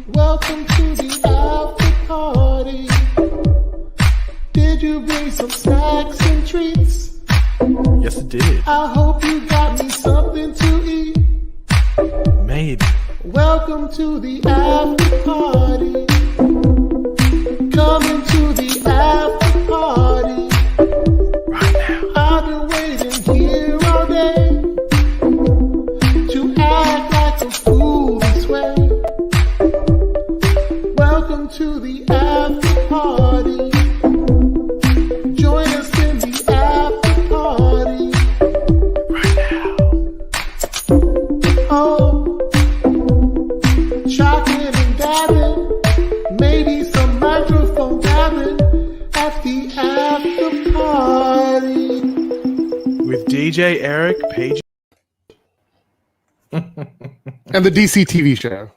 Welcome to the after party. Did you bring some snacks and treats? Yes, it did. I hope you got me something to eat. Maybe. Welcome to the after party. Coming to the after party. Right now. I've been waiting here all day to act like a fool this way. Welcome to the after party. Join us in the after party. Right now. Oh, chocolate and dabbing, maybe some microphone dabbing at the after party. With DJ Eric Page. And the DC TV show.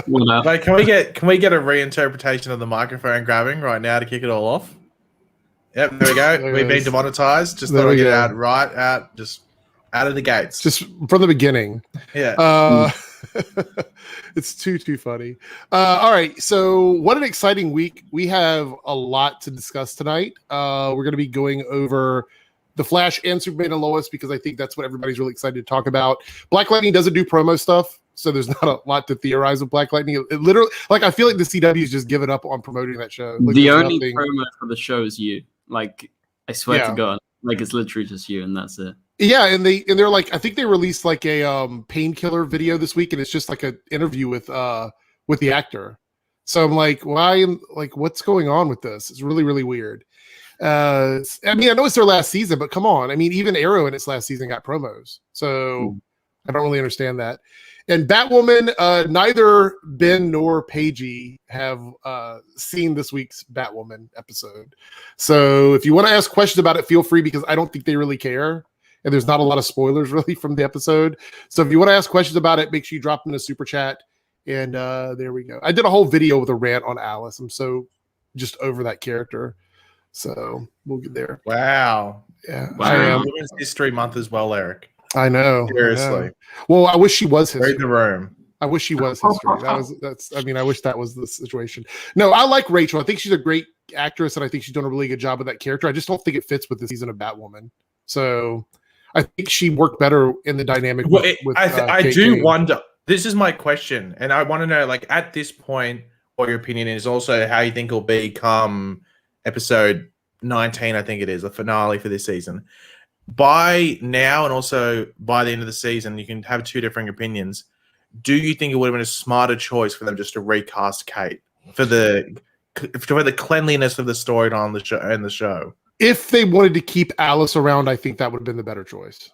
Like, can we get a reinterpretation of the microphone grabbing right now to kick it all off? Yep, there we go. We've been demonetized. Just thought I'd get it out just out of the gates. Just from the beginning. Yeah. It's too funny. All right, so what an exciting week. We have a lot to discuss tonight. We're going to be going over The Flash and Superman and Lois because I think that's what everybody's really excited to talk about. Black Lightning doesn't do promo stuff, so there's not a lot to theorize with Black Lightning. It literally, like, I feel like the CW's just given up on promoting that show. Like, the only promo for the show is you. Like, I swear to God, like, it's literally just you, and that's it. Yeah, and they're like, I think they released like a painkiller video this week, and it's just like an interview with the actor. So I'm like, what's going on with this? It's really, really weird. I mean, I know it's their last season, but come on. I mean, even Arrow in its last season got promos. So I don't really understand that. And Batwoman, neither Ben nor Paigey have seen this week's Batwoman episode. So if you want to ask questions about it, feel free, because I don't think they really care. And there's not a lot of spoilers really from the episode. So if you want to ask questions about it, make sure you drop them in a super chat. And there we go. I did a whole video with a rant on Alice. I'm so just over that character. So we'll get there. Wow. Yeah. Wow. I am. Women's History Month as well, Eric. I know. Seriously. I know. Well, I wish she was history. Read the room. I wish she was history. I wish that was the situation. No, I like Rachel. I think she's a great actress, and I think she's doing a really good job with that character. I just don't think it fits with the season of Batwoman. So I think she worked better in the dynamic. I do wonder. This is my question, and I want to know, like, at this point, what your opinion is. Also, how you think it'll be come episode 19. I think it is the finale for this season. By now, and also by the end of the season, you can have two different opinions. Do you think it would have been a smarter choice for them just to recast Kate for the cleanliness of the story on the show and the show? If they wanted to keep Alice around, I think that would have been the better choice.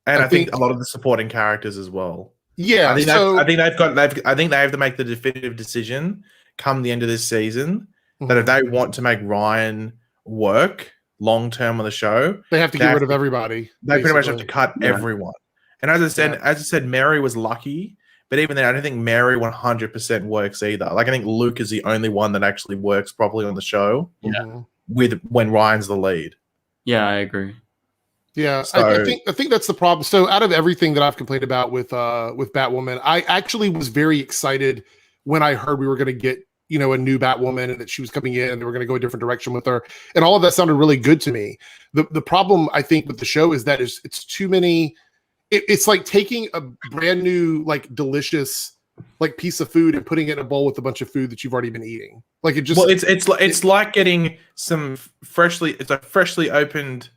And I think a lot of the supporting characters as well. Yeah, I think they have to make the definitive decision come the end of this season that if they want to make Ryan work long term on the show, they have to get rid of everybody. They pretty much have to cut everyone. And as I said, Mary was lucky, but even then, I don't think Mary 100% works either. Like, I think Luke is the only one that actually works properly on the show. Yeah. When Ryan's the lead. Yeah, I agree. Yeah, so, I think that's the problem. So out of everything that I've complained about with Batwoman, I actually was very excited when I heard we were going to get, a new Batwoman and that she was coming in and they were going to go a different direction with her. And all of that sounded really good to me. The problem, I think, with the show is that it's too many. It's like taking a brand new, like, delicious, like, piece of food and putting it in a bowl with a bunch of food that you've already been eating. Like, it just. Well, it's like getting some freshly opened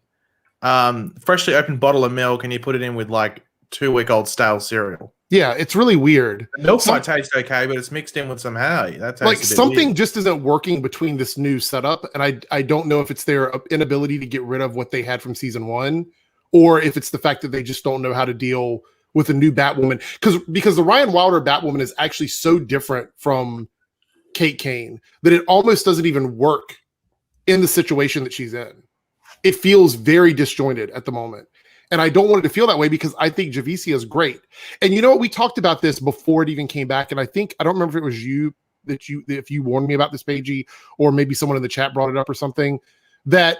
bottle of milk and you put it in with like 2-week-old stale cereal. Yeah, it's really weird. The milk might taste okay, but it's mixed in with some hay. That's like something weird. Just isn't working between this new setup, and I don't know if it's their inability to get rid of what they had from season 1, or if it's the fact that they just don't know how to deal with a new Batwoman. Because the Ryan Wilder Batwoman is actually so different from Kate Kane that it almost doesn't even work in the situation that she's in. It feels very disjointed at the moment. And I don't want it to feel that way because I think Javicia is great. And you know what? We talked about this before it even came back. And I don't remember if it was you if you warned me about this, Paigey, or maybe someone in the chat brought it up or something, that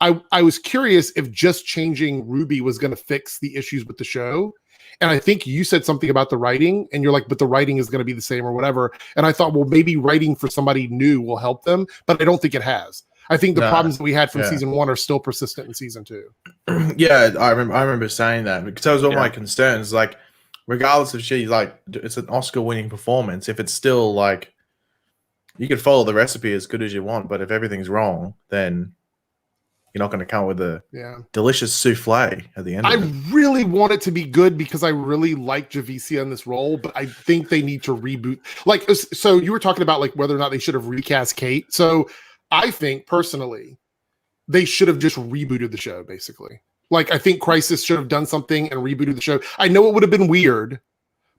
I was curious if just changing Ruby was going to fix the issues with the show. And I think you said something about the writing, and you're like, but the writing is going to be the same or whatever. And I thought, well, maybe writing for somebody new will help them, but I don't think it has. I think the problems that we had from season 1 are still persistent in season 2. Yeah, I remember saying that because that was all my concerns. Like, regardless of it's an Oscar-winning performance. If it's still like, you could follow the recipe as good as you want, but if everything's wrong, then you're not going to come up with a delicious souffle at the end of it. I really want it to be good because I really like Javicia in this role, but I think they need to reboot. Like, so you were talking about like whether or not they should have recast Kate. So I think personally, they should have just rebooted the show, basically. Like, I think Crisis should have done something and rebooted the show. I know it would have been weird,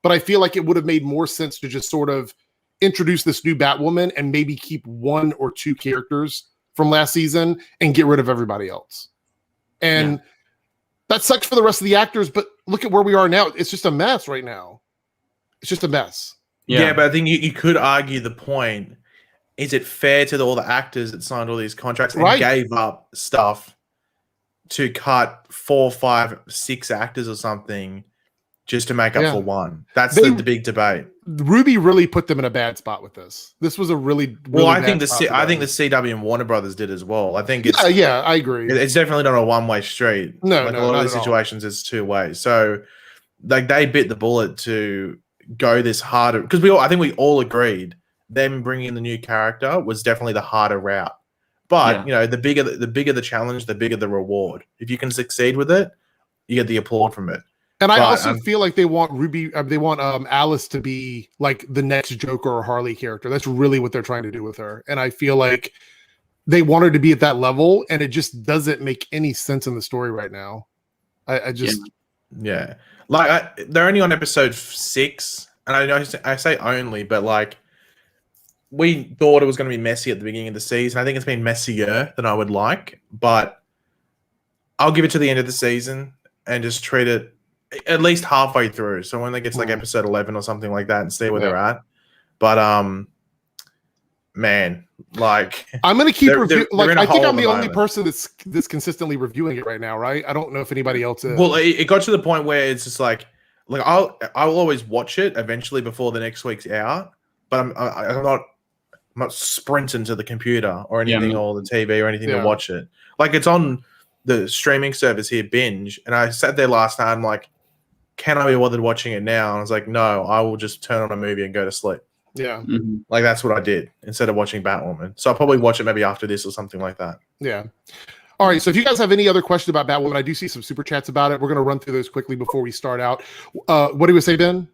but I feel like it would have made more sense to just sort of introduce this new Batwoman and maybe keep 1 or 2 characters from last season and get rid of everybody else. And that sucks for the rest of the actors, but look at where we are now. It's just a mess right now. It's just a mess. Yeah, but I think you could argue the point, is it fair to all the actors that signed all these contracts and gave up stuff to cut 4, 5, 6 actors or something just to make up for 1? That's the big debate. Ruby really put them in a bad spot with this. This was a really I think the CW and Warner Brothers did as well. I think it's I agree. It's definitely not a one-way street. No, like a lot of these situations, it's 2 ways. So, like, they bit the bullet to go this harder because I think we all agreed them bringing in the new character was definitely the harder route. But you know, the bigger the challenge, the bigger the reward. If you can succeed with it, you get the applaud from it. And I also feel like they want Alice to be like the next Joker or Harley character. That's really what they're trying to do with her. And I feel like they want her to be at that level, and it just doesn't make any sense in the story right now. I just like they're only on episode 6, and I know I say only, but like we thought it was going to be messy at the beginning of the season. I think it's been messier than I would like, but I'll give it to the end of the season and just treat it at least halfway through. So when they get to like episode 11 or something like that and see where they're at. But man, like I'm gonna keep reviewing. Like I think I'm the only person that's consistently reviewing it right now, right? I don't know if anybody else is. Well, it got to the point where it's just like I'll always watch it eventually before the next week's out, but I'm not sprinting to the computer or anything or the TV or anything to watch it. Like, it's on the streaming service here, Binge, and I sat there last night. I'm like, can I be bothered watching it now? And I was like, no, I will just turn on a movie and go to sleep. Yeah. Mm-hmm. Like, that's what I did instead of watching Batwoman. So I'll probably watch it maybe after this or something like that. Yeah. All right. So if you guys have any other questions about Batwoman, I do see some super chats about it. We're going to run through those quickly before we start out. What do you say, Ben?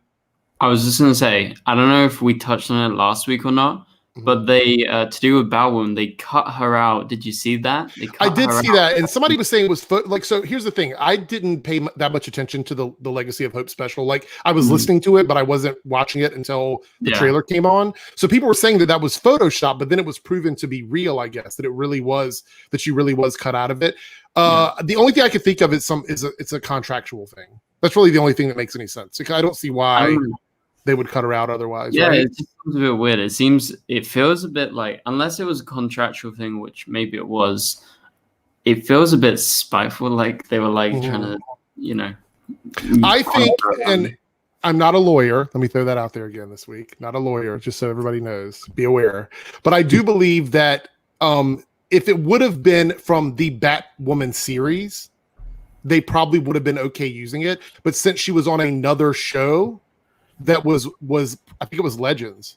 I was just going to say, I don't know if we touched on it last week or not, but they, to do with Batwoman, they cut her out. Did you see that? I did see that. And somebody was saying it was so here's the thing. I didn't pay that much attention to the Legacy of Hope special. Like, I was listening to it, but I wasn't watching it until the trailer came on. So people were saying that was Photoshop, but then it was proven to be real, I guess, that she really was cut out of it. The only thing I could think of is it's a contractual thing. That's really the only thing that makes any sense. I don't see why they would cut her out otherwise. Yeah, right? it just seems a bit weird. It feels a bit like, unless it was a contractual thing, which maybe it was, it feels a bit spiteful, like they were like trying to, I think, and I'm not a lawyer. Let me throw that out there again this week. Not a lawyer, just so everybody knows. Be aware. But I do believe that if it would have been from the Batwoman series, they probably would have been okay using it. But since she was on another show, that was I think it was Legends.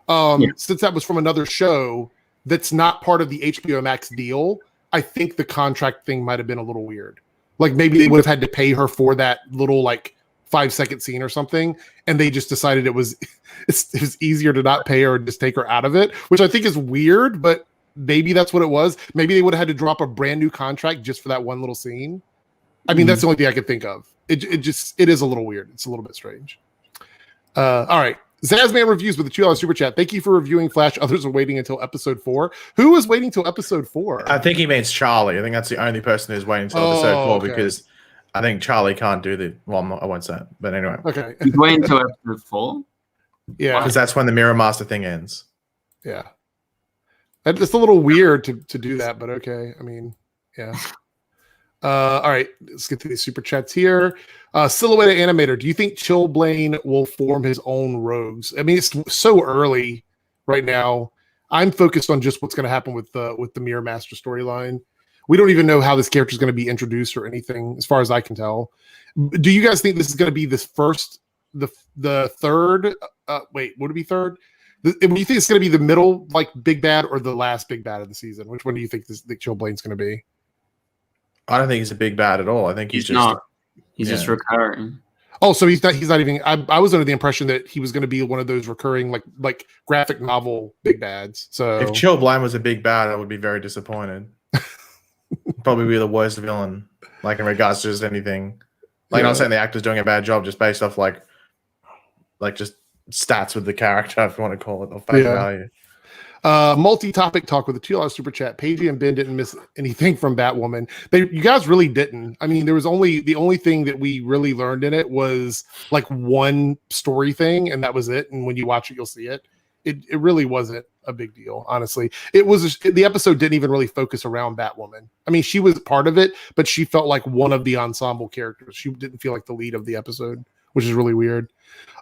Since that was from another show that's not part of the HBO Max deal, I think the contract thing might have been a little weird. Like, maybe they would have had to pay her for that little like 5-second scene or something, and they just decided it was easier to not pay her and just take her out of it, which I think is weird, but maybe that's what it was. Maybe they would have had to drop a brand new contract just for that one little scene. I mean, that's the only thing I could think of. It is a little weird. It's a little bit strange. All right. Zazman reviews with a $2 super chat. Thank you for reviewing Flash. Others are waiting until episode 4. Who is waiting till episode 4? I think he means Charlie. I think that's the only person who's waiting until episode 4 because I think Charlie can't do the. Well, I won't say it, but anyway. Okay. He's waiting until episode 4? Yeah. Because that's when the Mirror Master thing ends. Yeah. It's a little weird to do that, but okay. I mean, yeah. All right, let's get to these super chats here. Silhouette Animator, do you think Chill Blaine will form his own rogues? I mean, it's so early right now. I'm focused on just what's going to happen with the Mirror Master storyline. We don't even know how this character is going to be introduced or anything, as far as I can tell. Do you guys think this is going to be the third? Wait, would it be third? Do you think it's going to be the middle, like big bad, or the last big bad of the season? Which one do you think the Chill Blaine's going to be? I don't think he's a big bad at all. I think he's just not. He's just recurring. Oh, so he's not even. I was under the impression that he was going to be one of those recurring like graphic novel big bads. So if Chill Blaine was a big bad, I would be very disappointed. Probably be the worst villain, like in regards to just anything. Like, not saying the actor's doing a bad job, just based off like just stats with the character, if you want to call it, or face value. Multi-topic talk with a $2 super chat. Paige and Ben didn't miss anything from Batwoman. You guys really didn't. I mean, there was the only thing that we really learned in it was like one story thing, and that was it. And when you watch it, you'll see it. It really wasn't a big deal, honestly. The episode didn't even really focus around Batwoman. I mean, she was part of it, but she felt like one of the ensemble characters. She didn't feel like the lead of the episode, which is really weird.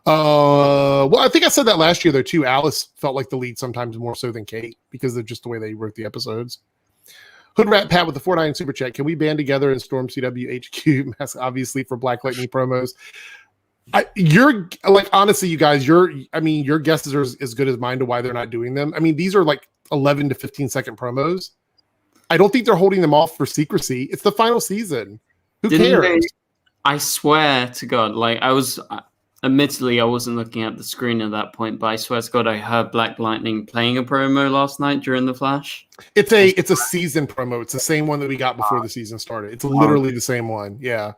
Well, I think I said that last year though too. Alice felt like the lead sometimes more so than Kate because of just the way they wrote the episodes. Hood Rat Pat with the 49 super chat. Can we band together and storm CW HQ? Obviously for Black Lightning promos. You're like, honestly, you guys, your guesses are as good as mine to why they're not doing them. I mean, these are like 11 to 15 second promos. I don't think they're holding them off for secrecy. It's the final season. Who cares? I swear to God, like admittedly, I wasn't looking at the screen at that point, but I swear to God, I heard Black Lightning playing a promo last night during the Flash. It's a season promo. It's the same one that we got before the season started. It's literally the same one. Yeah.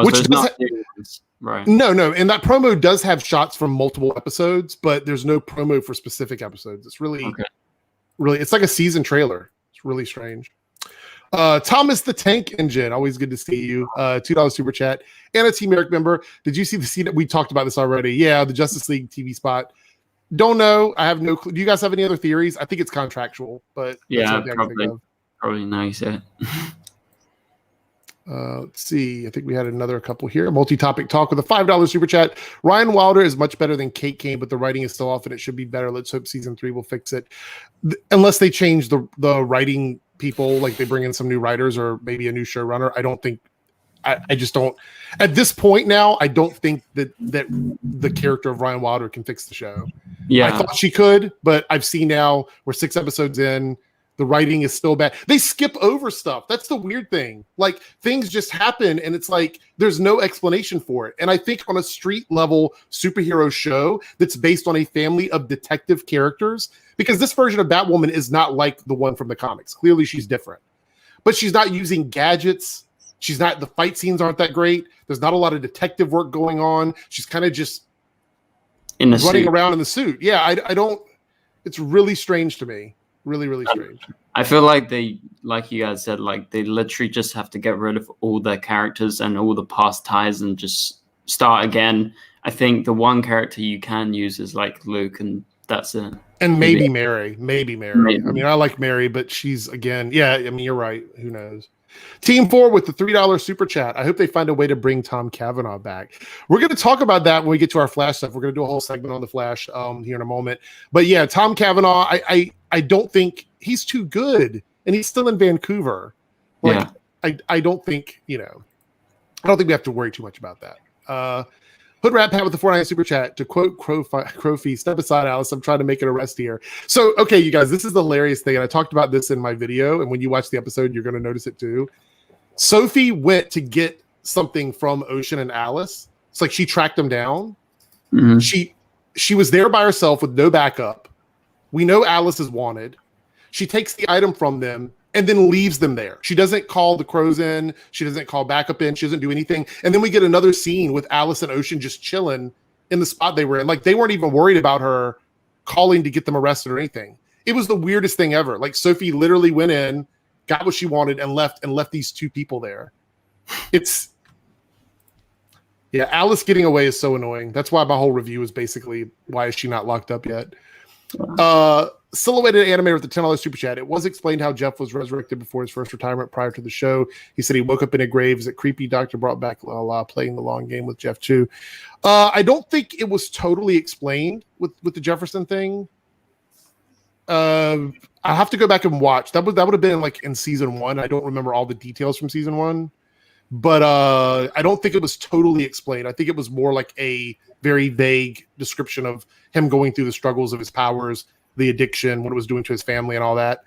Which does right. No. And that promo does have shots from multiple episodes, but there's no promo for specific episodes. It's really, it's like a season trailer. It's really strange. Thomas the Tank Engine, always good to see you. $2 super chat. And a Team Eric member. Did you see the scene that we talked about this already? Yeah, the Justice League TV spot. Don't know. I have no clue. Do you guys have any other theories? I think it's contractual, but yeah, probably nice. Yeah. Let's see. I think we had another couple here. Multi-topic talk with a $5 super chat. Ryan Wilder is much better than Kate Kane, but the writing is still off and it should be better. Let's hope season 3 will fix it. Unless they change the writing people, like they bring in some new writers or maybe a new showrunner. I just don't at this point now, I don't think that the character of Ryan Wilder can fix the show. Yeah. I thought she could, but I've seen now we're 6 episodes in, the writing is still bad. They skip over stuff. That's the weird thing. Like things just happen and it's like there's no explanation for it. And I think on a street level superhero show that's based on a family of detective characters, because this version of Batwoman is not like the one from the comics. Clearly she's different. But she's not using gadgets. The fight scenes aren't that great. There's not a lot of detective work going on. She's kind of just running around in the suit. Yeah, I don't. It's really strange to me. Really, really strange. I feel like they, like you guys said, like they literally just have to get rid of all their characters and all the past ties and just start again. I think the one character you can use is like Luke, and that's it. And maybe Mary. Maybe. I mean, I like Mary, but she's again. Yeah, I mean, you're right. Who knows? Team 4 with the $3 super chat. I hope they find a way to bring Tom Cavanaugh back. We're going to talk about that when we get to our Flash stuff. We're going to do a whole segment on the Flash here in a moment. But yeah, Tom Cavanaugh, I don't think he's too good, and he's still in Vancouver. Like, yeah. I don't think, I don't think we have to worry too much about that. Hood Rat Pat with the 49 super chat. To quote Crowfee, step aside, Alice. I'm trying to make it a rest here. So, okay, you guys, this is the hilarious thing. And I talked about this in my video. And when you watch the episode, you're going to notice it too. Sophie went to get something from Ocean and Alice. It's like she tracked them down. Mm-hmm. She was there by herself with no backup. We know Alice is wanted. She takes the item from them and then leaves them there. She doesn't call the crows in. She doesn't call backup in. She doesn't do anything. And then we get another scene with Alice and Ocean just chilling in the spot they were in. Like they weren't even worried about her calling to get them arrested or anything. It was the weirdest thing ever. Like Sophie literally went in, got what she wanted, and left these two people there. Yeah, Alice getting away is so annoying. That's why my whole review is basically, why is she not locked up yet? Silhouetted Animator with the $10 super chat. It was explained how Jeff was resurrected before his first retirement prior to the show. He said he woke up in a grave. That creepy doctor brought back La playing the long game with Jeff too. I don't think it was totally explained with the Jefferson thing. I have to go back and watch. That would have been like in season 1. I don't remember all the details from season 1, but I don't think it was totally explained. I think it was more like a very vague description of him going through the struggles of his powers, the addiction, what it was doing to his family, and all that.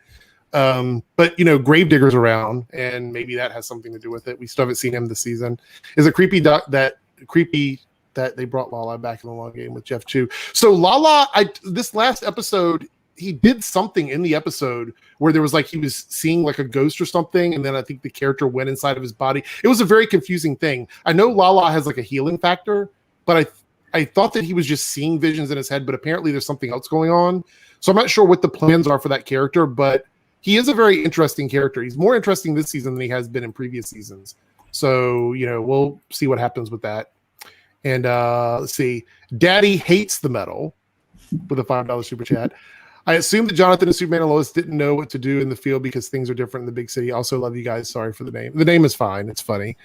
But Gravedigger's around, and maybe that has something to do with it. We still haven't seen him this season. Is it creepy that they brought Lala back in the long game with Jeff too? So Lala, this last episode, he did something in the episode where there was like he was seeing like a ghost or something, and then I think the character went inside of his body. It was a very confusing thing. I know Lala has like a healing factor, but I thought that he was just seeing visions in his head, but apparently there's something else going on. So I'm not sure what the plans are for that character, but he is a very interesting character. He's more interesting this season than he has been in previous seasons. So, we'll see what happens with that. And let's see. Daddy hates the metal with a $5 super chat. I assume that Jonathan and Superman and Lois didn't know what to do in the field because things are different in the big city. Also love you guys. Sorry for the name. The name is fine. It's funny.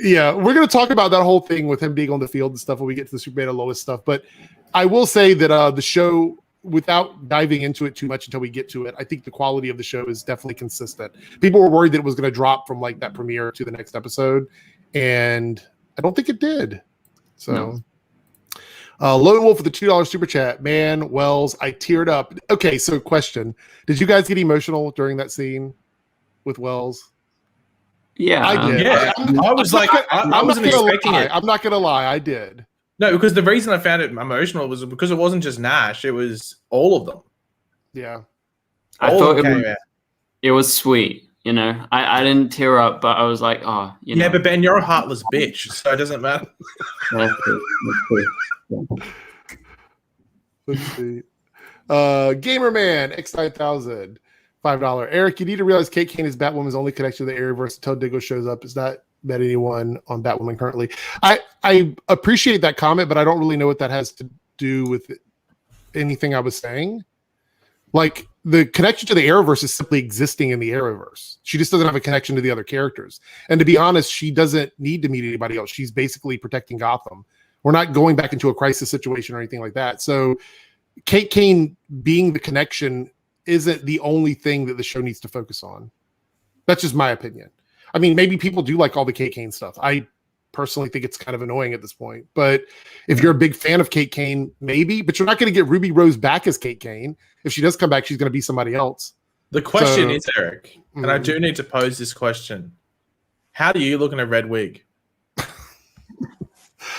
Yeah, we're going to talk about that whole thing with him being on the field and stuff when we get to the Superman and Lois stuff. But I will say that the show, without diving into it too much until we get to it, I think the quality of the show is definitely consistent. People were worried that it was going to drop from like that premiere to the next episode, and I don't think it did. So. No. Lone Wolf with the $2 super chat. Man, Wells, I teared up. Okay, so question. Did you guys get emotional during that scene with Wells? Yeah. I did. Yeah. I was like, I wasn't expecting it. I'm not going to lie. I did. No, because the reason I found it emotional was because it wasn't just Nash. It was all of them. Yeah. I thought it was sweet. I didn't tear up, but I was like, oh, Yeah, but Ben, you're a heartless bitch, so it doesn't matter. Let's see. Gamerman X9000, $5. Eric, you need to realize Kate Kane is Batwoman's only connection to the Arrowverse until Diggle shows up. It's not met anyone on Batwoman currently. I appreciate that comment, but I don't really know what that has to do with anything I was saying. Like, the connection to the Arrowverse is simply existing in the Arrowverse. She just doesn't have a connection to the other characters. And to be honest, she doesn't need to meet anybody else. She's basically protecting Gotham. We're not going back into a crisis situation or anything like that. So Kate Kane being the connection isn't the only thing that the show needs to focus on. That's just my opinion. I mean, maybe people do like all the Kate Kane stuff. I personally think it's kind of annoying at this point. But if you're a big fan of Kate Kane, maybe. But you're not going to get Ruby Rose back as Kate Kane. If she does come back, she's going to be somebody else. The question is, Eric, and I do need to pose this question. How do you look in a red wig?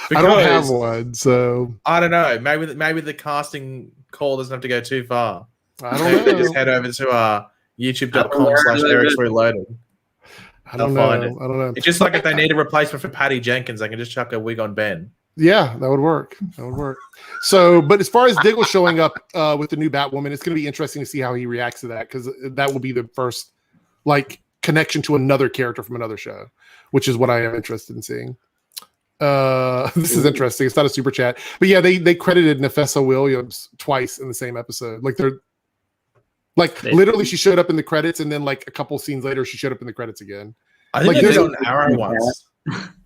I don't have one, so I don't know. Maybe the casting call doesn't have to go too far. I don't know. Just head over to youtube.com/airricksreloaded. I don't know. It's just like if they need a replacement for Patty Jenkins, they can just chuck a wig on Ben. Yeah, that would work. So, but as far as Diggle showing up with the new Batwoman, it's going to be interesting to see how he reacts to that, because that will be the first connection to another character from another show, which is what I am interested in seeing. This is interesting. It's not a super chat, but yeah, they credited Nafessa Williams twice in the same episode. Literally, she showed up in the credits, and then a couple scenes later, she showed up in the credits again. I think they did on Arrow once.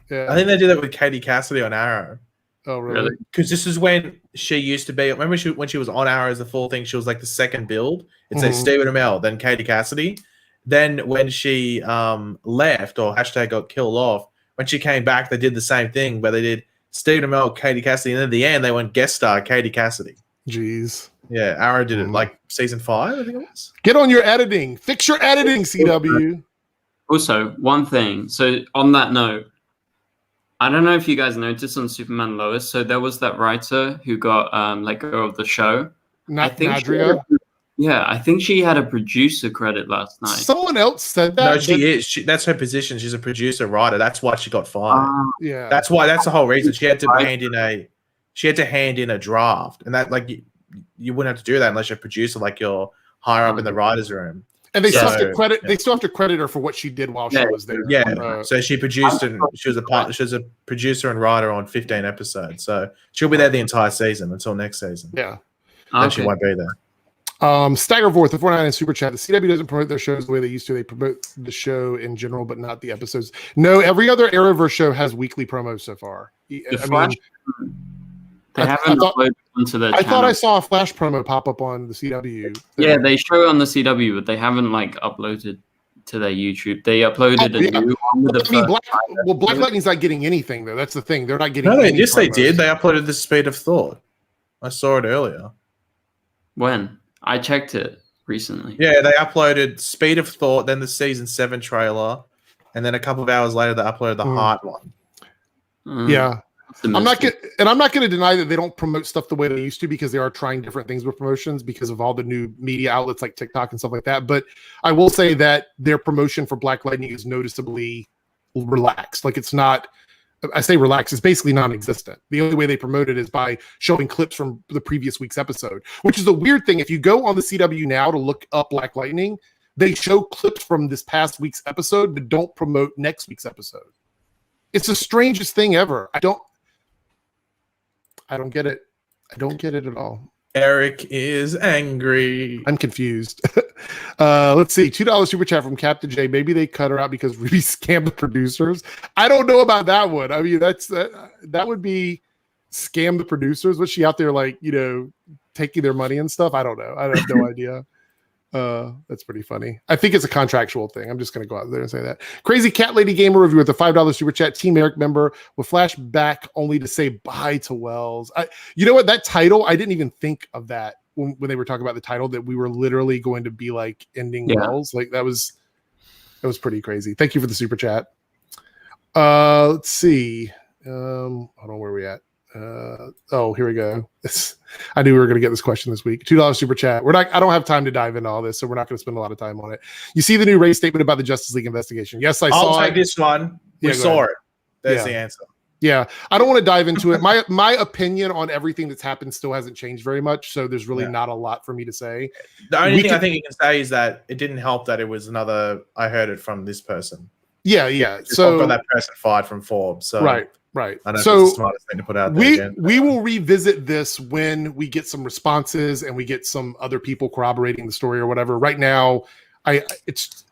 Yeah. I think they did that with Katie Cassidy on Arrow. Oh, really? Because this is when she used to be. Remember when she was on Arrow as the full thing? She was like the second build. It said Stephen Amell, then Katie Cassidy. Then when she left or #got killed off, when she came back, they did the same thing, where they did Stephen Amell, Katie Cassidy, and at the end they went guest star Katie Cassidy. Jeez. Yeah, Arrow did it season 5, I think it was. Get on your editing. Fix your editing, CW. Also, one thing. So on that note, I don't know if you guys noticed on Superman Lois. So there was that writer who got let go of the show. Nadria. I think she had a producer credit last night. Someone else said that. No, she is. That's her position. She's a producer writer. That's why she got fired. Yeah. That's the whole reason. She had to hand in a draft, and that you wouldn't have to do that unless you're a producer, you're higher up in the writers' room. And they still have to credit. They still have to credit her for what she did while she was there. Yeah. So she produced, and she was a producer and writer on 15 episodes. So she'll be there the entire season until next season. Yeah. Then she won't be there. Staggerforth, the 49 Super Chat. The CW doesn't promote their shows the way they used to. They promote the show in general, but not the episodes. No, every other Arrowverse show has weekly promos so far. They haven't uploaded onto their I channel. thought I saw a Flash promo pop up on the CW. Yeah, they show it on the CW, but they haven't like uploaded to their YouTube. They uploaded a new one with the Black Lightning's not getting anything though. That's the thing. They're not getting. No, any yes, they promos. did. They uploaded the Speed of Thought. I saw it earlier. When? I checked it recently. Yeah, they uploaded Speed of Thought, then the season 7 trailer, and then a couple of hours later they uploaded the Heart one. Yeah. I'm not going to deny that they don't promote stuff the way they used to, because they are trying different things with promotions because of all the new media outlets like TikTok and stuff like that. But I will say that their promotion for Black Lightning is noticeably relaxed. Like, it's not, I say relaxed, it's basically non-existent. The only way they promote it is by showing clips from the previous week's episode, which is a weird thing. If you go on the CW now to look up Black Lightning, they show clips from this past week's episode, but don't promote next week's episode. It's the strangest thing ever. I don't get it. I don't get it at all. Eric is angry. I'm confused. Let's see. $2 super chat from Captain J. Maybe they cut her out because Ruby scammed the producers. I don't know about that one. I mean, that would be scam the producers. Was she out there like, taking their money and stuff? I don't know. I have no idea. That's pretty funny. I think it's a contractual thing. I'm just going to go out there and say that. Crazy Cat Lady Gamer Review with a $5 super chat. Team Eric member will flash back only to say bye to Wells. You know what? That title, I didn't even think of that when they were talking about the title, that we were literally going to be like ending Wells. Like that was pretty crazy. Thank you for the super chat. Let's see. Hold on, where are we at? Here we go. I knew we were going to get this question this week. $2 super chat. I don't have time to dive into all this, so we're not going to spend a lot of time on it. You see the new Ray statement about the Justice League investigation? Yes, I'll take this one. We saw it. There's the answer. Yeah, I don't want to dive into it. My opinion on everything that's happened still hasn't changed very much, so there's really not a lot for me to say. The only thing I think you can say is that it didn't help that it was another. I heard it from this person. Yeah. So got that person fired from Forbes. So right. I don't know if it's the smartest thing to put out there. We will revisit this when we get some responses and we get some other people corroborating the story or whatever. Right now, it's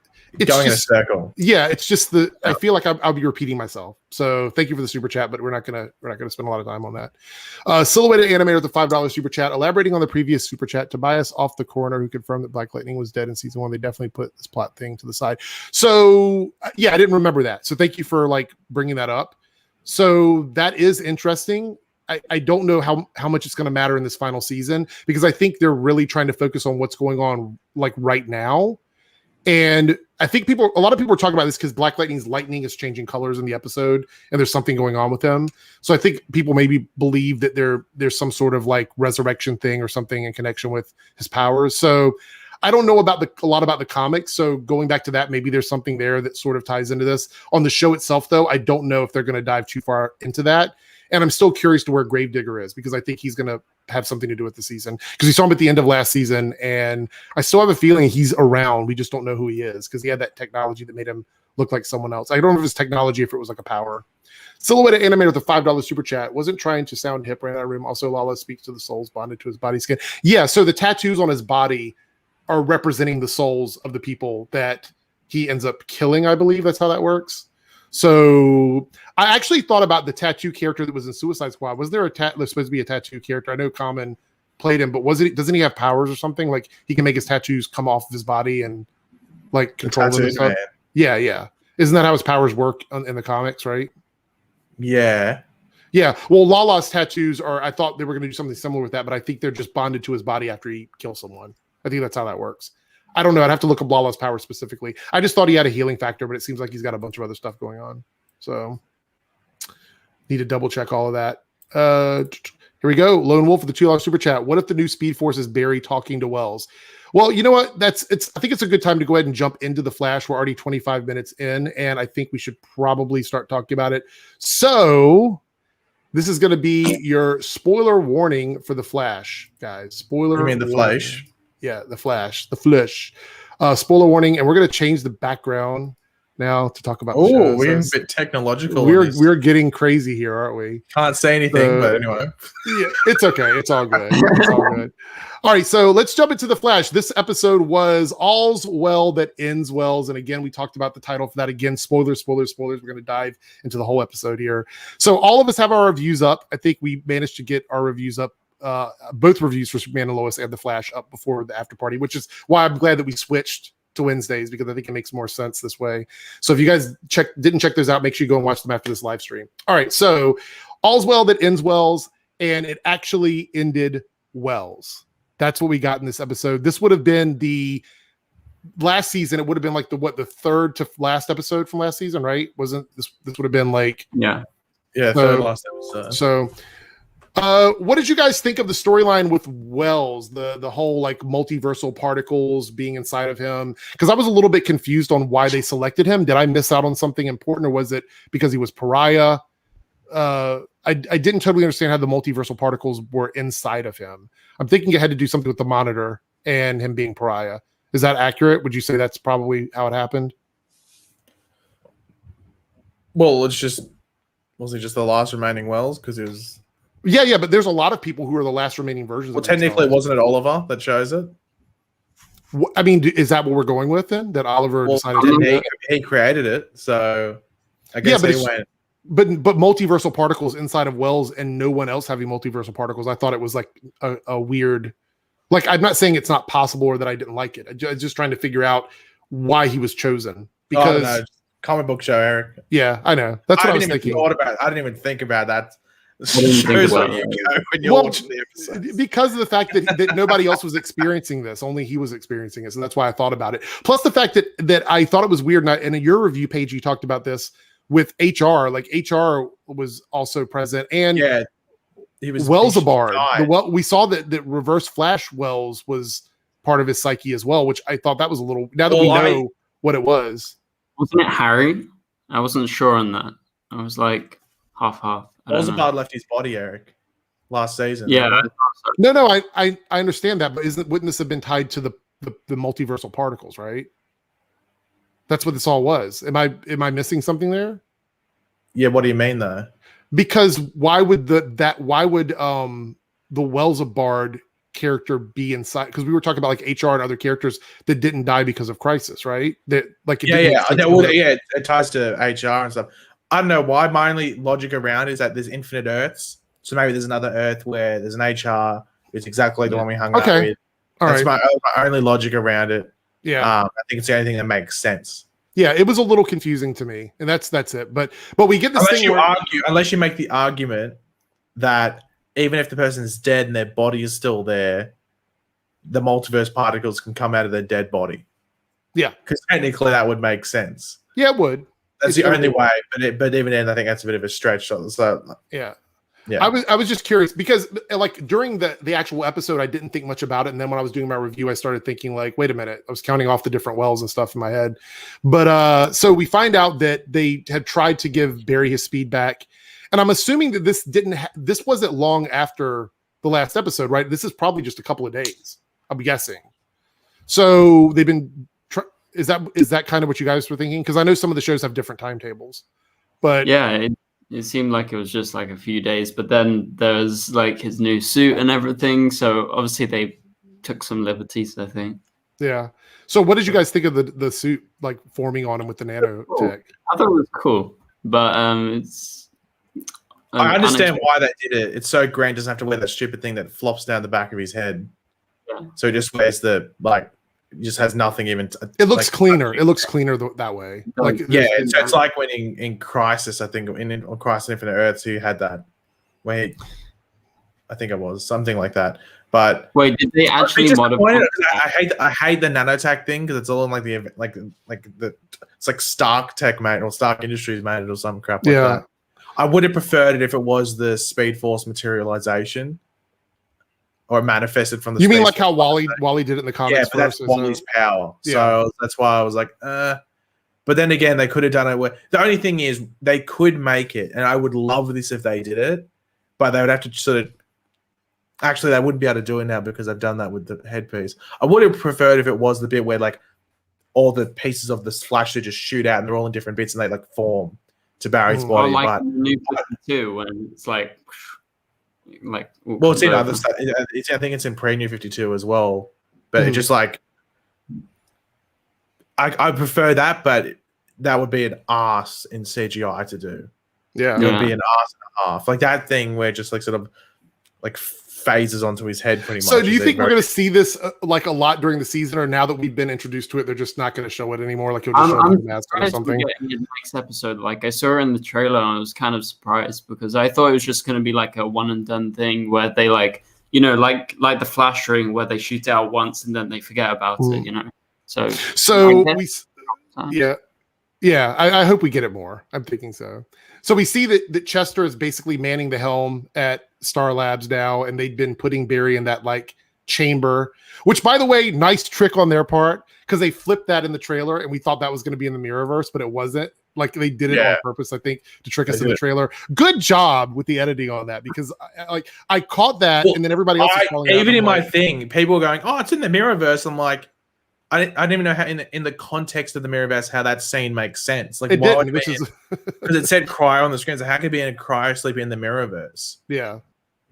going in a circle. Yeah, it's just I feel like I'll be repeating myself. So thank you for the super chat, but we're not gonna spend a lot of time on that. Silhouetted Animator with the $5 super chat, elaborating on the previous super chat. Tobias off the corner, who confirmed that Black Lightning was dead in season 1. They definitely put this plot thing to the side. So yeah, I didn't remember that. So thank you for like bringing that up. So that is interesting. I don't know how much it's going to matter in this final season, because I think they're really trying to focus on what's going on like right now. And I think a lot of people are talking about this because Black Lightning's lightning is changing colors in the episode and there's something going on with him. So I think people maybe believe that there's some sort of like resurrection thing or something in connection with his powers. So I don't know a lot about the comics. So going back to that, maybe there's something there that sort of ties into this. On the show itself, though, I don't know if they're going to dive too far into that. And I'm still curious to where Gravedigger is, because I think he's going to have something to do with the season, because we saw him at the end of last season, and I still have a feeling he's around. We just don't know who he is, because he had that technology that made him look like someone else. I don't know if it's technology, if it was like a power. Silhouetted Animator with a $5 super chat. Wasn't trying to sound hip, ran out of room. Also, Lala speaks to the souls bonded to his body skin. Yeah, so the tattoos on his body are representing the souls of the people that he ends up killing, I believe. That's how that works. So I actually thought about the tattoo character that was in Suicide Squad. Was there there's supposed to be a tattoo character? I know Common played him, but doesn't he have powers or something? Like he can make his tattoos come off of his body and like control them and stuff? Yeah. Isn't that how his powers work in the comics, right? Yeah. Yeah. Well, Lala's tattoos I thought they were going to do something similar with that, but I think they're just bonded to his body after he kills someone. I think that's how that works. I don't know. I'd have to look up Lala's power specifically. I just thought he had a healing factor, but it seems like he's got a bunch of other stuff going on. So need to double check all of that. Here we go. Lone Wolf with the $2 super chat. What if the new Speed Force is Barry talking to Wells? Well, you know what? I think it's a good time to go ahead and jump into the Flash. We're already 25 minutes in, and I think we should probably start talking about it. So this is going to be your spoiler warning for the Flash, guys. Spoiler. You mean the Flash? Yeah, the Flash, the Flash. Spoiler warning, and we're going to change the background now to talk about the Oh, show. we're So a bit technological. we're getting crazy here, aren't we? Can't say anything, but anyway. Yeah, it's okay. It's all good. It's all good. All right, so let's jump into the Flash. This episode was All's Well That Ends Wells. And again, we talked about the title for that. Again, spoilers. We're going to dive into the whole episode here. So all of us have our reviews up. I think we managed to get our reviews up, both reviews for Superman and Lois and the Flash up before the after party, which is why I'm glad that we switched to Wednesdays, because I think it makes more sense this way. So if you guys didn't check those out, make sure you go and watch them after this live stream. All right, so All's Well That Ends Wells, and it actually ended Wells. That's what we got in this episode. This would have been the last season. It would have been like the third to last episode from last season, right? Wasn't this would have been like third last episode. So what did you guys think of the storyline with Wells, the whole like multiversal particles being inside of him? Because I was a little bit confused on why they selected him. Did I miss out on something important, or was it because he was pariah? I didn't totally understand how the multiversal particles were inside of him. I'm thinking it had to do something with the Monitor and him being pariah. Is that accurate? Would you say that's probably how it happened? Well, was he just the last remaining Wells? Because it was. Yeah, but there's a lot of people who are the last remaining versions. Well, technically, wasn't it Oliver that chose it? I mean, is that what we're going with then? That Oliver decided to do that? He created it, so I guess he went. But multiversal particles inside of Wells and no one else having multiversal particles. I thought it was like a weird. Like, I'm not saying it's not possible or that I didn't like it. I'm just trying to figure out why he was chosen. Because no, comic book show, Eric. Yeah, I know. That's what I was thinking. I didn't even think about that. When you're watching the episode. Because of the fact that nobody else was experiencing this, only he was experiencing it, and that's why I thought about it. Plus the fact that I thought it was weird, and in your review page you talked about this with HR. Like HR was also present, and he was Wells a bard. We saw that Reverse Flash Wells was part of his psyche as well, which I thought that was a little. Now that we know what it was, wasn't it Harry? I wasn't sure on that. I was like half. Bard left his body, Eric, last season. Yeah. Right? No, I understand that, but wouldn't this have been tied to the multiversal particles, right? That's what this all was. Am I missing something there? Yeah, what do you mean though? Because why would the Wells of Bard character be inside? Because we were talking about like HR and other characters that didn't die because of Crisis, right? That like it ties to HR and stuff. I don't know why. My only logic around is that there's infinite Earths, so maybe there's another Earth where there's an HR. It's exactly the one we hung out with. That's my only logic around it. Yeah, I think it's the only thing that makes sense. Yeah, it was a little confusing to me, and that's it. But we get this unless you make the argument that even if the person's dead and their body is still there, the multiverse particles can come out of their dead body. Yeah, because technically that would make sense. Yeah, it would. That's the only way, but even then, I think that's a bit of a stretch. So yeah. I was just curious because like during the actual episode, I didn't think much about it, and then when I was doing my review, I started thinking like, wait a minute, I was counting off the different Wells and stuff in my head. But so we find out that they had tried to give Barry his speed back, and I'm assuming that this wasn't long after the last episode, right? This is probably just a couple of days, I'm guessing. So they've been. Is that kind of what you guys were thinking? Because I know some of the shows have different timetables, but yeah, it seemed like it was just like a few days. But then there's like his new suit and everything, so obviously they took some liberties, I think. Yeah. So what did you guys think of the suit like forming on him with the nanotech? I thought it was cool, but it's. I understand why they did it. It's so Grant doesn't have to wear that stupid thing that flops down the back of his head. Yeah. So he just wears the like. Just has nothing even. It looks cleaner. It looks cleaner that way. Like it's like when in Crisis, I think in Crisis Infinite Earths, he had that. I think it was something like that. But wait, did they actually modify? I hate the nanotech thing because it's all in it's like Stark Tech made or Stark Industries made it or some crap like that. I would have preferred it if it was the Speed Force materialization. Or manifested from the. You mean like how Wally did it in the comics? Yeah, but that's Wally's power. So that's why I was like, But then again, they could have done it. The only thing is, they could make it, and I would love this if they did it, but they would have to sort of. Actually, they wouldn't be able to do it now because I've done that with the headpiece. I would have preferred if it was the bit where like all the pieces of this flash suit just shoot out, and they're all in different bits, and they like form to Barry's Or body. like But New 52 when it's like well, it's in other stuff. I think it's in pre-New 52 as well. But it's just like I prefer that, but that would be an arse in CGI to do. Yeah, it would be an arse and a half. Like that thing where just like sort of like phases onto his head pretty much. So do you think we're going to see this like a lot during the season, or now that we've been introduced to it, they're just not going to show it anymore? Like you'll just show it in the mask or something? In the next episode, like I saw in the trailer, and I was kind of surprised because I thought it was just going to be like a one and done thing where they like, you know, like the flash ring where they shoot out once and then they forget about it, you know. So I hope we get it more. I'm thinking so. So we see that Chester is basically manning the helm at Star Labs now, and they'd been putting Barry in that like chamber, which by the way, nice trick on their part, because they flipped that in the trailer and we thought that was going to be in the Mirrorverse, but it wasn't. Like they did it on purpose, I think, to trick us in the trailer. Good job with the editing on that, because I caught that, and then everybody else was calling even in my like, thing, people were going, "Oh, it's in the Mirrorverse." I'm like, I didn't even know how in the context of the Mirrorverse how that scene makes sense. Like, it why didn't, because it said cryo on the screen, so how could it be in a cryo sleeping in the Mirrorverse? Yeah.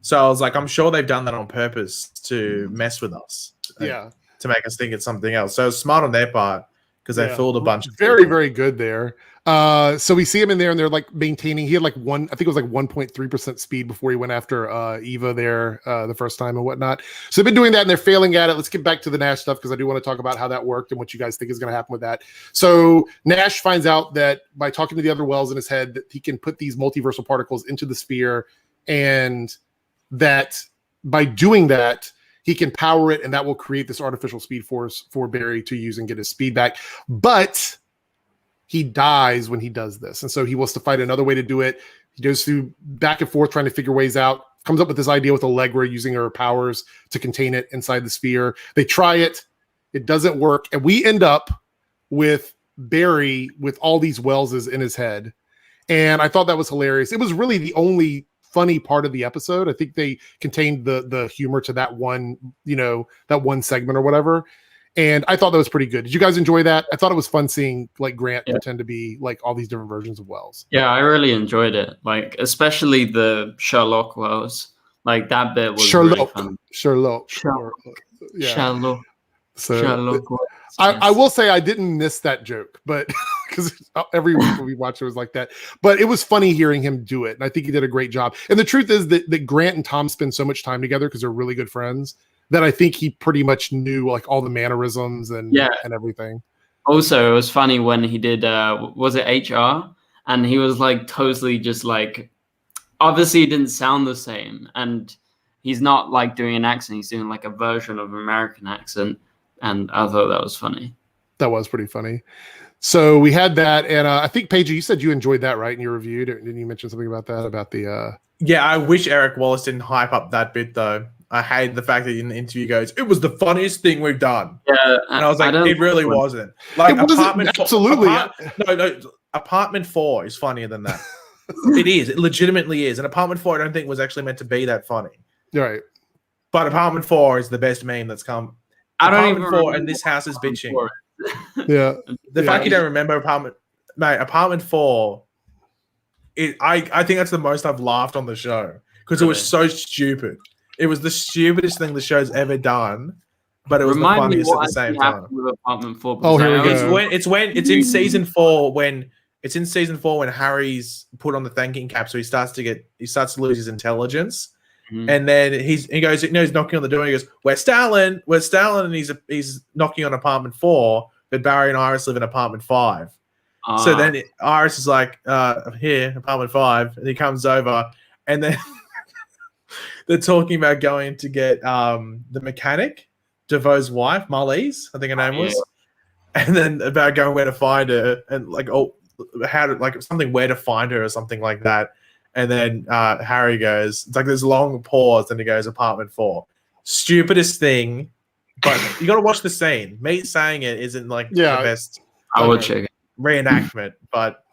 So I was like, I'm sure they've done that on purpose to mess with us. Yeah. To make us think it's something else. So it's smart on their part because they fooled a bunch of very, people. very good there. So we see him in there, and they're like maintaining. He had like I think it was like 1.3% speed before he went after Eva there the first time and whatnot. So they've been doing that, and they're failing at it. Let's get back to the Nash stuff, because I do want to talk about how that worked and what you guys think is going to happen with that. So Nash finds out that by talking to the other wells in his head, that he can put these multiversal particles into the sphere, and that by doing that, he can power it, and that will create this artificial speed force for Barry to use and get his speed back. But he dies when he does this, and so he wants to fight another way to do it. He goes through back and forth trying to figure ways out, comes up with this idea with Allegra using her powers to contain it inside the sphere. They try it. It doesn't work, and we end up with Barry with all these Welleses in his head. And I thought that was hilarious. It was really the only funny part of the episode. I think they contained the humor to that one, that one segment or whatever. And I thought that was pretty good. Did you guys enjoy that? I thought it was fun seeing like Grant pretend to be like all these different versions of Wells. Yeah, I really enjoyed it. Like especially the Sherlock Wells. Like that bit was really fun. Sherlock. Yeah. Sherlock. So Sherlock. I will say I didn't miss that joke, but because every week when we watch it was like that. But it was funny hearing him do it, and I think he did a great job. And the truth is that Grant and Tom spend so much time together because they're really good friends, that I think he pretty much knew like all the mannerisms and everything. Also, it was funny when he did was it HR, and he was like totally just like, obviously it didn't sound the same, and he's not like doing an accent, he's doing like a version of an American accent, and I thought that was funny. That was pretty funny. So we had that, and I think Paige, you said you enjoyed that, right? In your review, didn't you mention something about that? About the Yeah, I wish Eric Wallace didn't hype up that bit though. I hate the fact that in the interview he goes, "It was the funniest thing we've done." Yeah, and I was like, "It really wasn't." Like it wasn't, absolutely. No, Apartment 4 is funnier than that. It is. It legitimately is. And Apartment 4, I don't think was actually meant to be that funny. Right. But Apartment 4 is the best meme that's come. I don't Apartment even 4 and this house is bitching. Yeah. The fact you don't remember Apartment 4. I think that's the most I've laughed on the show because it was so stupid. It was the stupidest thing the show's ever done, but it was the funniest at the same time. With Apartment 4, oh, here we go. It's in season 4 when Harry's put on the thanking cap, so he starts to lose his intelligence, and then he goes, he's knocking on the door. And he goes, "We're Stalin," and he's knocking on Apartment 4, but Barry and Iris live in Apartment 5. So then Iris is like, "Here, Apartment 5," and he comes over, and then they're talking about going to get the mechanic, DeVoe's wife, Marlies, I think her name was, and then about going where to find her and like something where to find her or something like that. And then Harry goes, it's like this long pause, and he goes, "Apartment 4." Stupidest thing, but you got to watch the scene. Me saying it isn't like the best. I will check it. Reenactment, but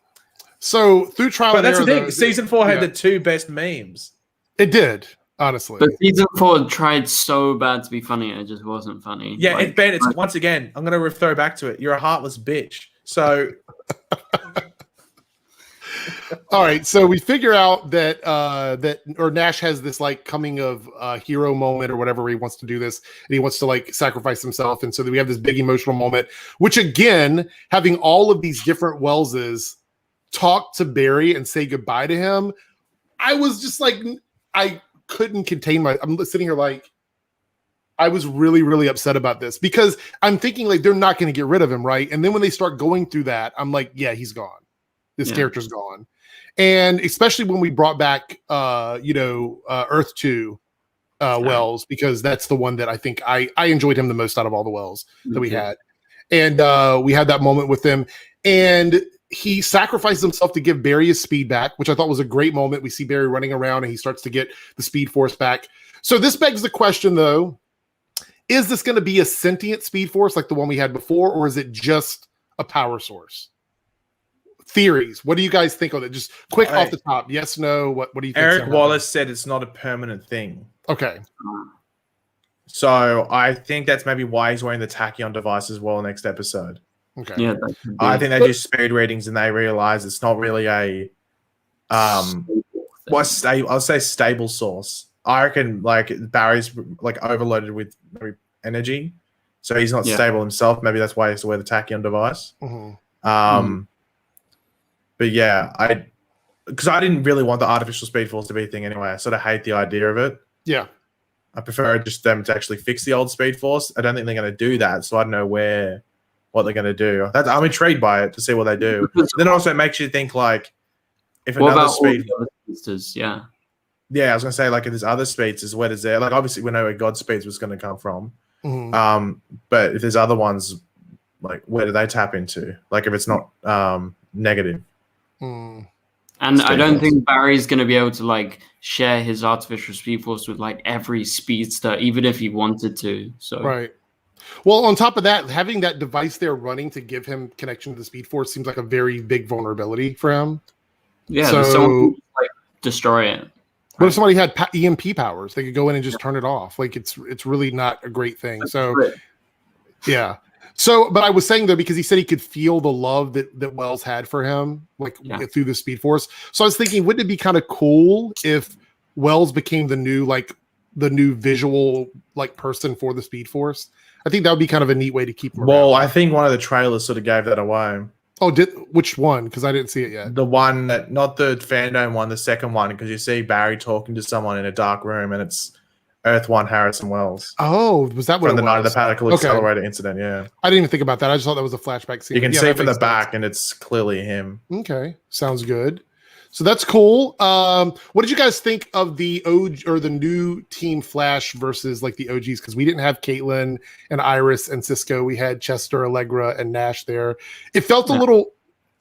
so through trial. But that's the thing. Season 4 had the two best memes. It did. honestly. But season 4 tried so bad to be funny, and it just wasn't funny. Yeah, Like, it's Ben. It's once again. I'm gonna throw back to it. You're a heartless bitch. So All right, so we figure out that Nash has this like coming of hero moment or whatever, where he wants to do this and he wants to like sacrifice himself, and so we have this big emotional moment. Which again, having all of these different Welleses talk to Barry and say goodbye to him, I was just like, I couldn't contain I'm sitting here like, I was really, really upset about this because I'm thinking like they're not going to get rid of him, right? And then when they start going through that, I'm like, yeah, he's gone. This character's gone. And especially when we brought back, Earth 2 Wells, because that's the one that I think I enjoyed him the most out of all the Wells that we had. And we had that moment with him. And he sacrificed himself to give Barry his speed back, which I thought was a great moment. We see Barry running around and he starts to get the speed force back. So this begs the question, though, is this going to be a sentient speed force like the one we had before, or is it just a power source? Theories. What do you guys think of it? Just quick off the top. Yes, no. What do you think? Eric Wallace said it's not a permanent thing. Okay. So I think that's maybe why he's wearing the tachyon device as well next episode. Okay. Yeah, I think they do speed readings and they realize it's not really a I'll say stable source. I reckon like Barry's like overloaded with energy, so he's not stable himself. Maybe that's why he has to wear the tachyon device. But yeah, because I didn't really want the artificial speed force to be a thing anyway. I sort of hate the idea of it. Yeah. I prefer just them to actually fix the old speed force. I don't think they're going to do that, so I don't know what they're going to do. I'm intrigued by it to see what they do. Then it also makes you think like, if what another about speed, all the other speedsters? Yeah, I was going to say like if there's other speedsters, where does there like obviously we know where Godspeeds was going to come from, but if there's other ones, like where do they tap into? Like if it's not negative. And I don't think Barry's going to be able to like share his artificial speed force with like every speedster, even if he wanted to. So right. Well, on top of that, having that device there running to give him connection to the speed force seems like a very big vulnerability for him. Yeah, so someone can like destroy it. What if somebody had EMP powers? They could go in and just turn it off. Like it's really not a great thing. So yeah. So, but I was saying though, because he said he could feel the love that Wells had for him, like through the Speed Force. So I was thinking, wouldn't it be kind of cool if Wells became the new visual like person for the Speed Force? I think that would be kind of a neat way to keep him around. I think one of the trailers sort of gave that away. Oh, which one? Because I didn't see it yet. The one that, not the fandom one, the second one, because you see Barry talking to someone in a dark room, and it's Earth 1 Harrison Wells. Oh, was that what from it the night of the was? particle accelerator incident? Yeah, I didn't even think about that. I just thought that was a flashback scene. you can see from the back, and it's clearly him. Okay, sounds good. So that's cool. What did you guys think of the OG or the new Team Flash versus like the OGs? Because we didn't have Caitlin and Iris and Cisco. We had Chester, Allegra, and Nash there. It felt a little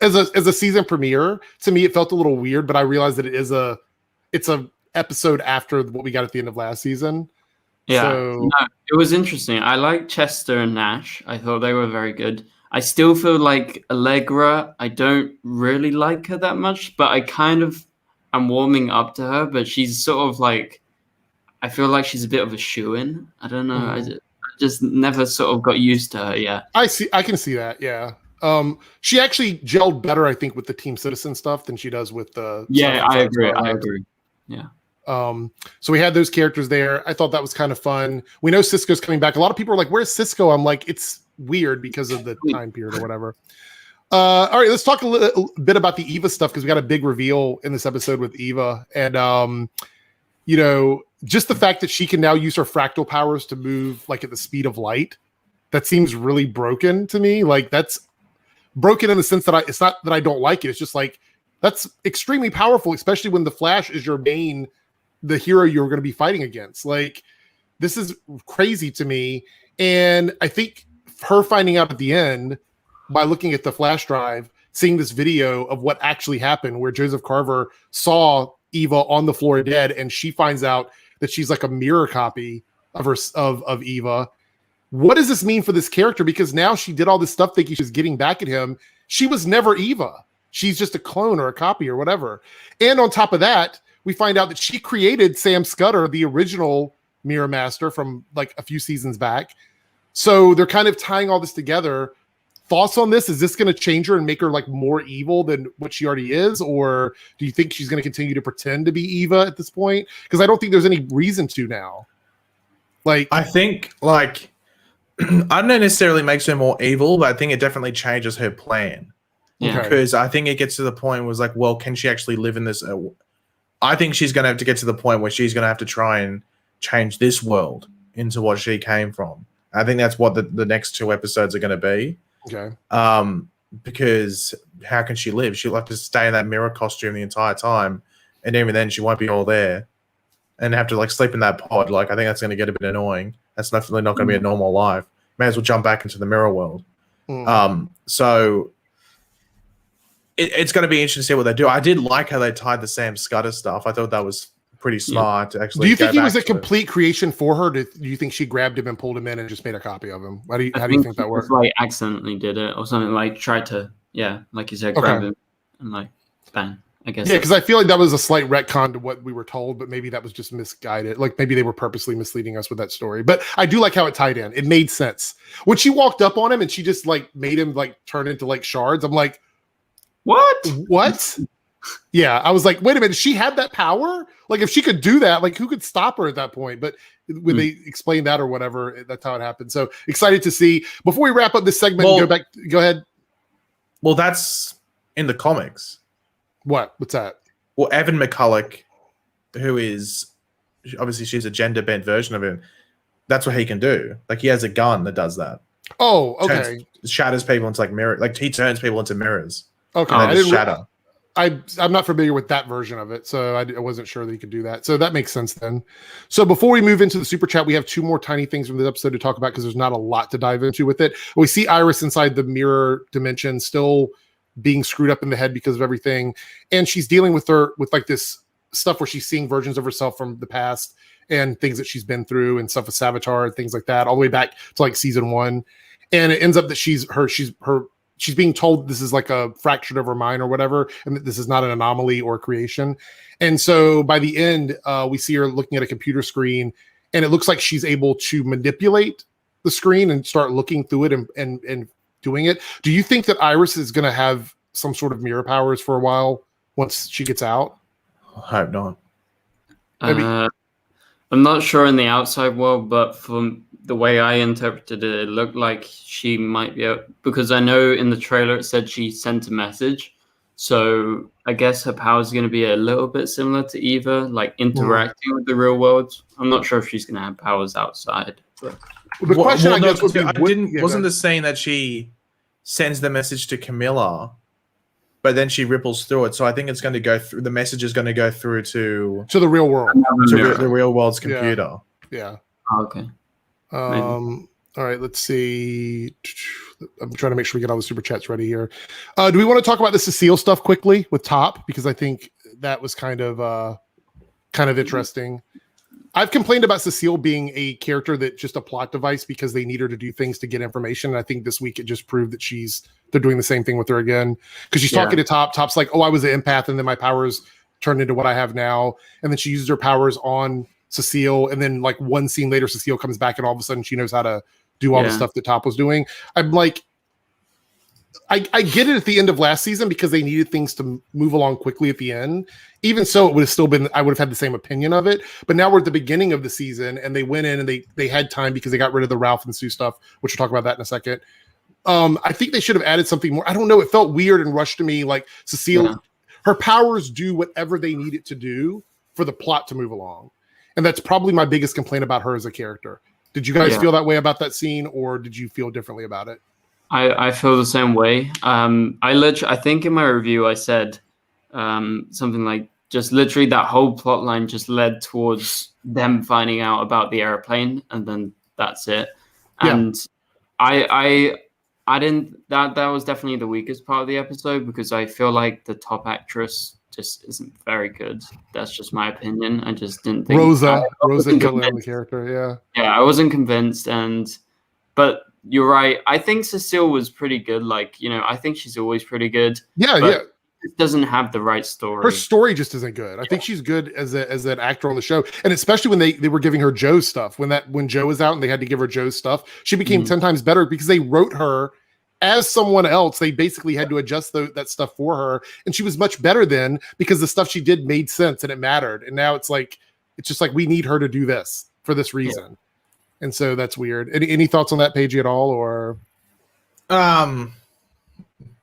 as a season premiere to me. It felt a little weird, but I realized that it's a episode after what we got at the end of last season. Yeah, so, no, it was interesting. I liked Chester and Nash. I thought they were very good. I still feel like Allegra, I don't really like her that much, but I kind of am warming up to her. But she's sort of like, I feel like she's a bit of a shoo-in. I don't know. I just never sort of got used to her yet. I can see that. Yeah. She actually gelled better, I think, with the Team Citizen stuff than she does with the. Yeah, I agree. Yeah. So we had those characters there. I thought that was kind of fun. We know Cisco's coming back. A lot of people are like, "Where's Cisco?" I'm like, it's weird because of the time period or whatever. All right, let's talk a little bit about the Eva stuff because we got a big reveal in this episode with Eva, and just the fact that she can now use her fractal powers to move like at the speed of light. That seems really broken to me. Like that's broken in the sense that it's not that I don't like it. It's just like that's extremely powerful, especially when the Flash is the hero you're going to be fighting against. Like this is crazy to me, and I think her finding out at the end by looking at the flash drive, seeing this video of what actually happened, where Joseph Carver saw Eva on the floor dead, and she finds out that she's like a mirror copy of her of Eva. What does this mean for this character? Because now she did all this stuff thinking she was getting back at him. She was never Eva. She's just a clone or a copy or whatever. And on top of that, we find out that she created Sam Scudder, the original Mirror Master from like a few seasons back. So they're kind of tying all this together. Thoughts on this? Is this going to change her and make her like more evil than what she already is? Or do you think she's going to continue to pretend to be Eva at this point? Because I don't think there's any reason to now. Like, I think like I don't know necessarily makes her more evil, but I think it definitely changes her plan. Yeah. Because I think it gets to the point where it's like, well, can she actually live in this? I think she's going to have to get to the point where she's going to have to try and change this world into what she came from. I think that's what the next 2 episodes are going to be. okay. Because how can she live? She'll have to stay in that mirror costume the entire time, and even then she won't be all there, and have to like sleep in that pod. Like I think that's going to get a bit annoying. That's definitely not going to be a normal life. May as well jump back into the mirror world. So it's going to be interesting to see what they do. I did like how they tied the Sam Scudder stuff. I thought that was pretty smart to actually. Do you think he was a it. complete creation for her? Do you think she grabbed him and pulled him in and just made a copy of him? How do you think that worked? Like accidentally did it or something, like tried to, like you said, grab him and like bang. I guess. Yeah, because I feel like that was a slight retcon to what we were told, but maybe that was just misguided. Like maybe they were purposely misleading us with that story. But I do like how it tied in. It made sense. When she walked up on him and she just like made him like turn into like shards, I'm like, What? Yeah, I was like, wait a minute, she had that power? Like, if she could do that, like, who could stop her at that point? But when they explain that or whatever, that's how it happened. So excited to see. Before we wrap up this segment, go ahead. Well, that's in the comics. What's that? Well, Evan McCulloch, who is obviously she's a gender bent version of him. That's what he can do. Like he has a gun that does that. Oh, okay. Shatters people into like mirror. Like he turns people into mirrors. Okay, I didn't shatter. I'm not familiar with that version of it, so I wasn't sure that he could do that. So that makes sense then. So before we move into the super chat, we have 2 more tiny things from this episode to talk about because there's not a lot to dive into with it. We see Iris inside the mirror dimension still being screwed up in the head because of everything, and she's dealing with like this stuff where she's seeing versions of herself from the past and things that she's been through and stuff with Savitar and things like that, all the way back to like season 1. And it ends up that she's being told this is like a fracture of her mind or whatever, and that this is not an anomaly or creation. And so by the end, we see her looking at a computer screen, and it looks like she's able to manipulate the screen and start looking through it and doing it. Do you think that Iris is going to have some sort of mirror powers for a while once she gets out? I hope not. I'm not sure in the outside world, but from the way I interpreted it, it looked like she might be because I know in the trailer it said she sent a message. So I guess her power is going to be a little bit similar to Eva, like interacting with the real world. I'm not sure if she's going to have powers outside. But the question I guess would be, wasn't the saying that she sends the message to Camilla, but then she ripples through it. So I think it's going to go through. The message is going to go through to the real world, to the real world's computer. Yeah. Oh, okay. All right, let's see. I'm trying to make sure we get all the super chats ready here. Do we want to talk about the Cecile stuff quickly with Top? Because I think that was kind of interesting. I've complained about Cecile being a character that just a plot device because they need her to do things to get information. And I think this week it just proved that they're doing the same thing with her again. Because she's talking to Top. Top's like, oh, I was an empath, and then my powers turned into what I have now. And then she uses her powers on Cecile, and then like one scene later, Cecile comes back, and all of a sudden she knows how to do all the stuff that Top was doing. I'm like, I get it at the end of last season because they needed things to move along quickly at the end. Even so, it would have still been, I would have had the same opinion of it. But now we're at the beginning of the season, and they went in and they had time because they got rid of the Ralph and Sue stuff, which we'll talk about that in a second. I think they should have added something more. I don't know. It felt weird and rushed to me. Like Cecile, her powers do whatever they need it to do for the plot to move along. And that's probably my biggest complaint about her as a character. Did you guys feel that way about that scene, or did you feel differently about it? I feel the same way. I think in my review I said something like just literally that whole plot line just led towards them finding out about the airplane, and then that's it. And I didn't that was definitely the weakest part of the episode because I feel like the top actress just isn't very good. That's just my opinion. I just didn't think Rosa Gilliam, the character. I wasn't convinced, but you're right. I think Cecile was pretty good. Like, I think she's always pretty good. Yeah. just doesn't have the right story. Her story just isn't good. I think she's good as an actor on the show, and especially when they were giving her Joe's stuff. When Joe was out and they had to give her Joe's stuff, she became 10 times better because they wrote her as someone else. They basically had to adjust that stuff for her, and she was much better then because the stuff she did made sense and it mattered. And now it's just like we need her to do this for this reason, and so that's weird. Any thoughts on that, Paige, at all, or?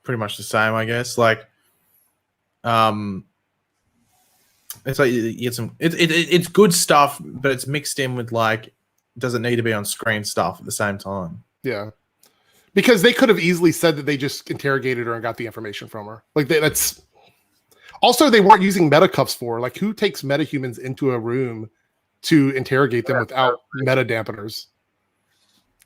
Pretty much the same, I guess. Like, it's like you get some. It's good stuff, but it's mixed in with like, does it need to be on screen stuff at the same time? Yeah, because they could have easily said that they just interrogated her and got the information from her. Like that's. Also, they weren't using metacuffs for her. Like, who takes metahumans into a room to interrogate them without meta dampeners?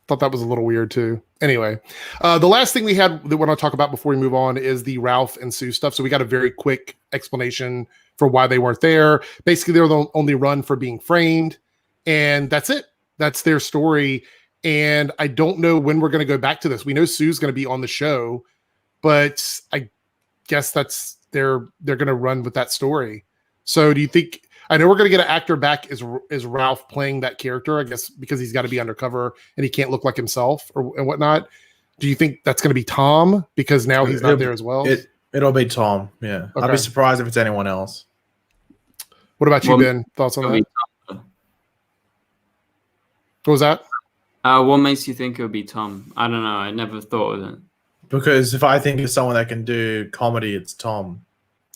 Thought that was a little weird too. Anyway, the last thing we had that we're going to talk about before we move on is the Ralph and Sue stuff. So we got a very quick explanation for why they weren't there. Basically, they were the only run for being framed, and that's it. That's their story. And I don't know when we're going to go back to this. We know Sue's going to be on the show, but I guess they're going to run with that story. So do you think? I know we're going to get an actor back as Ralph playing that character, I guess, because he's got to be undercover and he can't look like himself and whatnot. Do you think that's going to be Tom because now he's not there as well? It'll be Tom. Yeah. Okay. I'd be surprised if it's anyone else. What about you, Ben? Thoughts on that? What was that? What makes you think it would be Tom? I don't know. I never thought of it. Because if I think of someone that can do comedy, it's Tom.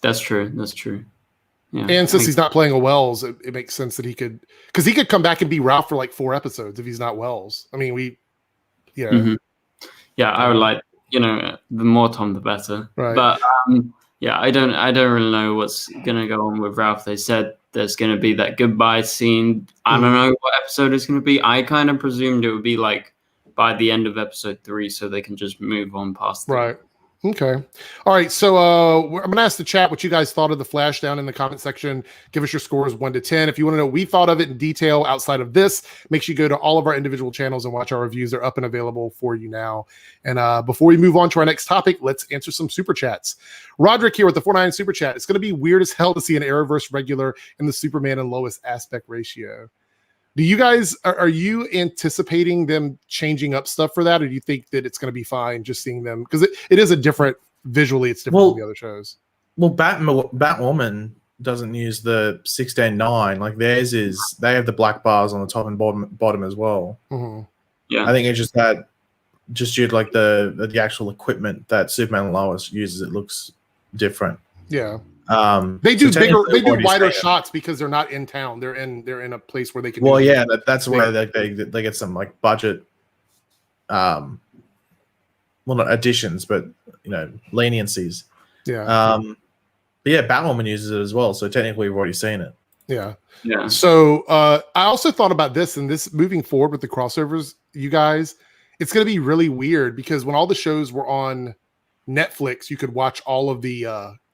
That's true. That's true. Yeah, and since he's not playing a Wells, it makes sense that he could come back and be Ralph for like 4 episodes if he's not Wells. I mean, yeah, I would like, the more Tom, the better. Right. But I don't really know what's gonna go on with Ralph. They said there's gonna be that goodbye scene. I don't know what episode it's gonna be. I kind of presumed it would be like by the end of episode 3, so they can just move on past that. Right. Okay. All right. So I'm going to ask the chat what you guys thought of the Flash down in the comment section. Give us your scores 1 to 10. If you want to know what we thought of it in detail outside of this, make sure you go to all of our individual channels and watch our reviews. They're up and available for you now. And before we move on to our next topic, let's answer some super chats. Roderick here with the 49 super chat. It's going to be weird as hell to see an Arrowverse regular in the Superman and Lois aspect ratio. Do you guys, are you anticipating them changing up stuff for that? Or do you think that it's going to be fine just seeing them? Because it is a different, visually, it's different than the other shows. Well, Batwoman doesn't use the 16:9. Like theirs is, they have the black bars on the top and bottom as well. Mm-hmm. Yeah. I think it's just that, just due to like the actual equipment that Superman and Lois uses, it looks different. Yeah. They do wider shots because they're not in town. They're in a place where they can. Well, yeah, that's where they get some like budget, well, not additions, but leniencies. Yeah. But yeah, Batwoman uses it as well, so technically we've already seen it. Yeah. Yeah. So I also thought about this, and this moving forward with the crossovers, you guys, it's going to be really weird because when all the shows were on Netflix, you could watch all of the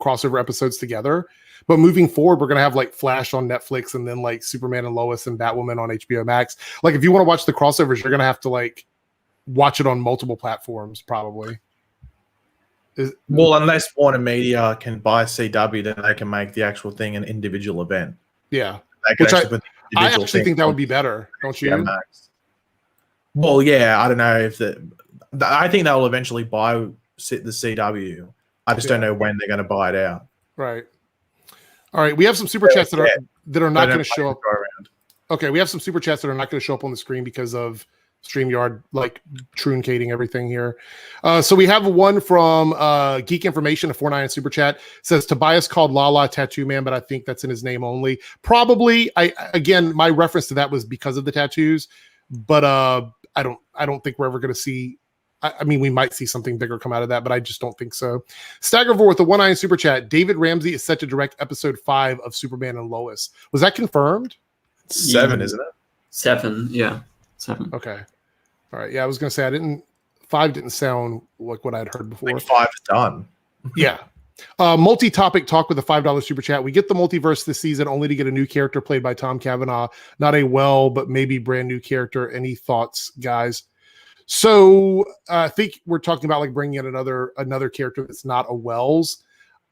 crossover episodes together. But moving forward, we're going to have like Flash on Netflix and then like Superman and Lois and Batwoman on HBO Max. Like if you want to watch the crossovers, you're going to have to like watch it on multiple platforms probably. Well, unless Warner Media can buy CW, then they can make the actual thing an individual event. Yeah. Which I actually think that would be better, don't you? Max. Well, yeah, I don't know if I think they'll eventually buy the CW. I just don't know when they're going to buy it out. Right. All right. We have some super chats that are not going to show up. Okay. We have some super chats that are not going to show up on the screen because of StreamYard, like truncating everything here. So we have one from Geek Information, a 4.9 super chat. Says Tobias called Lala Tattoo Man, but I think that's in his name only. Probably. Again, my reference to that was because of the tattoos, but I don't think we're ever going to see. I mean, we might see something bigger come out of that, but I just don't think so. Staggervore with the 1.9 super chat. David Ramsey is set to direct episode 5 of Superman and Lois. Was that confirmed? 7, isn't it? 7, yeah. 7. Okay. All right. Yeah, I was going to say 5 didn't sound like what I'd heard before. Like 5 is done. Yeah. Multi-topic talk with a $5 super chat. We get the multiverse this season only to get a new character played by Tom Cavanaugh. Not a but maybe brand new character. Any thoughts, guys? So I think we're talking about like bringing in another character that's not a Wells.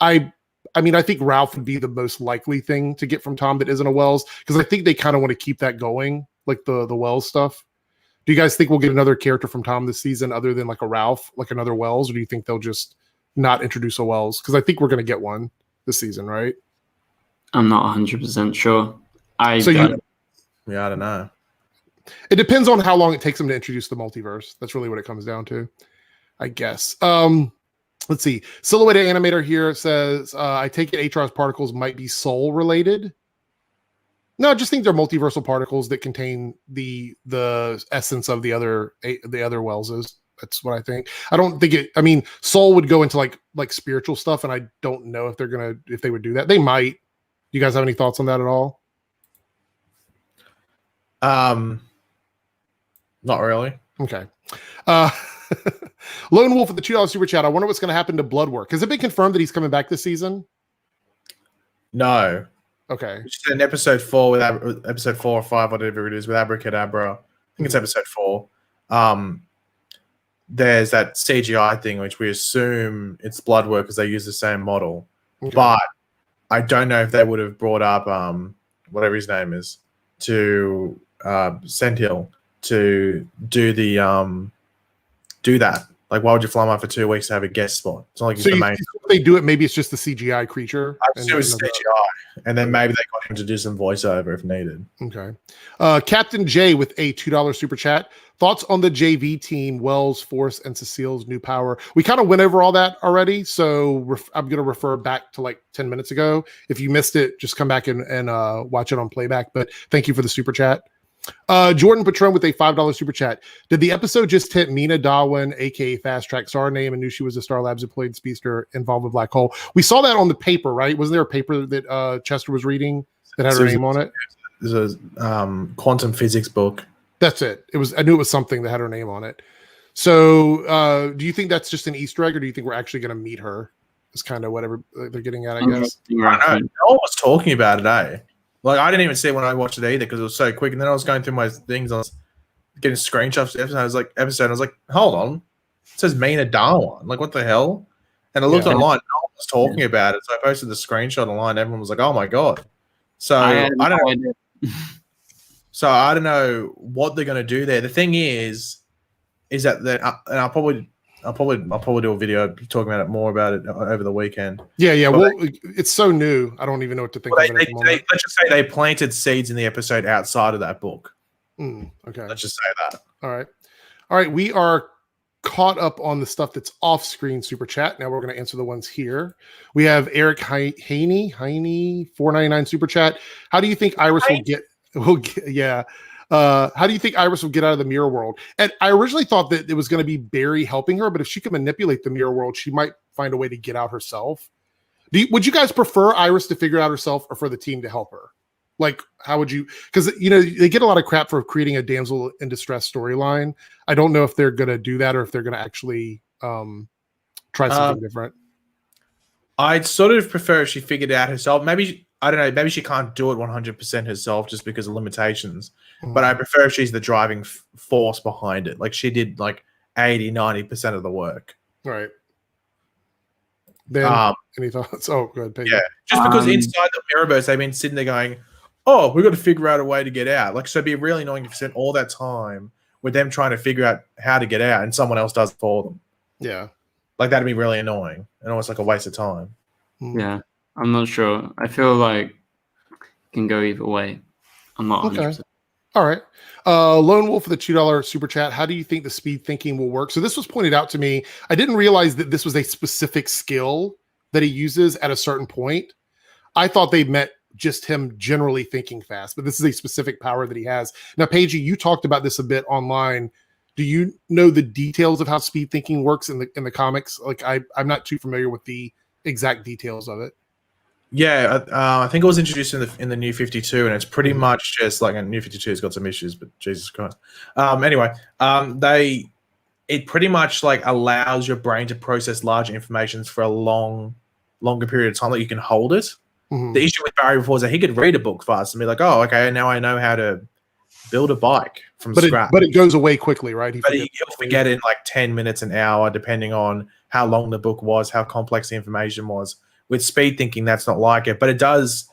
I mean, I think Ralph would be the most likely thing to get from Tom that isn't a Wells, because I think they kind of want to keep that going, like the Wells stuff. Do you guys think we'll get another character from Tom this season other than like a Ralph, like another Wells, or do you think they'll just not introduce a Wells? Because I think we're going to get one this season, right? I'm not 100% sure. I don't know. It depends on how long it takes them to introduce the multiverse. That's really what it comes down to, I guess. Let's see. Silhouetted Animator here says, I take it HR's particles might be soul related. No, I just think they're multiversal particles that contain the essence of the other Wellses. That's what I think. I don't think it. I mean, soul would go into like spiritual stuff, and I don't know if they would do that. They might. You guys have any thoughts on that at all? Not really. Okay. Lone Wolf with the $2 super chat. I wonder what's going to happen to Bloodwork. Has it been confirmed that he's coming back this season? No. Okay. Just in episode 4 with episode 4 or 5, whatever it is, with Abracadabra. I think it's episode 4. There's that CGI thing, which we assume it's Bloodwork because they use the same model. Okay. But I don't know if they would have brought up whatever his name is to Sentinel to do the do that. Like, why would you fly him out for 2 weeks to have a guest spot? It's not like he's the main. If they do it, maybe it's just the CGI creature. I assume it's CGI, and then maybe they got him to do some voiceover if needed. Okay. Captain J with a $2 super chat. Thoughts on the JV team, Wells, Force, and Cecile's new power? We kind of went over all that already, so I'm going to refer back to like 10 minutes ago. If you missed it, just come back and watch it on playback. But thank you for the super chat. Jordan Patron with a $5 super chat. Did the episode just hit Mina Darwin, aka Fast Track, saw her name and knew she was a Star Labs employee speedster involved with Black Hole? We saw that on the paper, right? Wasn't there a paper that Chester was reading that had her name on it? There's a quantum physics book. That's it. I knew it was something that had her name on it. So do you think that's just an Easter egg, or do you think we're actually going to meet her? It's kind of whatever they're getting at, I guess. I don't know. No one was talking about it, eh? Like, I didn't even see it when I watched it either because it was so quick. And then I was going through my things. I was getting screenshots of the episode. I was like, hold on. It says Mina Darwin. Like, what the hell? And I looked online. No one was talking about it. So I posted the screenshot online. Everyone was like, oh, my God. So I don't know. So I don't know what they're going to do there. The thing is that and I'll probably do a video talking about it more about it over the weekend. Yeah. But well, it's so new. I don't even know what to think of it at the moment. Let's just say they planted seeds in the episode outside of that book. Okay. Let's just say that. All right. We are caught up on the stuff that's off screen super chat. Now we're going to answer the ones here. We have Eric Haney, $4.99 super chat. How do you think Iris will get? Yeah. How do you think Iris will get out of the mirror world? And I originally thought that it was going to be Barry helping her, but if she could manipulate the mirror world, she might find a way to get out herself. Would you guys prefer Iris to figure it out herself or for the team to help her? Like, how would you? Because, they get a lot of crap for creating a damsel in distress storyline. I don't know if they're going to do that or if they're going to actually try something different. I'd sort of prefer if she figured it out herself. Maybe, I don't know, maybe she can't do it 100% herself just because of limitations. But I prefer if she's the driving force behind it. Like, she did like 80, 90% of the work. Right. Then, any thoughts? Oh, good. Yeah, just because inside the Mirrorverse, they've been sitting there going, oh, we've got to figure out a way to get out. Like, so it'd be really annoying if you spent all that time with them trying to figure out how to get out and someone else does it for them. Yeah. Like, that'd be really annoying and almost like a waste of time. Yeah, I'm not sure. I feel like it can go either way. I'm not 100%. Okay. All right. Lone Wolf for the $2 super chat. How do you think the speed thinking will work? So this was pointed out to me. I didn't realize that this was a specific skill that he uses at a certain point. I thought they meant just him generally thinking fast, but this is a specific power that he has. Now, Paige, you talked about this a bit online. Do you know the details of how speed thinking works in the comics? Like, I'm not too familiar with the exact details of it. Yeah, I think it was introduced in the New 52, and it's pretty much just like a New 52 has got some issues, but Jesus Christ. Anyway, it pretty much like allows your brain to process large information for a longer period of time that you can hold it. The issue with Barry before is that he could read a book fast and be like, oh, okay, now I know how to build a bike from scratch. But it goes away quickly, right? He'll forget it in like 10 minutes, an hour, depending on how long the book was, how complex the information was. with speed thinking, that's not like it, but it does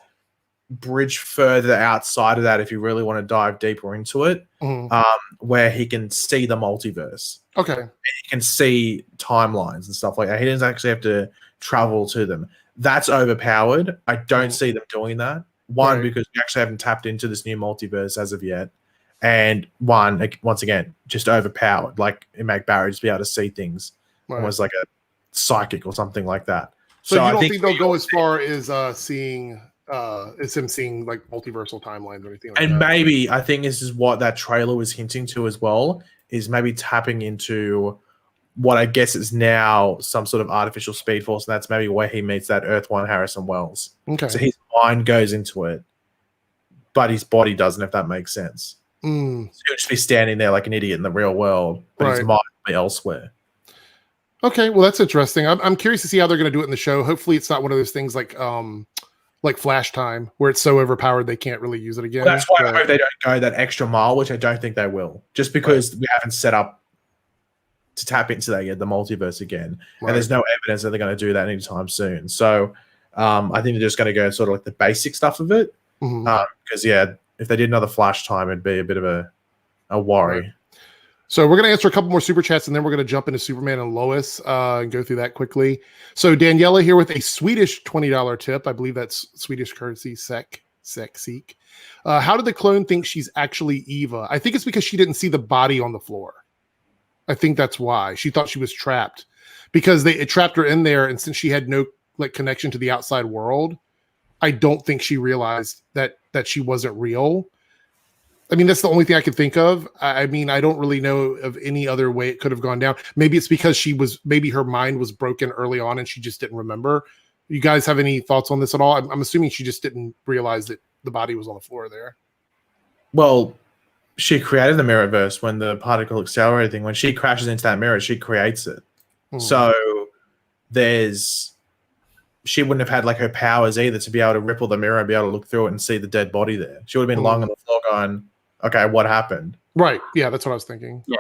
bridge further outside of that if you really want to dive deeper into it, where he can see the multiverse. Okay. And he can see timelines and stuff like that. He doesn't actually have to travel to them. That's overpowered. I don't see them doing that. One, because we actually haven't tapped into this new multiverse as of yet. And one, like, once again, just overpowered. Like, it make Barry just be able to see things almost like a psychic or something like that. So you don't think they'll go as far as seeing is him seeing like multiversal timelines or anything like that? And maybe I think this is what that trailer was hinting to as well, is maybe tapping into what I guess is now some sort of artificial speed force, and that's maybe where he meets that Earth One Harrison Wells. Okay. So his mind goes into it, but his body doesn't, if that makes sense. So he'll just be standing there like an idiot in the real world, but his mind will be elsewhere. Okay, well, that's interesting. I'm curious to see how they're going to do it in the show. Hopefully it's not one of those things like Flash Time, where it's so overpowered they can't really use it again. Well, that's why I hope they don't go that extra mile, which I don't think they will, just because we haven't set up to tap into that yet, the multiverse again, and there's no evidence that they're going to do that anytime soon. So I think they're just going to go sort of like the basic stuff of it, because if they did another Flash Time, it'd be a bit of a worry. Right. So we're going to answer a couple more super chats, and then we're going to jump into Superman and Lois and go through that quickly. So Daniela here with a Swedish $20 tip. I believe that's Swedish currency, SEK. How did the clone think she's actually Eva? I think it's because she didn't see the body on the floor. I think that's why. She thought she was trapped because it trapped her in there, and since she had no like connection to the outside world, I don't think she realized that she wasn't real. I mean, that's the only thing I could think of. I mean, I don't really know of any other way it could have gone down. Maybe it's because maybe her mind was broken early on and she just didn't remember. You guys have any thoughts on this at all? I'm assuming she just didn't realize that the body was on the floor there. Well, she created the mirrorverse when the particle accelerator thing, when she crashes into that mirror, she creates it. So she wouldn't have had like her powers either to be able to ripple the mirror and be able to look through it and see the dead body there. She would have been lying on the floor going, okay, what happened? Right. Yeah, that's what I was thinking. Yeah.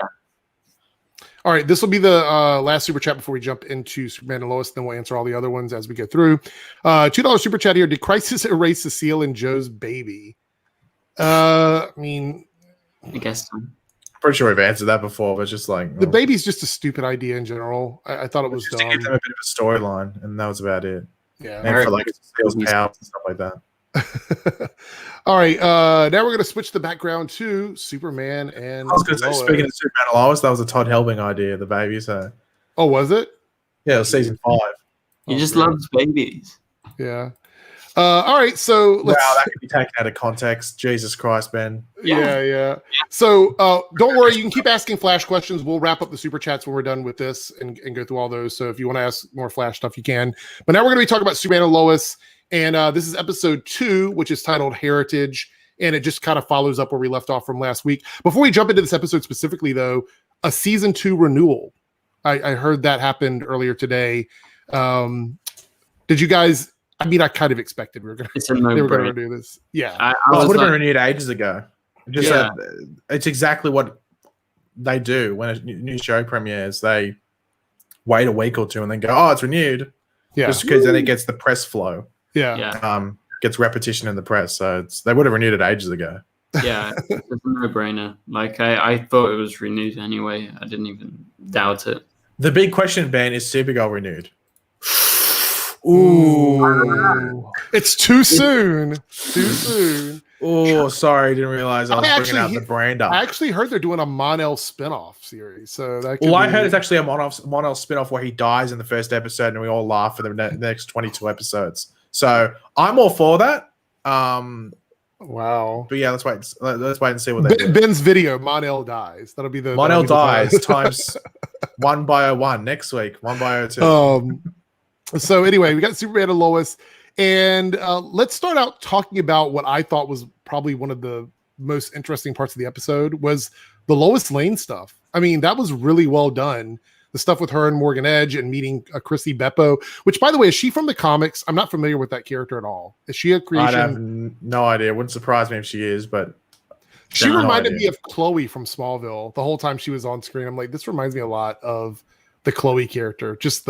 All right. This will be the last super chat before we jump into Superman and Lois. Then we'll answer all the other ones as we go through. $2 super chat here. Did Crisis erase Cecile and Joe's baby? I mean, I guess so. Pretty sure we've answered that before, but it's just like the baby's just a stupid idea in general. I thought it was just dumb. to give them a bit of a storyline, and that was about it. Yeah. And for like Cecile's powers and stuff like that. All right, now we're going to switch the background to Superman and I was going to say, speaking of Superman and Lois, that was a Todd Helbing idea, the baby. So, oh, was it? Yeah, it was season 5. He just loves babies. Yeah. All right, so wow, that could be taken out of context. Jesus Christ, Ben. Yeah. So don't worry, you can keep asking Flash questions. We'll wrap up the super chats when we're done with this and go through all those. So if you want to ask more Flash stuff, you can. But now we're going to be talking about Superman and Lois. And this is episode 2, which is titled Heritage. And it just kind of follows up where we left off from last week. Before we jump into this episode specifically, though, a season 2 renewal. I heard that happened earlier today. Did you guys? I mean, I kind of expected they were going to do this. Yeah. I would have been renewed ages ago. It's exactly what they do when a new show premieres. They wait a week or two and then go, oh, it's renewed. Yeah. Just because then it gets the press flow. Yeah. Gets repetition in the press. So they would have renewed it ages ago. Yeah, it's a no-brainer. Like, I thought it was renewed anyway. I didn't even doubt it. The big question, Ben, is Supergirl renewed? Ooh. It's too soon. Too soon. Oh, sorry. Didn't realize I was bringing out the brand up. I actually heard they're doing a Mon-El spinoff series. So that I heard it's actually a Mon-El spinoff where he dies in the first episode and we all laugh for the next 22 episodes. So I'm all for that. Wow. But yeah, let's wait and see what they do. Ben's video, Mon-El dies. That'll be the Mon-El dies times 1 by 01 next week. 1 by 02. So anyway, we got Superman and Lois, and let's start out talking about what I thought was probably one of the most interesting parts of the episode was the Lois Lane stuff. I mean, that was really well done. The stuff with her and Morgan Edge and meeting Chrissy Beppo, which, by the way, is she from the comics? I'm not familiar with that character at all. Is she a creation? I have no idea. It wouldn't surprise me if she is, but she reminded me of Chloe from Smallville the whole time she was on screen. I'm like, this reminds me a lot of the Chloe character. Just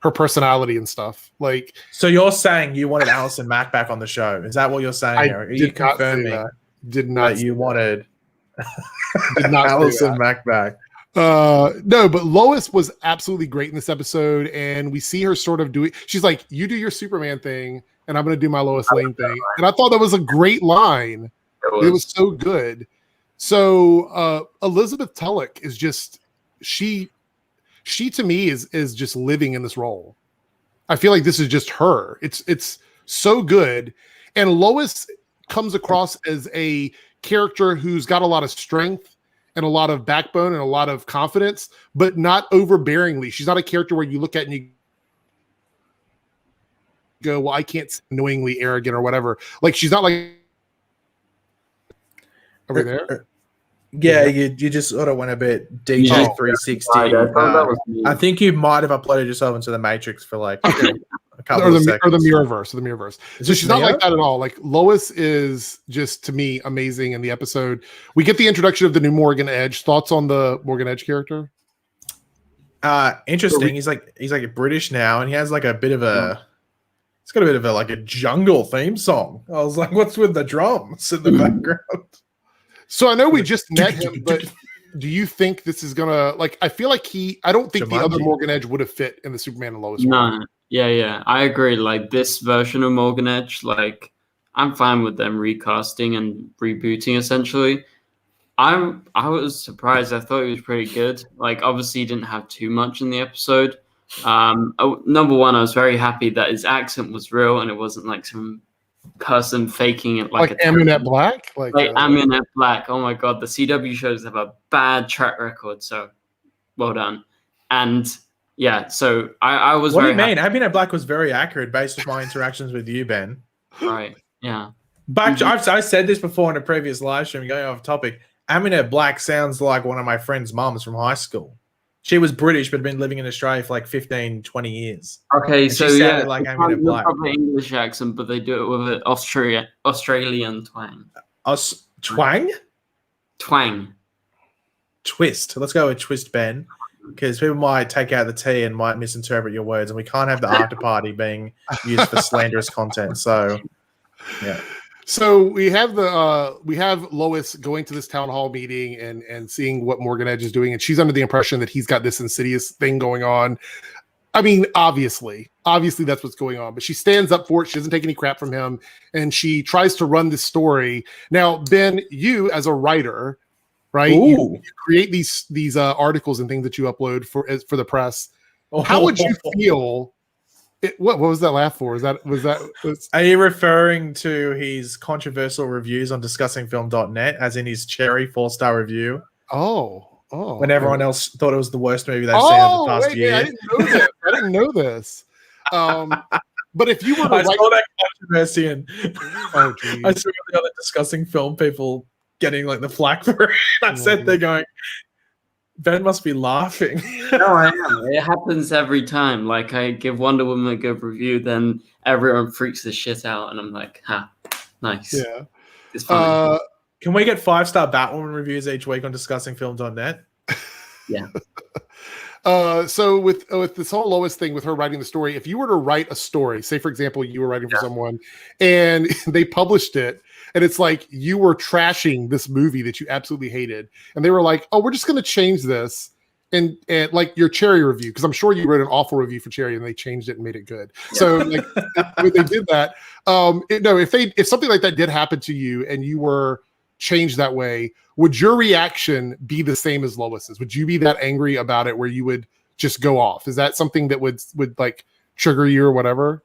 her personality and stuff. Like, So you're saying you wanted Alison Mack back on the show? Is that what you're saying? I Here? Are did you not say confirming that. Did not that you wanted did not say Alison that. Mack back? No, but Lois was absolutely great in this episode, and we see her sort of doing. She's like, "You do your Superman thing, and I'm going to do my Lois Lane thing." And I thought that was a great line. It was so good. So Elizabeth Tulloch is just she to me is just living in this role. I feel like this is just her. It's so good, and Lois comes across as a character who's got a lot of strength and a lot of backbone and a lot of confidence, but not overbearingly. She's not a character where you look at and you go, well, I can't say annoyingly arrogant or whatever. Like, she's not like, are we there? Yeah, you just sort of went a bit DJ 360. I think you might have uploaded yourself into the Matrix for like a couple of seconds. Or the Mirrorverse. So she's not like that at all. Like, Lois is just, to me, amazing in the episode. We get the introduction of the new Morgan Edge. Thoughts on the Morgan Edge character? Interesting. He's like British now, and he has like a bit of a. It's got a bit of a like a jungle theme song. I was like, what's with the drums in the background? So I know we just met him, but do you think this is gonna like? I feel like I don't think the other Morgan Edge would have fit in the Superman and Lois. No, yeah, I agree. Like, this version of Morgan Edge, like, I'm fine with them recasting and rebooting. Essentially, I was surprised. I thought he was pretty good. Like, obviously, he didn't have too much in the episode. Number one, I was very happy that his accent was real and it wasn't like some person faking it like Amunet Black, like Amunet Black. Oh my god, the CW shows have a bad track record, so well done. And yeah, so I was. What do you mean? Amunet Black was very accurate based on my interactions with you, Ben. Right? Yeah. But I said this before in a previous live stream. Going off topic, Amunet Black sounds like one of my friend's mums from high school. She was British, but had been living in Australia for like 15, 20 years. Okay, and so she yeah, like Amunet Black. Probably English accent, but they do it with an Australian twang. Twang? Twang. Twist. Let's go with twist, Ben, because people might take out the T and might misinterpret your words, and we can't have the after party being used for slanderous content. So, yeah. So we have Lois going to this town hall meeting and seeing what Morgan Edge is doing, and she's under the impression that he's got this insidious thing going on. I mean, obviously that's what's going on, but she stands up for it. She doesn't take any crap from him, and she tries to run this story. Now, Ben, you as a writer, right? You create these articles and things that you upload for the press. How would you feel? What was that laugh for? Are you referring to his controversial reviews on discussingfilm.net, as in his cherry 4-star review? Oh. When everyone else thought it was the worst movie they've seen in the past year. I didn't know this. But if you were to I saw that controversy, and I saw the other discussing film people getting like the flack for it. I said they're going, Ben must be laughing. No, I am. It happens every time. Like, I give Wonder Woman a good review, then everyone freaks the shit out, and I'm like, nice. Yeah. It's funny. Can we get 5-star Batwoman reviews each week on discussingfilm.net? Yeah. So with this whole Lois thing, with her writing the story, if you were to write a story, say for example you were writing for someone and they published it, and it's like you were trashing this movie that you absolutely hated, and they were like, oh, we're just going to change this, and like your Cherry review, because I'm sure you wrote an awful review for Cherry and they changed it and made it good. So like when they did that, if something like that did happen to you and you were changed that way, would your reaction be the same as Lois's? Would you be that angry about it where you would just go off? Is that something that would like trigger you or whatever?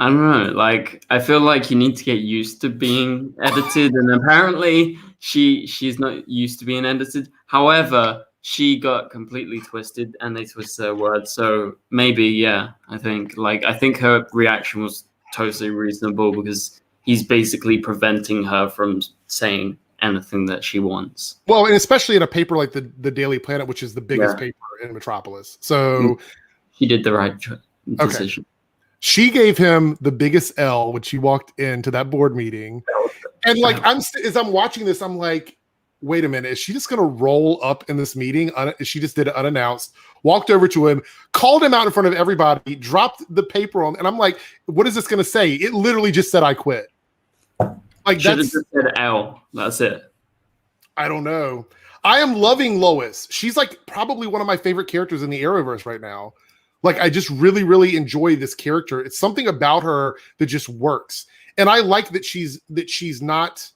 I don't know. Like, I feel like you need to get used to being edited, and apparently she's not used to being edited. However, she got completely twisted, and they twisted her words. So maybe, yeah, I think her reaction was totally reasonable, because he's basically preventing her from saying anything that she wants. Well, and especially in a paper like the Daily Planet, which is the biggest paper in Metropolis. So he did the right decision. Okay. She gave him the biggest L when she walked into that board meeting. And like, as I'm watching this, I'm like, wait a minute, is she just going to roll up in this meeting? She just did it unannounced, walked over to him, called him out in front of everybody, dropped the paper on, and I'm like, what is this going to say? It literally just said, I quit. Like, Should have that's, just said L. That's it. I don't know. I am loving Lois. She's like probably one of my favorite characters in the Arrowverse right now. Like, I just really, really enjoy this character. It's something about her that just works. And I like that she's not,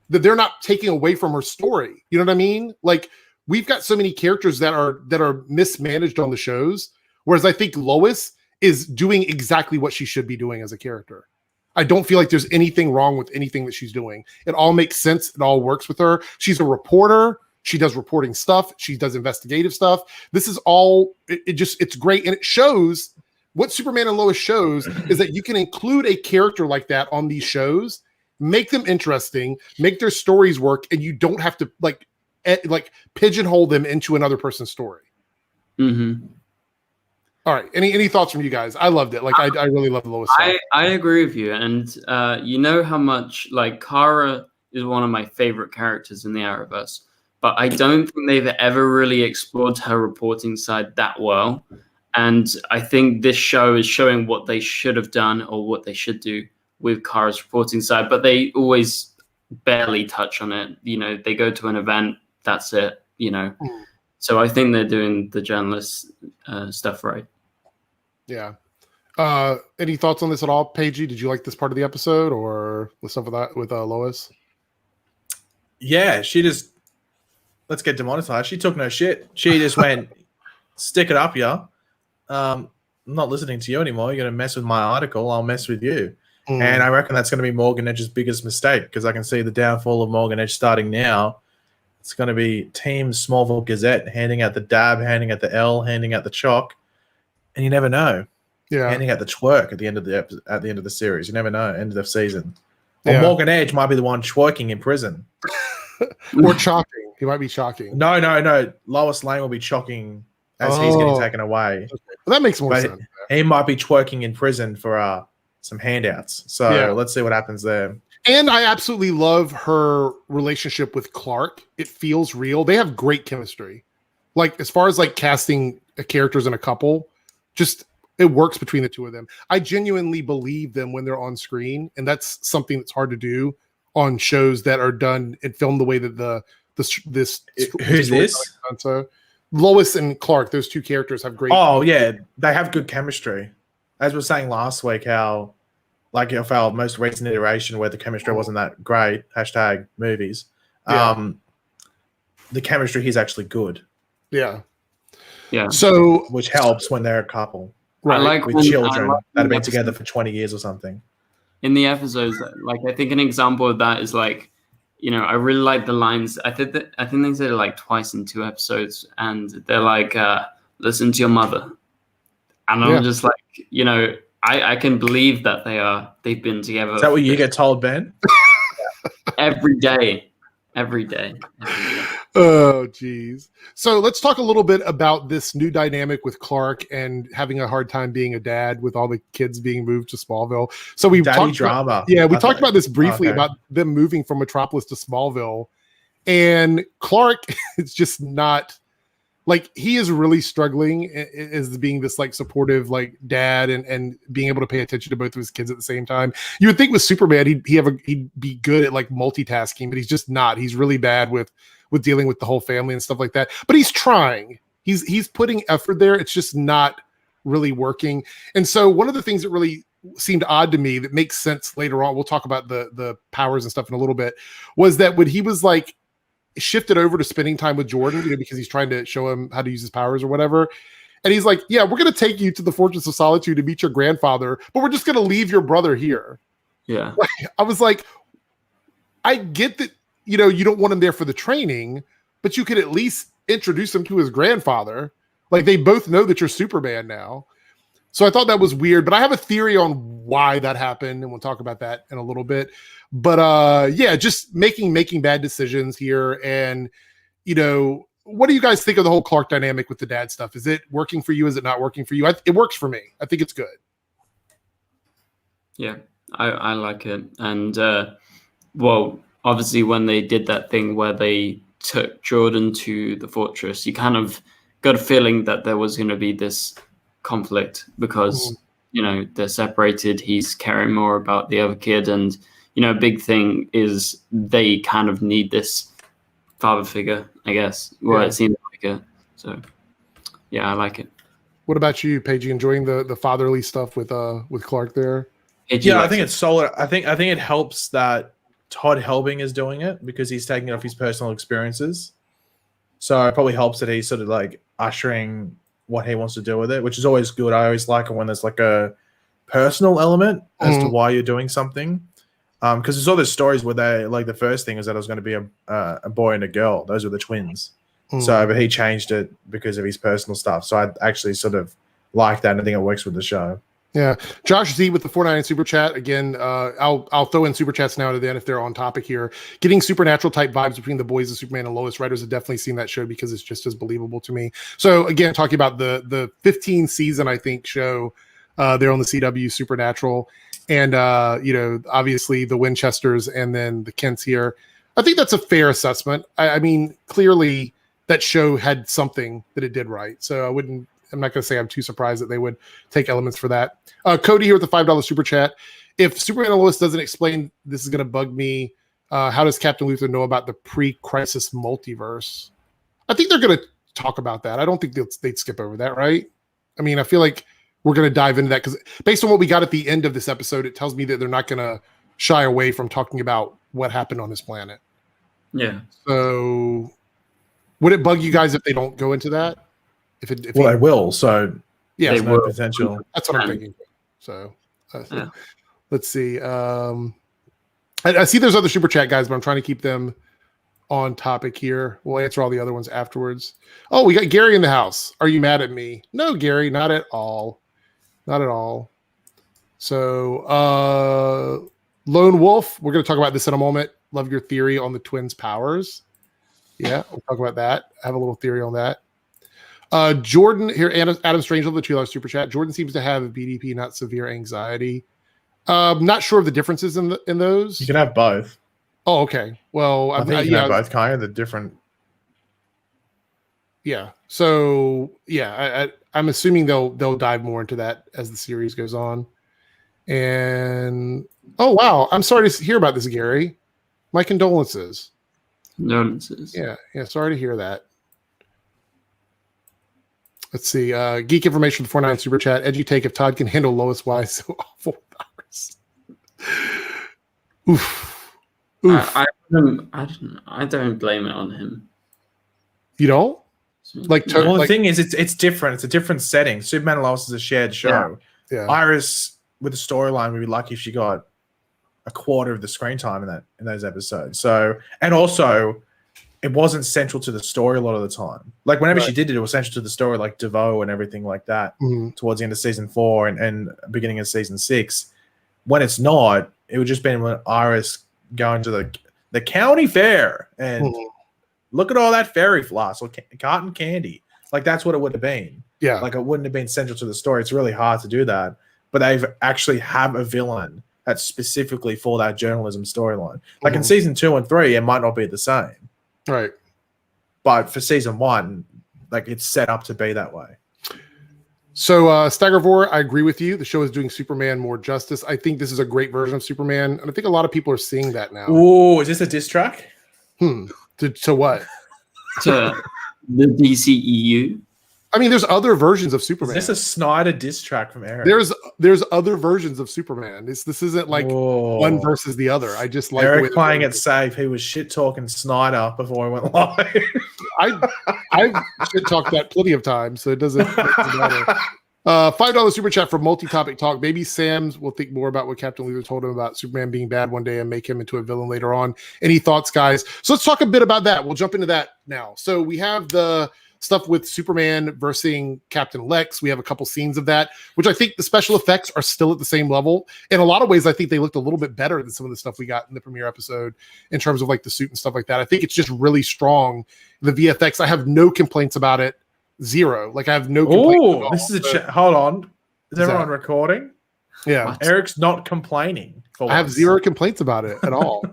that they're not taking away from her story. You know what I mean? Like, we've got so many characters that are mismanaged on the shows. Whereas I think Lois is doing exactly what she should be doing as a character. I don't feel like there's anything wrong with anything that she's doing. It all makes sense. It all works with her. She's a reporter. She does reporting stuff. She does investigative stuff. This is all, it's great. And it shows, what Superman and Lois shows is that you can include a character like that on these shows, make them interesting, make their stories work, and you don't have to like pigeonhole them into another person's story. Mm-hmm. All right. Any thoughts from you guys? I loved it. Like, I really love Lois. I agree with you. And you know how much, like, Kara is one of my favorite characters in the Arrowverse, but I don't think they've ever really explored her reporting side that well. And I think this show is showing what they should have done or what they should do with Kara's reporting side, but they always barely touch on it. You know, they go to an event, that's it, you know. So I think they're doing the journalist stuff right. Yeah. Any thoughts on this at all, Paigey? Did you like this part of the episode or the stuff with Lois? Yeah, she just, let's get demonetized. She took no shit. She just went, stick it up, yeah. I'm not listening to you anymore. You're going to mess with my article. I'll mess with you. And I reckon that's going to be Morgan Edge's biggest mistake, because I can see the downfall of Morgan Edge starting now. It's going to be Team Smallville Gazette handing out the dab, handing out the L, handing out the chalk, and you never know. Yeah, handing out the twerk at the end of the series. You never know. End of the season. Or Yeah. Morgan Edge might be the one twerking in prison. or chalking. He might be chalking. No. Lois Lane will be chalking as he's getting taken away. Well, that makes more But sense. he might be twerking in prison for some handouts. So Yeah. let's see what happens there. And I absolutely love her relationship with Clark. It feels real. They have great chemistry. Like, as far as like casting characters in a couple, just it works between the two of them. I genuinely believe them when they're on screen, and that's something that's hard to do on shows that are done and filmed the way that Who's this? So Lois and Clark, those two characters have great. Oh yeah, they have good chemistry. As we were saying last week, how like of our most recent iteration where the chemistry wasn't that great. #movies. Yeah. The chemistry here is actually good, Yeah. Yeah. So which helps when they're a couple right. I like with when- children I like that have when been together for 20 years or something. in the episodes, like I think an example of that is like, you know, I really like the lines. I think they said it like twice in 2 episodes, and they're like, "Listen to your mother," and I'm Yeah. just like, you know, I can believe that they've been together. Is that what you get told, Ben? every day, every day. Oh, geez. So let's talk a little bit about this new dynamic with Clark and having a hard time being a dad with all the kids being moved to Smallville. So we Daddy talked drama. we talked about this briefly Okay. about them moving from Metropolis to Smallville, and Clark is just not like, he is really struggling as being this like supportive like dad and being able to pay attention to both of his kids at the same time. You would think with Superman he'd be good at like multitasking, but he's just not. He's really bad with dealing with the whole family and stuff like that. But he's trying. He's putting effort there. It's just not really working. And so one of the things that really seemed odd to me that makes sense later on, we'll talk about the powers and stuff in a little bit, was that when he was like shifted over to spending time with Jordan, you know, because he's trying to show him how to use his powers or whatever. And he's like, yeah, we're going to take you to the Fortress of Solitude to meet your grandfather, but we're just going to leave your brother here. Yeah. I was like, I get that, you know, you don't want him there for the training, but you could at least introduce him to his grandfather. Like, they both know that you're Superman now. So I thought that was weird, but I have a theory on why that happened, and we'll talk about that in a little bit. But yeah, just making bad decisions here. And, you know, what do you guys think of the whole Clark dynamic with the dad stuff? Is it working for you? Is it not working for you? It works for me. I think it's good. Yeah, I like it. And well, obviously when they did that thing where they took Jordan to the fortress, you kind of got a feeling that there was going to be this conflict because, they're separated. He's caring more about the other kid. And, a big thing is they kind of need this father figure, I guess. Well, it seems like it. So, yeah, I like it. What about you, Paige? You enjoying the fatherly stuff with Clark there? Yeah, I think it's solid. I think it helps that Todd Helbing is doing it because he's taking it off his personal experiences. So it probably helps that he's sort of like ushering what he wants to do with it, which is always good. I always like it when there's like a personal element as to why you're doing something. Because there's all those stories where they like the first thing is that it was going to be a boy and a girl. Those were the twins. So, but he changed it because of his personal stuff. So I actually sort of like that, and I think it works with the show. Yeah, Josh Z with the 4.99 super chat again. I'll throw in super chats now and then if they're on topic here. Getting supernatural type vibes between the boys of Superman and Lois. Writers have definitely seen that show because it's just as believable to me. So again, talking about the 15 season I think show there on the CW Supernatural, and obviously the Winchesters and then the Kents here. I think that's a fair assessment. I mean, clearly that show had something that it did right. So I'm not going to say I'm too surprised that they would take elements for that. Cody here with the $5 super chat. If Superman and Lois doesn't explain, this is going to bug me. How does Captain Luthor know about the pre-crisis multiverse? I think they're going to talk about that. I don't think they'd skip over that, right? I mean, I feel like we're going to dive into that because based on what we got at the end of this episode, it tells me that they're not going to shy away from talking about what happened on this planet. Yeah. So would it bug you guys if they don't go into that? They will. So yeah, there's no potential. That's what I'm thinking. So let's see. I see there's other super chat guys, but I'm trying to keep them on topic here. We'll answer all the other ones afterwards. Oh, we got Gary in the house. Are you mad at me? No, Gary, not at all. Not at all. So Lone Wolf, we're going to talk about this in a moment. Love your theory on the twins' powers. Yeah, we'll talk about that. I have a little theory on that. Jordan here, Adam Strangel, the $2 super chat. Jordan seems to have BDP, not severe anxiety. Not sure of the differences in those. You can have both. Oh, okay. Well, I think you can have both, kind of the different. Yeah. So yeah, I'm assuming they'll dive more into that as the series goes on. And oh wow, I'm sorry to hear about this, Gary. My condolences. Condolences. Yeah. Sorry to hear that. Let's see. Geek information for the 4.99 super chat. Edgy take if Todd can handle Lois. Why so awful? Oof. I don't blame it on him. You don't? Like, well, the thing is, it's different. It's a different setting. Superman and Lois is a shared show. Yeah. Iris with the storyline would be lucky if she got a quarter of the screen time in those episodes. So, and also, it wasn't central to the story a lot of the time. Like whenever she did it, it was central to the story, like DeVoe and everything like that. Towards the end of season 4 and beginning of season 6. When it's not, it would just be when Iris going to the county fair and look at all that fairy floss or cotton candy. Like that's what it would have been. Yeah. Like it wouldn't have been central to the story. It's really hard to do that. But they've actually have a villain that's specifically for that journalism storyline. Like in season 2 and 3, it might not be the same. Right. But for season 1, like it's set up to be that way. So Staggervore, I agree with you. The show is doing Superman more justice. I think this is a great version of Superman. And I think a lot of people are seeing that now. Oh, is this a diss track? To what? To the DCEU? I mean, there's other versions of Superman. Is this a Snyder diss track from Eric? There's other versions of Superman. This isn't like one versus the other. I just like Eric playing it safe. He was shit talking Snyder before he went live. I've shit talked that plenty of times, so it doesn't matter. $5 super chat for multi-topic talk. Maybe Sam's will think more about what Captain Luthor told him about Superman being bad one day and make him into a villain later on. Any thoughts, guys? So let's talk a bit about that. We'll jump into that now. So we have the stuff with Superman versus Captain Lex. We have a couple scenes of that, which I think the special effects are still at the same level. In a lot of ways, I think they looked a little bit better than some of the stuff we got in the premiere episode in terms of like the suit and stuff like that. I think it's just really strong. The VFX, I have no complaints about it. Zero. Like I have no complaints. This is hold on. Is everyone recording? Yeah. Eric's not complaining. I have zero complaints about it at all.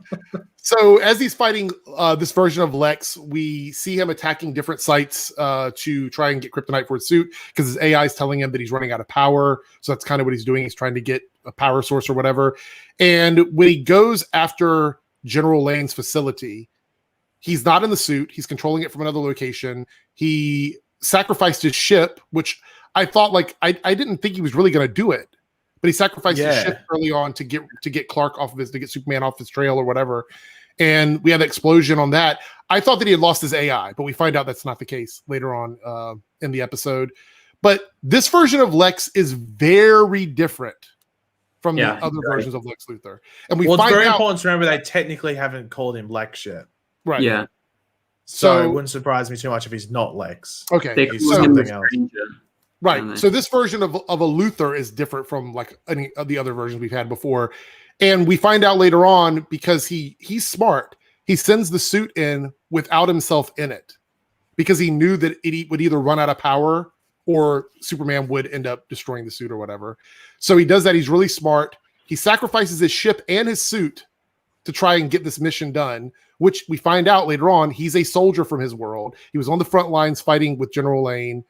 So as he's fighting this version of Lex, we see him attacking different sites to try and get kryptonite for his suit because his AI is telling him that he's running out of power. So that's kind of what he's doing. He's trying to get a power source or whatever. And when he goes after General Lane's facility, he's not in the suit. He's controlling it from another location. He sacrificed his ship, which I thought I didn't think he was really going to do it. But he sacrificed his ship early on to get Clark off of to get Superman off his trail or whatever. And we had an explosion on that. I thought that he had lost his AI, but we find out that's not the case later on in the episode. But this version of Lex is very different from the other versions of Lex Luthor. And it's very important to remember they technically haven't called him Lex yet. Right. Yeah. So it wouldn't surprise me too much if he's not Lex. Okay. He's something else. Right. So this version of a Luthor is different from any of the other versions we've had before. And we find out later on because he's smart. He sends the suit in without himself in it because he knew that it would either run out of power or Superman would end up destroying the suit or whatever. So he does that. He's really smart. He sacrifices his ship and his suit to try and get this mission done, which we find out later on. He's a soldier from his world. He was on the front lines fighting with General Lane.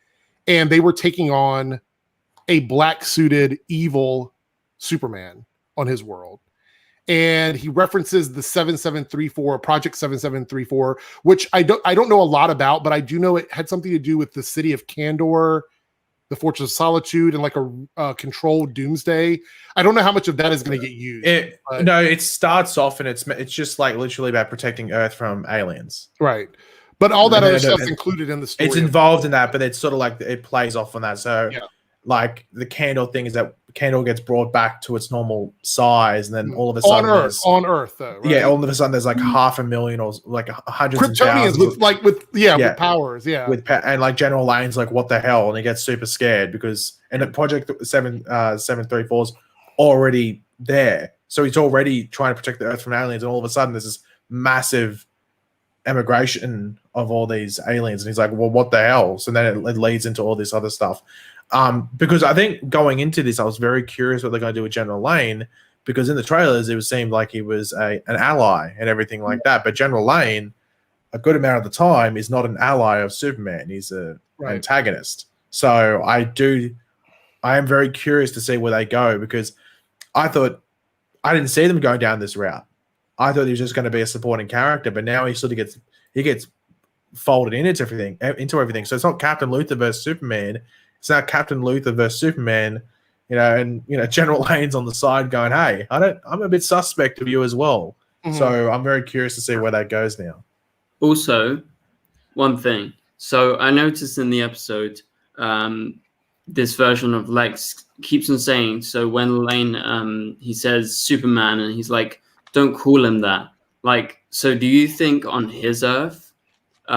And they were taking on a black suited evil Superman on his world. And he references the 7734, Project 7734, which I don't know a lot about, but I do know it had something to do with the city of Kandor, the Fortress of Solitude, and a controlled doomsday. I don't know how much of that is going to get used. It starts off and it's just literally about protecting Earth from aliens. Right. But all that other stuff's included in the story. It's involved in that, but it's sort of it plays off on that. So, the candle thing is that candle gets brought back to its normal size, and then all of a sudden on Earth, though. Right? Yeah, all of a sudden there's 500,000 or hundreds of Kryptonians with powers, and General Lane's what the hell, and he gets super scared because the Project 734 is already there, so he's already trying to protect the Earth from aliens, and all of a sudden there's this massive emigration of all these aliens, and he's like, well, what the hell? So then it leads into all this other stuff, because I think going into this I was very curious what they're going to do with General Lane, because in the trailers it seemed like he was an ally and everything like that, but General Lane a good amount of the time is not an ally of Superman. He's an antagonist. So I am very curious to see where they go, because I didn't see them going down this route. I thought he was just going to be a supporting character, but now he sort of gets folded into everything. So it's not Captain Luthor versus Superman. It's now Captain Luthor versus Superman. And General Lane's on the side going, "Hey, I'm a bit suspect of you as well." Mm-hmm. So I'm very curious to see where that goes now. Also, one thing. So I noticed in the episode, this version of Lex keeps on saying. So when Lane, he says Superman, and he's like, don't call him that. So do you think on his Earth, he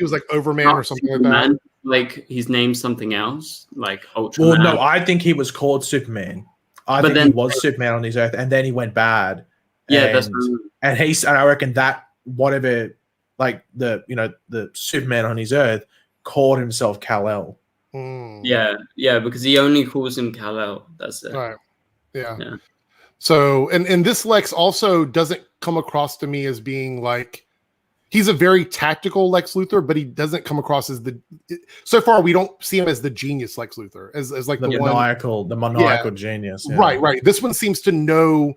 was Overman or something Superman, like that? He's named something else, like Ultraman? Well, no, I think he was called Superman. I think he was Superman on his Earth, and then he went bad. Yeah, that's and I reckon that whatever, the Superman on his Earth called himself Kal-El. Yeah, because he only calls him Kal-El. That's it. Right. Yeah. So, and this Lex also doesn't come across to me as being he's a very tactical Lex Luthor, but he doesn't come across as so far we don't see him as the genius Lex Luthor, as the maniacal genius. Yeah. Right. This one seems to know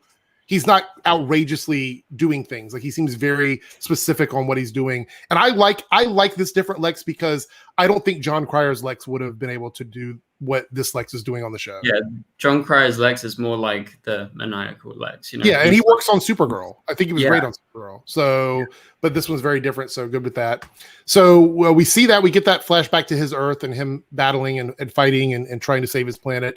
he's not outrageously doing things. He seems very specific on what he's doing. And I like this different Lex because I don't think John Cryer's Lex would have been able to do what this Lex is doing on the show. Yeah, John Cryer's Lex is more like the maniacal Lex, Yeah, and he works on Supergirl. I think he was great on Supergirl. So, but this one's very different, so good with that. So we see that, we get that flashback to his Earth and him battling and fighting and trying to save his planet.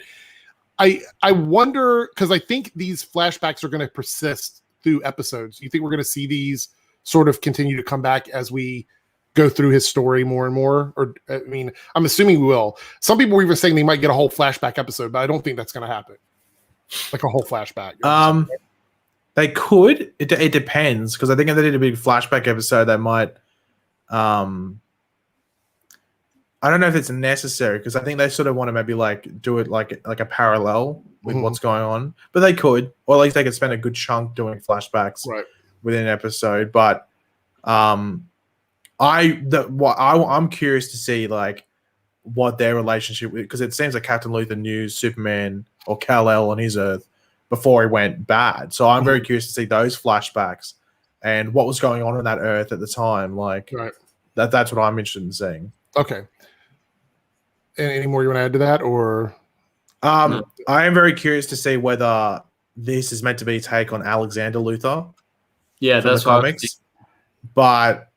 I wonder, because I think these flashbacks are going to persist through episodes. You think we're going to see these sort of continue to come back as we go through his story more and more? Or, I'm assuming we will. Some people were even saying they might get a whole flashback episode, but I don't think that's going to happen. A whole flashback. They could. It depends, because I think if they did a big flashback episode, they might. I don't know if it's necessary, because I think they sort of want to maybe do it like a parallel with what's going on, but they could, or at least they could spend a good chunk doing flashbacks. Right. within an episode, but I'm curious to see like what their relationship, because it seems like Captain Luthor knew Superman or Kal-El on his Earth before he went bad. So I'm very curious to see those flashbacks and what was going on that Earth at the time. Like that's what I'm interested in seeing. Okay. Any more you want to add to that, or? I am very curious to see whether this is meant to be a take on Alexander Luthor. Yeah, that's the comics, but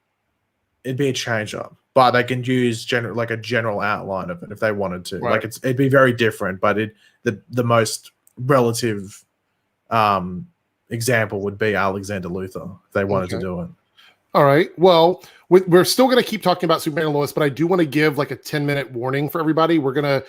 it'd be a change up. But they can use a general outline of it if they wanted to. Right. Like it'd be very different, but the most relative example would be Alexander Luthor if they wanted to do it. All right. Well, we're still going to keep talking about Superman and Lois, but I do want to give like a 10-minute warning for everybody. We're going to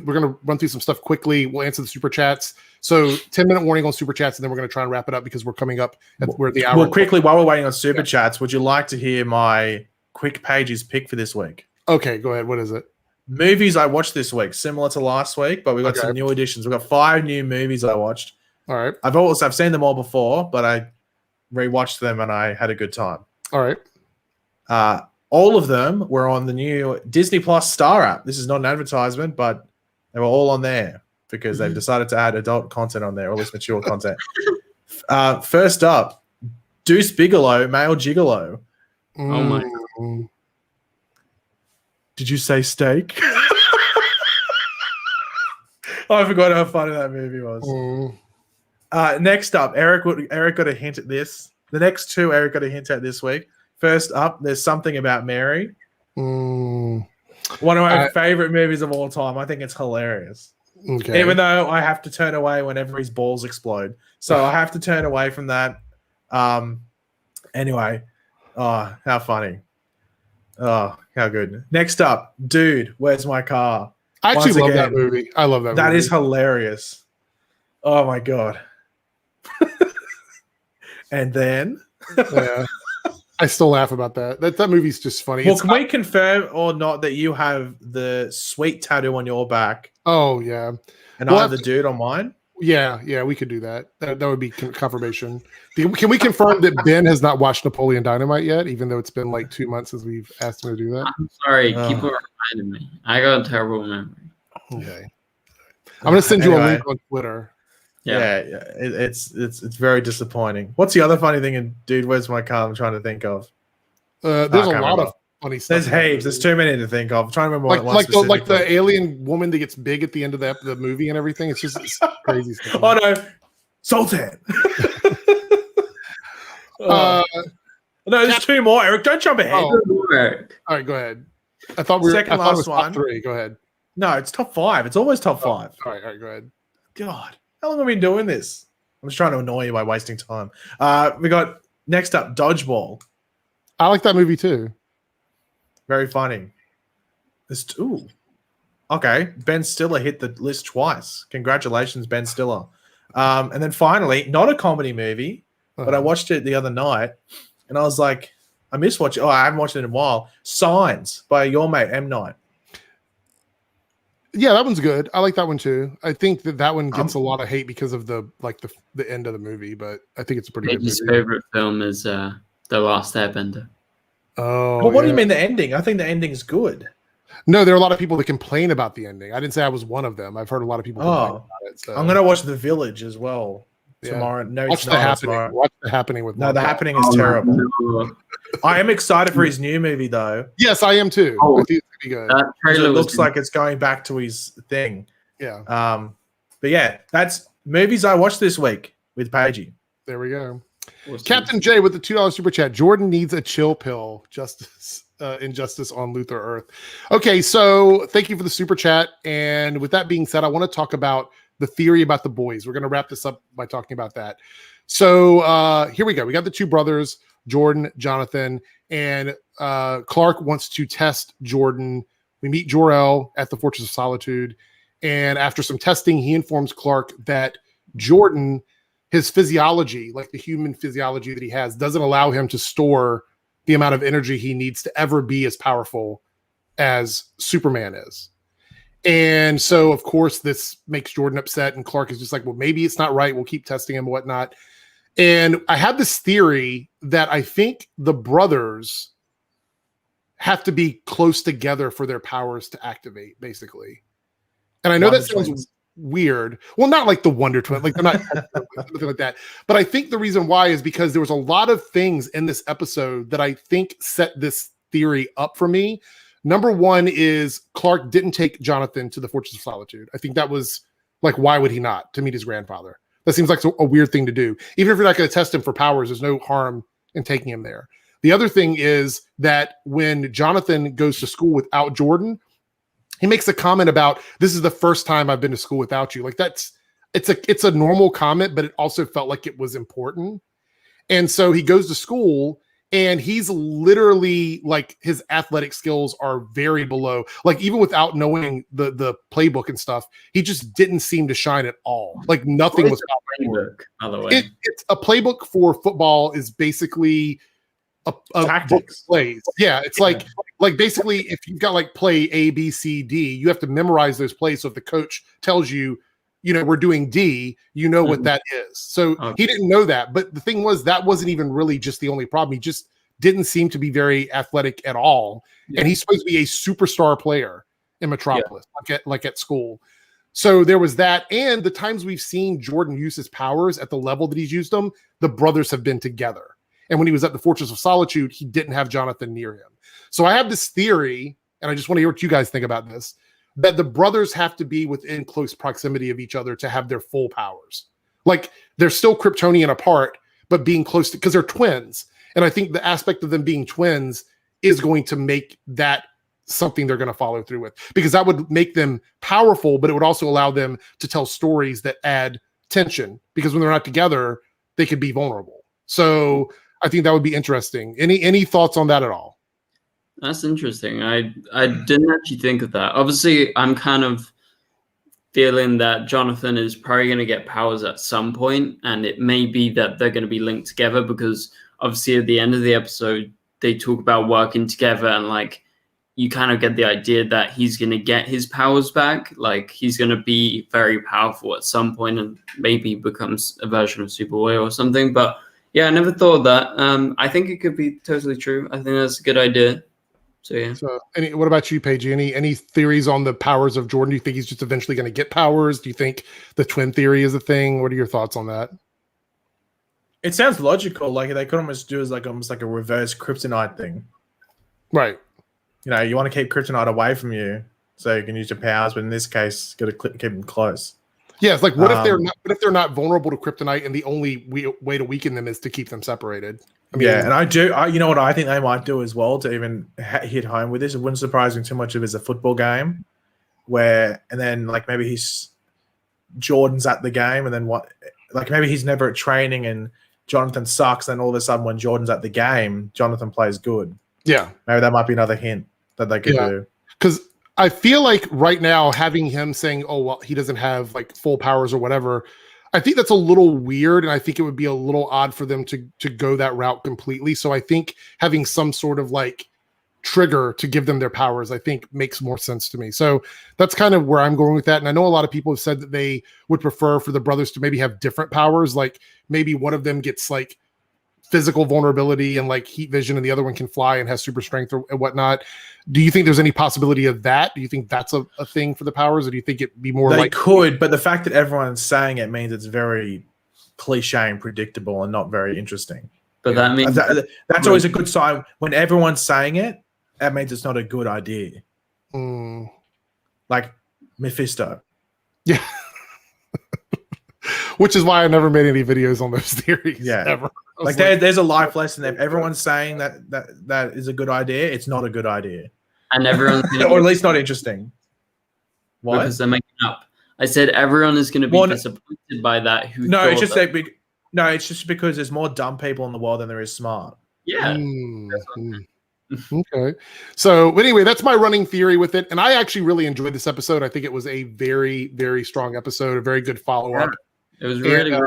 we're going to run through some stuff quickly. We'll answer the super chats. So 10-minute warning on super chats, and then we're going to try and wrap it up because we're coming up we're at the hour. Well, quickly, while we're waiting on super chats, would you like to hear my quick pages pick for this week? Okay, go ahead. What is it? Movies I watched this week, similar to last week, but we got some new additions. We've got 5 new movies I watched. All right. I've seen them all before, but I rewatched them and I had a good time. All right. All of them were on the new Disney Plus Star app. This is not an advertisement, but they were all on there because they've decided to add adult content on there, or at least mature content. First up, Deuce Bigelow, Male Gigolo. Oh my God. Did you say steak? I forgot how funny that movie was. Next up, Eric got a hint at this. The next 2 Eric got a hint at this week. First up, There's Something About Mary. One of my favorite movies of all time. I think it's hilarious. Okay. Even though I have to turn away whenever his balls explode. So I have to turn away from that. Anyway. Oh, how funny. Oh, how good. Next up, Dude, Where's My Car? I actually love that movie. I love that movie. That is hilarious. Oh, my God. And then... Yeah. I still laugh about that. That movie's just funny. Well, can we confirm or not that you have the sweet tattoo on your back? Oh, yeah. And I have the dude on mine? Yeah, we could do that. That would be confirmation. Can we confirm that Ben has not watched Napoleon Dynamite yet, even though it's been like 2 months since we've asked him to do that? I'm sorry. Keep on reminding me. I got a terrible memory. Okay. I'm going to send you a link on Twitter. Yeah, it's very disappointing. What's the other funny thing in Dude, Where's My Car? I'm trying to think of. There's a lot of funny stuff. There's heaps. There's too many to think of. I'm trying to remember like the alien woman that gets big at the end of the movie and everything. It's just crazy stuff. Oh no, Sultan. No, there's 2 more. Eric, don't jump ahead. All right, go ahead. I thought it was top 3. Go ahead. No, it's top 5. It's always top 5. All right, go ahead. God. How long have we been doing this? I'm just trying to annoy you by wasting time. We got next up, Dodgeball. I like that movie too. Very funny. Okay. Ben Stiller hit the list twice. Congratulations, Ben Stiller. And then finally, not a comedy movie, but I watched it the other night and I was like, I miss watching. Oh, I haven't watched it in a while. Signs by your mate M. Night. Yeah, that one's good. I like that one too. I think that one gets a lot of hate because of the end of the movie, but I think it's a pretty good movie. His favorite film is The Last Airbender. Oh, well, what do you mean the ending? I think the ending's good. No, there are a lot of people that complain about the ending. I didn't say I was one of them. I've heard a lot of people complain about it. So. I'm gonna watch The Village as well tomorrow. No, watch The Happening. Watch The Happening with The Happening is terrible. No. I am excited for his new movie though. Yes, I am too. I think it's gonna be good. That trailer looks like it's going back to his thing. Yeah. But yeah, that's movies I watched this week with Paigey. There we go. Captain J with the $2 super chat. Jordan needs a chill pill. Injustice on Luthor Earth. Okay, so thank you for the super chat. And with that being said, I want to talk about the theory about the boys. We're going to wrap this up by talking about that. So here we go. We got the 2 brothers, Jordan, Jonathan, and Clark wants to test Jordan. We meet Jor-El at the Fortress of Solitude. And after some testing, he informs Clark that Jordan, his physiology, like the human physiology that he has, doesn't allow him to store the amount of energy he needs to ever be as powerful as Superman is. And so, of course, this makes Jordan upset, and Clark is just like, well, maybe it's not right. We'll keep testing him and whatnot. And I have this theory that I think the brothers have to be close together for their powers to activate, basically. And I know that sounds weird. Well, not like the Wonder Twin, like they're not something like that. But I think the reason why is because there was a lot of things in this episode that I think set this theory up for me. Number one is Clark didn't take Jonathan to the Fortress of Solitude. I think that was like, why would he not, to meet his grandfather? That seems like a weird thing to do. Even if you're not going to test him for powers, there's no harm in taking him there. The other thing is that when Jonathan goes to school without Jordan, he makes a comment about, this is the first time I've been to school without you. Like it's a normal comment, but it also felt like it was important. And so he goes to school and he's literally like, his athletic skills are very below, like even without knowing the playbook and stuff, he just didn't seem to shine at all. Like nothing was playbook, by the way. It's a playbook for football is basically a tactics plays. Yeah, it's like basically if you've got like play A, B, C, D, you have to memorize those plays. So if the coach tells you, we're doing D, what that is. So he didn't know that. But the thing was, that wasn't even really just the only problem. He just didn't seem to be very athletic at all. Yeah. And he's supposed to be a superstar player in Metropolis, like at school. So there was that. And the times we've seen Jordan use his powers at the level that he's used them, the brothers have been together. And when he was at the Fortress of Solitude, he didn't have Jonathan near him. So I have this theory, and I just want to hear what you guys think about this, that the brothers have to be within close proximity of each other to have their full powers. Like they're still Kryptonian apart, but being close to, because they're twins. And I think the aspect of them being twins is going to make that something they're going to follow through with, because that would make them powerful, but it would also allow them to tell stories that add tension, because when they're not together, they could be vulnerable. So I think that would be interesting. Any thoughts on that at all? That's interesting. I didn't actually think of that. Obviously, I'm kind of feeling that Jonathan is probably going to get powers at some point, and it may be that they're going to be linked together, because obviously at the end of the episode, they talk about working together, and like you kind of get the idea that he's going to get his powers back. Like he's going to be very powerful at some point and maybe becomes a version of Superboy or something. But yeah, I never thought of that. I think it could be totally true. I think that's a good idea. So yeah. So, what about you, Paige? Any theories on the powers of Jordan? Do you think he's just eventually going to get powers? Do you think the twin theory is a thing? What are your thoughts on that? It sounds logical. Like they could almost do as almost like a reverse kryptonite thing, right? You want to keep kryptonite away from you so you can use your powers, but in this case, got to keep them close. Yeah, it's like what if they're not vulnerable to kryptonite, and the only way to weaken them is to keep them separated? I mean, yeah, and I what I think they might do as well to even hit home with this. It wouldn't surprise me too much if it's a football game, and then like maybe Jordan's at the game, and then maybe he's never at training and Jonathan sucks. Then all of a sudden, when Jordan's at the game, Jonathan plays good. Yeah, maybe that might be another hint that they could do. Because I feel like right now having him saying, "Oh well, he doesn't have like full powers or whatever," I think that's a little weird, and I think it would be a little odd for them to go that route completely. So I think having some sort of like trigger to give them their powers, I think makes more sense to me. So that's kind of where I'm going with that. And I know a lot of people have said that they would prefer for the brothers to maybe have different powers, like maybe one of them gets like physical vulnerability and like heat vision, and the other one can fly and has super strength or whatnot. Do you think there's any possibility of that? Do you think that's a thing for the powers, or do you think it'd be more they like could, but the fact that everyone's saying it means it's very cliche and predictable and not very interesting. But that means that's always a good sign. When everyone's saying it, that means it's not a good idea. Like Mephisto. Yeah. Which is why I never made any videos on those theories. Yeah. Ever. Like there's a life lesson there. Everyone's saying that is a good idea. It's not a good idea. And everyone's or at least not interesting. Why? Because they're making up. I said everyone is going to be disappointed by that. It's just because there's more dumb people in the world than there is smart. Yeah. Okay. So anyway, that's my running theory with it. And I actually really enjoyed this episode. I think it was a very, very strong episode, a very good follow-up. It was really good.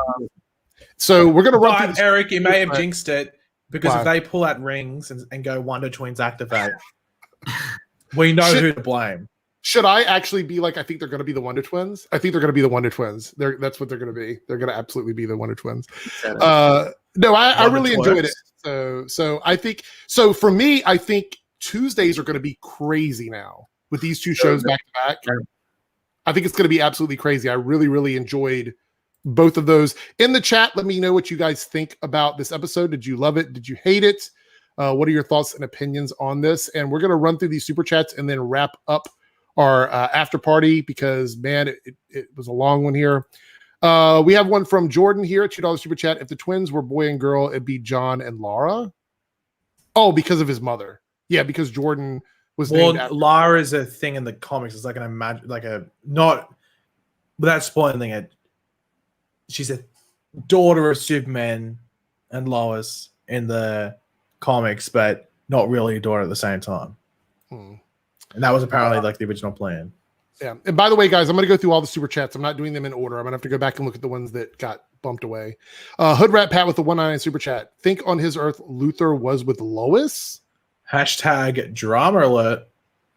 So we're going to run through Eric, you may have jinxed it, because if they pull out rings and go Wonder Twins activate, we know who to blame. Should I actually be like, I think they're going to be the Wonder Twins? I think they're going to be the Wonder Twins. That's what they're going to be. They're going to absolutely be the Wonder Twins. No, I really enjoyed it. So I think, so for me, I think Tuesdays are going to be crazy now with these two shows back to back. I think it's going to be absolutely crazy. I really, really enjoyed both of those. In the chat, let me know what you guys think about this episode. Did you love it? Did you hate it? What are your thoughts and opinions on this? And we're going to run through these super chats and then wrap up our after party because, man, it was a long one here. We have one from Jordan here, $2 super chat. If the twins were boy and girl, it'd be John and Laura. Oh, because of his mother. Yeah, because Jordan was named after Lara is a thing in the comics. It's like not without spoiling it. She's a daughter of Superman and Lois in the comics, but not really a daughter at the same time. And that was apparently like the original plan. Yeah. And by the way, guys, I'm going to go through all the super chats. I'm not doing them in order. I'm going to have to go back and look at the ones that got bumped away. Hood Rat Pat with the 199 super chat. Think on his Earth, Luthor was with Lois? Hashtag drama alert.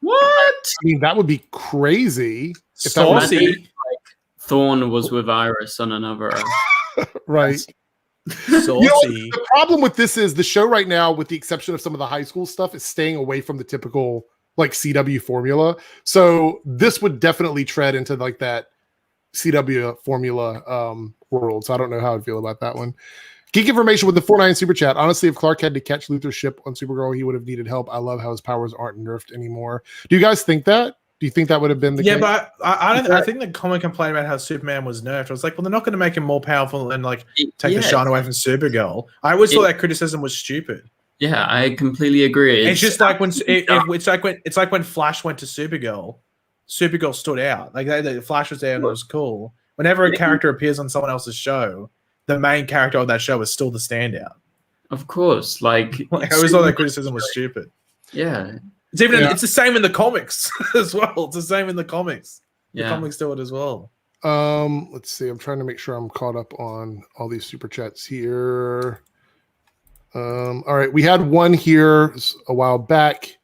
What? I mean, that would be crazy. If that was Saucy. Thorn was with Iris on another Earth. right. Saucy. You know, the problem with this is the show right now, with the exception of some of the high school stuff, is staying away from the typical like CW formula. So this would definitely tread into like that CW formula world. So I don't know how I'd feel about that one. Geek Information with the 49 super chat. Honestly, if Clark had to catch Luthor's ship on Supergirl, he would have needed help. I love how his powers aren't nerfed anymore. Do you guys think that? Do you think that would have been the case? Yeah, but I think the common complaint about how Superman was nerfed, I was like, well, they're not going to make him more powerful and like take the shine away from Supergirl. I always thought that criticism was stupid. Yeah, I completely agree. It's just like when it's like when Flash went to Supergirl, Supergirl stood out. Like the Flash was there and it was cool. Whenever a character appears on someone else's show, the main character of that show is still the standout. Of course, like I always thought that criticism was stupid. Yeah, it's the same in the comics as well. It's the same in the comics. The Yeah. comics do it as well. Let's see. I'm trying to make sure I'm caught up on all these super chats here. All right, we had one here a while back.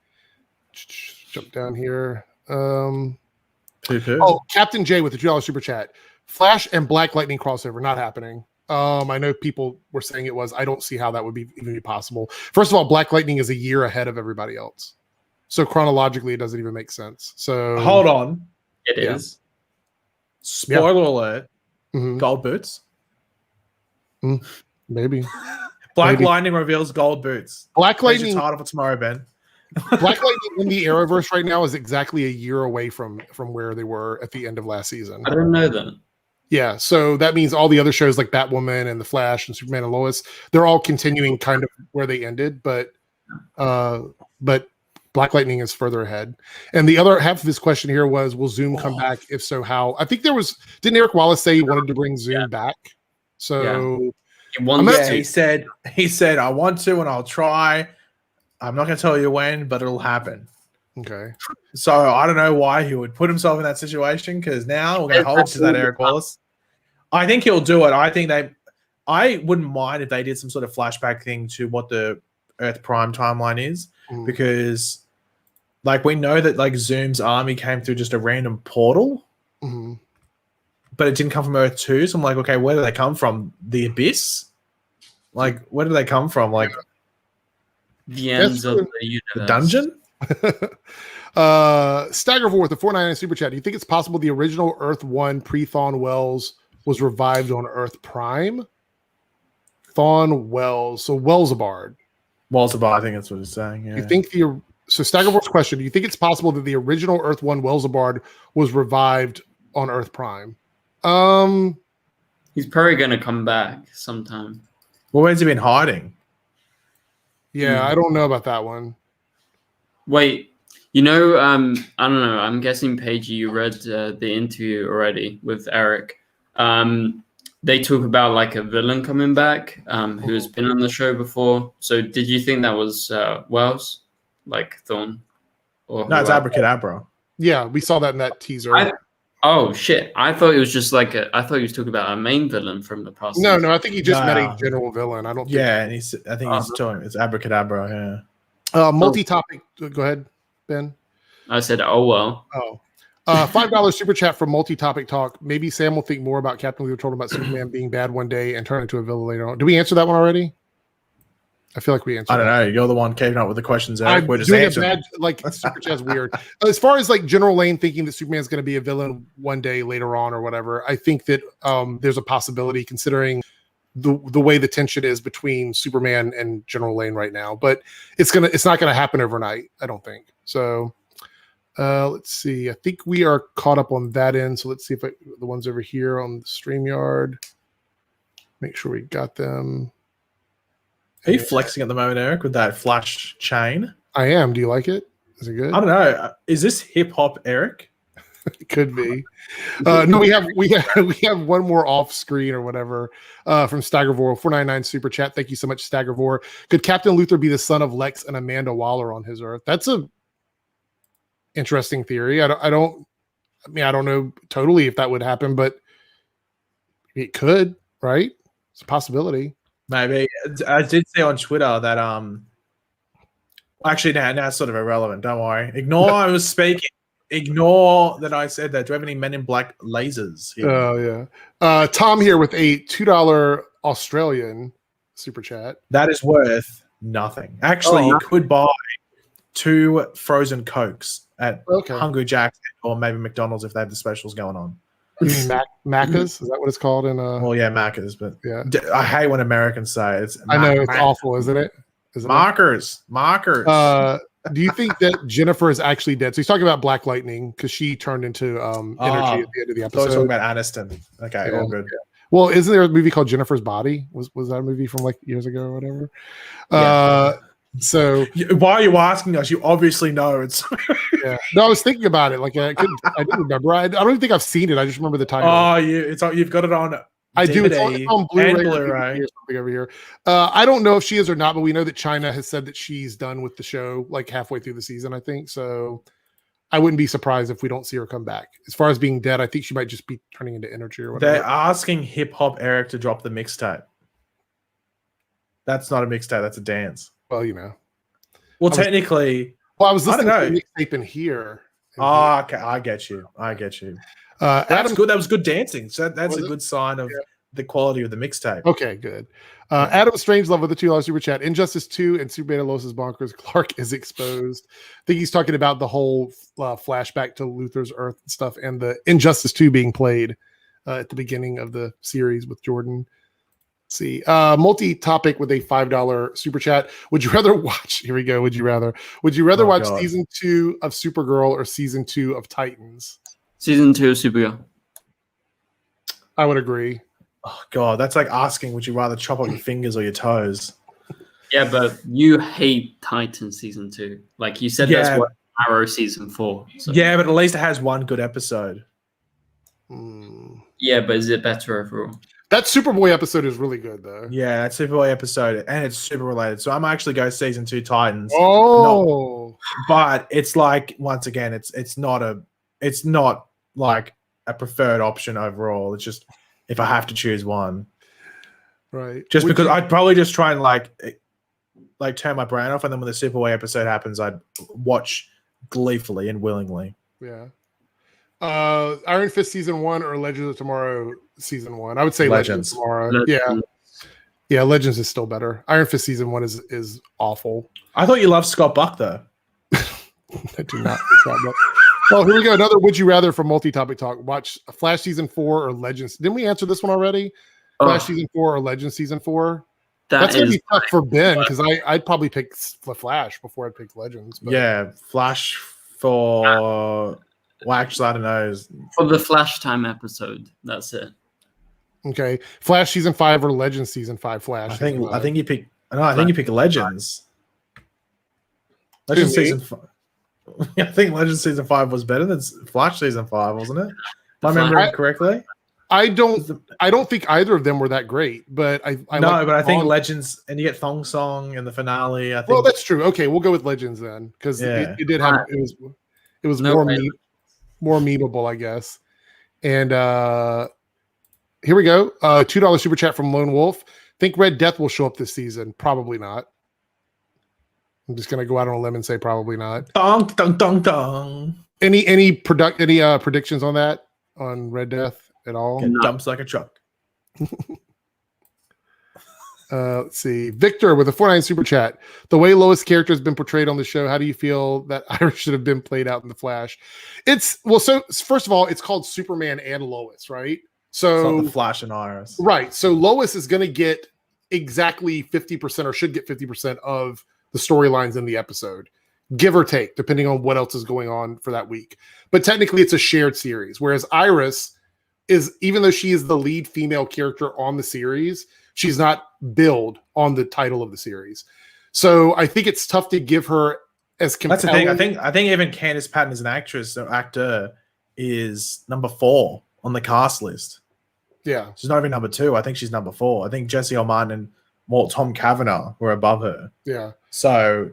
Jump down here. Oh, Captain J with the $2 super chat. Flash and Black Lightning crossover not happening. I know people were saying it was. I don't see how that would even be possible. First of all, Black Lightning is a year ahead of everybody else, so chronologically, it doesn't even make sense. So hold on, it is. Spoiler alert: gold boots. Maybe. Black Lightning reveals gold boots. Black Lightning title for tomorrow, Ben. Black Lightning in the Arrowverse right now is exactly a year away from where they were at the end of last season. I don't know that. Yeah, so that means all the other shows like Batwoman and The Flash and Superman and Lois, they're all continuing kind of where they ended, but Black Lightning is further ahead. And the other half of his question here was, will Zoom come back? If so, how? I think didn't Eric Wallace say he wanted to bring Zoom back? So he said, I want to and I'll try. I'm not going to tell you when, but it'll happen. Okay. So I don't know why he would put himself in that situation, because now we're going to hold to that Eric Wallace. I think he'll do it. I wouldn't mind if they did some sort of flashback thing to what the Earth Prime timeline is, because like we know that like Zoom's army came through just a random portal, but it didn't come from Earth 2. So I'm like, okay, where do they come from? The Abyss? Like, where do they come from? Like the ends of the universe. The dungeon? Staggervore with the 499 super chat. Do you think it's possible the original Earth 1 pre-Thawne Wells was revived on Earth Prime? Thawne Wells. So Wellsabard. I think that's what it's saying. Yeah. You think so Staggervore's question, do you think it's possible that the original Earth 1 Wellsabard was revived on Earth Prime? He's probably going to come back sometime. Well, where's he been hiding? Yeah, I don't know about that one. Wait, I don't know. I'm guessing, Paige, you read the interview already with Eric. They talk about like a villain coming back who has been on the show before. So did you think that was Wells, like Thorne? No, it's Abracadabra. Yeah, we saw that in that teaser. Oh, shit. I thought it was just like I thought he was talking about a main villain from the past. No, I think he just met a general villain. I don't think. Yeah, and I think he's talking. It's Abracadabra, yeah. Multi-topic. Go ahead, Ben. I said, oh, well. Oh. $5 super chat from Multi-Topic Talk. Maybe Sam will think more about Captain Luther told him about Superman being bad one day and turn into a villain later on. Did we answer that one already? I feel like we answered. I don't know. You're the one keeping up with the questions, Eric. We're just doing answering. a bad, like super chat's weird. As far as like General Lane thinking that Superman's going to be a villain one day later on or whatever, I think that there's a possibility considering the way the tension is between Superman and General Lane right now. But it's not gonna happen overnight. I don't think so. Let's see. I think we are caught up on that end. So let's see if the ones over here on the StreamYard. Make sure we got them. Are you flexing at the moment, Eric, with that flash chain? I am. Do you like it? Is it good? I don't know. Is this hip hop, Eric? It could be. No, we have one more off screen or whatever from Staggervore 499 super chat. Thank you so much, Staggervore. Could Captain Luther be the son of Lex and Amanda Waller on his Earth? That's a interesting theory. I don't know totally if that would happen, but it could, right? It's a possibility. Maybe. I did see on Twitter that actually now it's sort of irrelevant. Don't worry. Ignore I was speaking. Ignore that I said that. Do we have any Men in Black lasers here? Oh yeah. Tom here with a $2 Australian super chat. That is worth nothing. Actually, you could buy 2 frozen Cokes at Hungry Jack's or maybe McDonald's if they have the specials going on. You mean Macca's? Is that what it's called? Well, yeah, Macca's, but yeah, I hate when Americans say it. I know it's awful, isn't it? Markers. Do you think that Jennifer is actually dead? So he's talking about Black Lightning because she turned into energy at the end of the episode. Talking about Aniston. Okay, all good. Yeah. Well, isn't there a movie called Jennifer's Body? Was that a movie from like years ago or whatever? Yeah. So why are you asking us? You obviously know it's. Yeah. No, I was thinking about it. Like I didn't remember. I don't even think I've seen it. I just remember the title. Oh, you've got it on. I DVD do. It's on Blu-ray and Blu-ray or something over here. I don't know if she is or not, but we know that China has said that she's done with the show like halfway through the season, I think. So I wouldn't be surprised if we don't see her come back. As far as being dead, I think she might just be turning into energy or whatever. They're asking Hip Hop Eric to drop the mixtape. That's not a mixtape. That's a dance. Well, you know. Well, technically. Well, I was listening to the mixtape in here. Oh, okay. I get you. That's good. That was good dancing. So that's a good sign of the quality of the mixtape. Okay, good. Adam Strangelove with the $2 super chat. Injustice 2 and Super Beta Lois is bonkers. Clark is exposed. I think he's talking about the whole flashback to Luther's Earth and stuff, and the Injustice 2 being played at the beginning of the series with Jordan. Let's see. Multi-topic with a $5 super chat. Would you rather watch? Here we go. Would you rather watch season 2 of Supergirl or season 2 of Titans? Season 2 of Supergirl. I would agree. Oh God, that's like asking, would you rather chop off your fingers or your toes? Yeah, but you hate Titan season 2. Like you said, that's what Arrow season 4. So. Yeah, but at least it has one good episode. Yeah, but is it better overall? That Superboy episode is really good, though. Yeah, that Superboy episode, and it's super related. So I'm actually going season 2 Titans. Oh, but it's like once again, it's not like a preferred option overall. It's just if I have to choose one, right? Just because I'd probably just try and like turn my brain off, and then when the Superboy episode happens, I'd watch gleefully and willingly. Yeah. Iron Fist season 1 or Legends of Tomorrow season 1? I would say Legends of Tomorrow. Legends. Yeah, Legends is still better. Iron Fist season 1 is awful. I thought you loved Scott Buck though. I do not. Well, here we go. Another Would You Rather from Multi-Topic Talk. Watch Flash season 4 or Legends. Didn't we answer this one already? Flash season 4 or Legends season 4? That's gonna be tough for Ben because I'd probably pick Flash before I'd pick Legends. But. Yeah, Flash for. Well, actually, I don't know. For the Flash time episode, that's it. Okay, Flash season 5 or Legends season 5. Flash. I think you pick. No, I think you pick Legends. Legends season 5. I think Legends season 5 was better than Flash season 5, wasn't it? Am I remembering correctly? I don't think either of them were that great, but I think Legends, and you get Thong Song in the finale. I think. Well, that's true. Okay, we'll go with Legends then because it did have it was more memeable, I guess. And here we go. $2 super chat from Lone Wolf. Think Red Death will show up this season? Probably not. I'm just gonna go out on a limb and say probably not. Dong dong dong dong. Any predictions on that on Red Death at all? Get dumps like a truck. Let's see. Victor with a 49 super chat. The way Lois' character has been portrayed on the show, how do you feel that Iris should have been played out in the Flash? So first of all, it's called Superman and Lois, right? So It's not the Flash and Iris. right. So Lois is going to get exactly 50% or should get 50% of the storylines in the episode, give or take, depending on what else is going on for that week. But technically it's a shared series, whereas Iris is, even though she is the lead female character on the series, she's not billed on the title of the series. So I think it's tough to give her as compelling. That's the thing. I think even Candice Patton as an actress or actor is number 4 on the cast list. Yeah. She's not even number 2. I think she's number 4. I think Jesse Orman and Tom Cavanaugh were above her. Yeah. So,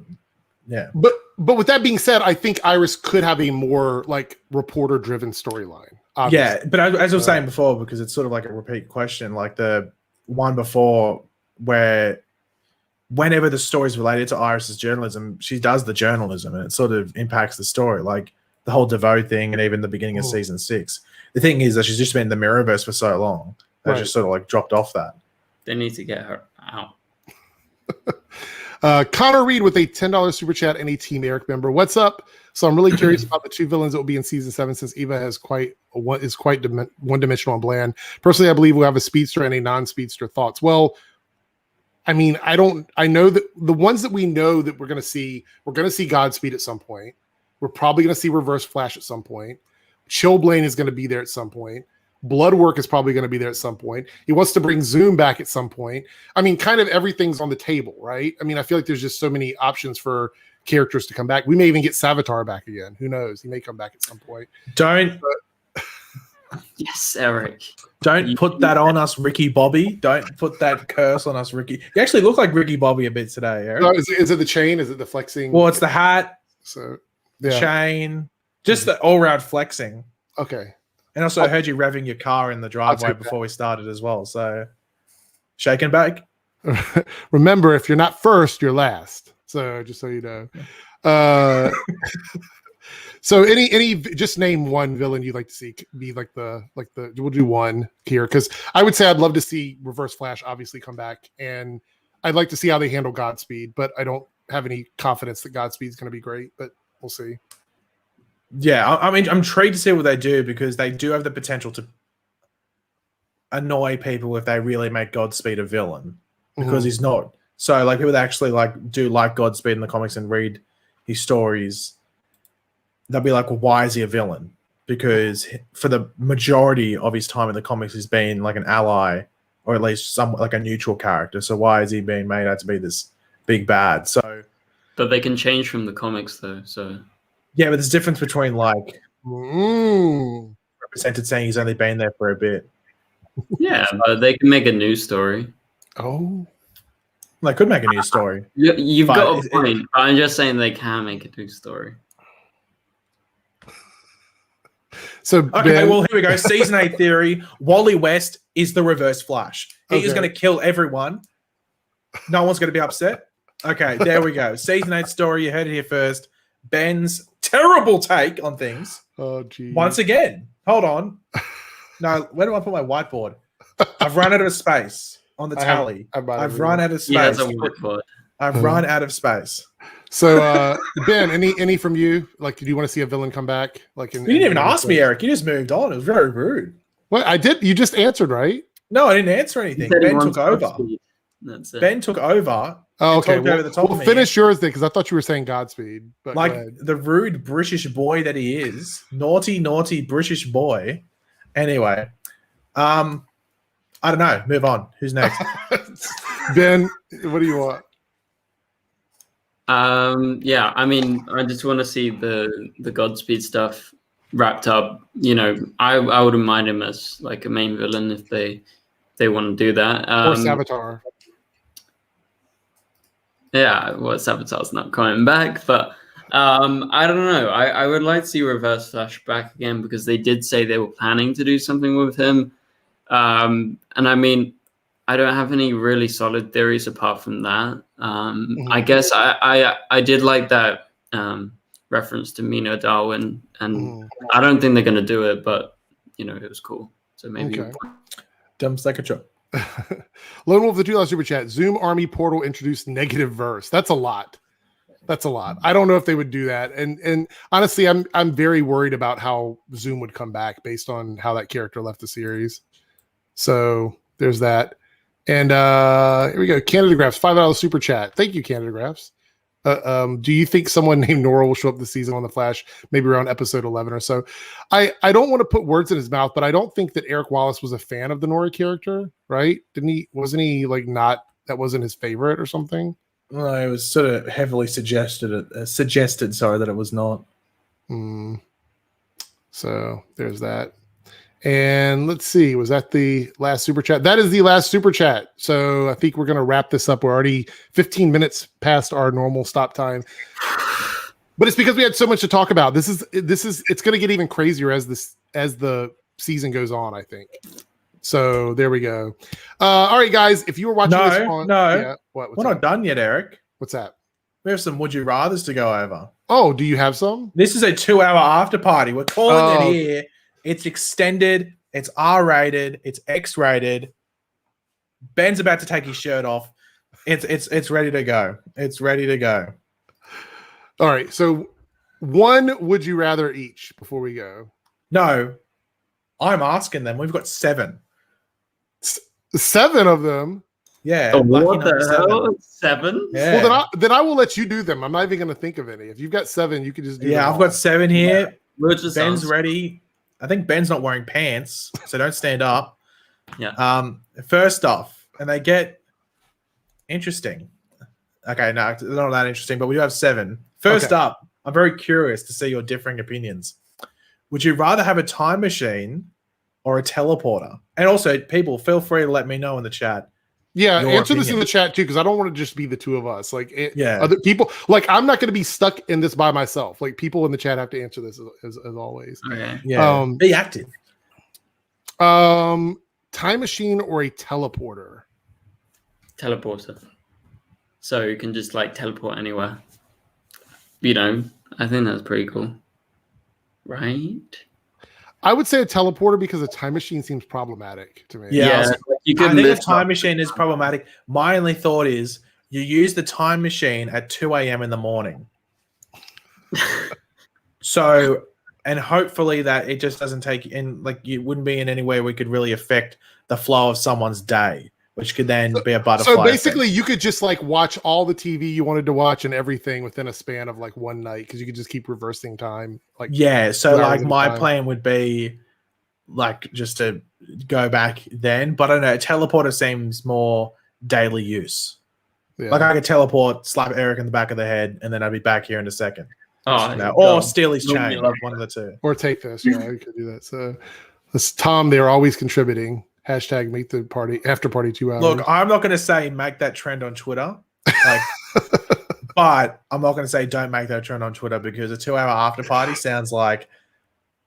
yeah. But with that being said, I think Iris could have a more like reporter-driven storyline. Obviously. Yeah, but as I was saying before, because it's sort of like a repeat question, like the one before where whenever the story is related to Iris's journalism, she does the journalism and it sort of impacts the story, like the whole DeVoe thing and even the beginning of season 6. The thing is that she's just been in the Mirrorverse for so long that just sort of like dropped off that. They need to get her out. Connor Reed with a $10 super chat and a Team Eric member. What's up? So I'm really curious about the 2 villains that will be in season 7 since Eva is quite one-dimensional and bland. Personally, I believe we'll have a speedster and a non-speedster. Thoughts? Well, I mean, I know that the ones that we know that we're going to see Godspeed at some point. We're probably going to see Reverse Flash at some point. Chillblain is going to be there at some point. Bloodwork is probably going to be there at some point. He wants to bring Zoom back at some point. I mean, kind of everything's on the table, right? I mean, I feel like there's just so many options for characters to come back. We may even get Savitar back again. Who knows? He may come back at some point. Yes, Eric. Don't put that on us, Ricky Bobby. Don't put that curse on us, Ricky. You actually look like Ricky Bobby a bit today, Eric. No, is it the chain? Is it the flexing? Well, it's the hat, So the chain, just the all-round flexing. Okay. And also, I heard you revving your car in the driveway before we started as well. So, shake and bake. Remember, if you're not first, you're last. So, just so you know. So, any just name one villain you'd like to see be like the we'll do one here because I would say I'd love to see Reverse Flash obviously come back, and I'd like to see how they handle Godspeed, but I don't have any confidence that Godspeed is going to be great, but we'll see. Yeah, I mean, I'm intrigued to see what they do because they do have the potential to annoy people if they really make Godspeed a villain because he's not. So, like, people that actually do like Godspeed in the comics and read his stories, they'll be like, well, why is he a villain? Because for the majority of his time in the comics, he's been like an ally or at least somewhat like a neutral character. So why is he being made out to be this big bad? So, but they can change from the comics though. So yeah, but there's a difference between like represented saying he's only been there for a bit. Yeah, but they can make a new story. Oh, they could make a new story. You've got a point. I'm just saying they can make a new story. So okay, well, here we go. Season 8 theory. Wally West is the Reverse Flash. He is going to kill everyone. No one's going to be upset. Okay, there we go. Season 8 story. You heard it here first. Ben's terrible take on things. Oh, geez. Once again. Hold on. No, where do I put my whiteboard? I've run out of space on the tally. I've run out of space. He has a whiteboard. I've run out of space. So, Ben, any from you? Like, do you want to see a villain come back? Like, you didn't even ask me, Eric. You just moved on. It was very rude. What I did? You just answered, right? No, I didn't answer anything. Ben took over. That's it. Ben took over. Oh, okay. Over the top we'll finish yours then, because I thought you were saying Godspeed. But like the rude British boy that he is, naughty British boy. Anyway, I don't know. Move on. Who's next? Ben, what do you want? Yeah, I mean, I just want to see the Godspeed stuff wrapped up. You know, I wouldn't mind him as like a main villain if they want to do that. Or Savitar. Yeah, well, Savitar's not coming back, but I don't know. I would like to see Reverse Flash back again because they did say they were planning to do something with him. And I mean, I don't have any really solid theories apart from that. I guess I did like that reference to Mino Darwin, and I don't think they're going to do it, but you know, it was cool. So maybe. Okay. Dumb secretary. Lone Wolf, the $2 super chat. Zoom Army Portal introduced negative verse. That's a lot. That's a lot. I don't know if they would do that. And honestly, I'm very worried about how Zoom would come back based on how that character left the series. So there's that. And here we go. Canada Graphs, $5 super chat. Thank you, Canada Graphs. Do you think someone named Nora will show up this season on The Flash, maybe around episode 11 or so? I don't want to put words in his mouth, but I don't think that Eric Wallace was a fan of the Nora character, right? Wasn't he like not, that wasn't his favorite or something? Well, it was sort of heavily suggested, that it was not. So there's that. And let's see, was that the last super chat? That is the last super chat. So I think we're going to wrap this up. We're already 15 minutes past our normal stop time. But it's because we had so much to talk about. It's going to get even crazier as the season goes on, I think. So there we go. All right, guys, if you were watching this on... No. What's We're not done yet, Eric. What's that? We have some Would You Rathers to go over. Oh, do you have some? This is a 2-hour after party. We're calling it here. It's extended. It's R-rated. It's X-rated. Ben's about to take his shirt off. It's ready to go. It's ready to go. All right. So one Would You Rather each before we go. No, I'm asking them. We've got 7. 7 of them. Yeah. What the hell? 7? Yeah. Well, then I will let you do them. I'm not even going to think of any. If you've got 7, you can just do them. Yeah, I've got 7 here. Yeah. Ben's ready. I think Ben's not wearing pants, so don't stand up. Yeah. First off, and they get interesting. Okay, no, they're not that interesting, but we do have 7. First up, I'm very curious to see your differing opinions. Would you rather have a time machine or a teleporter? And also, people, feel free to let me know in the chat. Yeah, answer this in the chat too, because I don't want to just be the two of us. Like, other people, like, I'm not going to be stuck in this by myself. Like, people in the chat have to answer this as always. Okay. Yeah, be active. Time machine or a teleporter? Teleporter. So you can just like teleport anywhere. You know, I think that's pretty cool. Right? I would say a teleporter because a time machine seems problematic to me. Yeah, you I could think the time machine is problematic. My only thought is you use the time machine at 2 a.m. in the morning. So, and hopefully that it just doesn't take in, like, you wouldn't be in any way we could really affect the flow of someone's day, which could then be a butterfly. So basically, effect. you could just like watch all the TV you wanted to watch and everything within a span of like one night because you could just keep reversing time. Like, yeah. So like my time. plan would be like just to go back then, but I don't know. Teleporter seems more daily use. Yeah. Like I could teleport, slap Eric in the back of the head, and then I'd be back here in a second. Oh, No, or steal his chain. One of the two. Or take this. Yeah, you could do that. So this Tom, they're always contributing. Hashtag make the party after party 2 hours. Look, I'm not going to say make that trend on Twitter, like, but I'm not going to say don't make that trend on Twitter because a 2-hour after party sounds like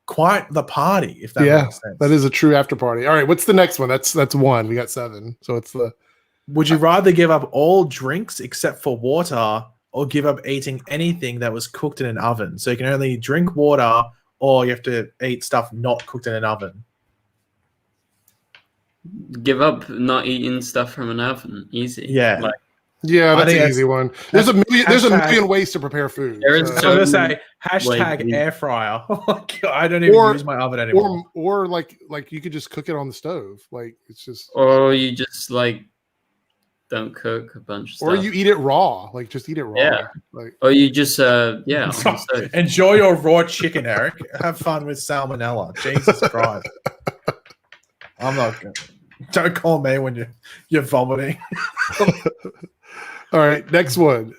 quite the party. If that makes sense. That is a true after party. All right, what's the next one? That's 1. We got 7. So it's the. Would you rather give up all drinks except for water, or give up eating anything that was cooked in an oven? So you can only drink water, or you have to eat stuff not cooked in an oven. Give up not eating stuff from an oven. Easy. Yeah. Like, Yeah, that's think an easy one. There's a million ways to prepare food. There is So I'm so going to many say hashtag ways. air fryer. I don't even use my oven anymore. or like you could just cook it on the stove. Like it's just. Or you just like don't cook a bunch of stuff. Or you eat it raw. Like just eat it raw. Yeah. Like Or you just on the stove. Enjoy your raw chicken, Eric. Have fun with salmonella. Jesus Christ. I'm not good. Don't call me when you're vomiting. all right, next one.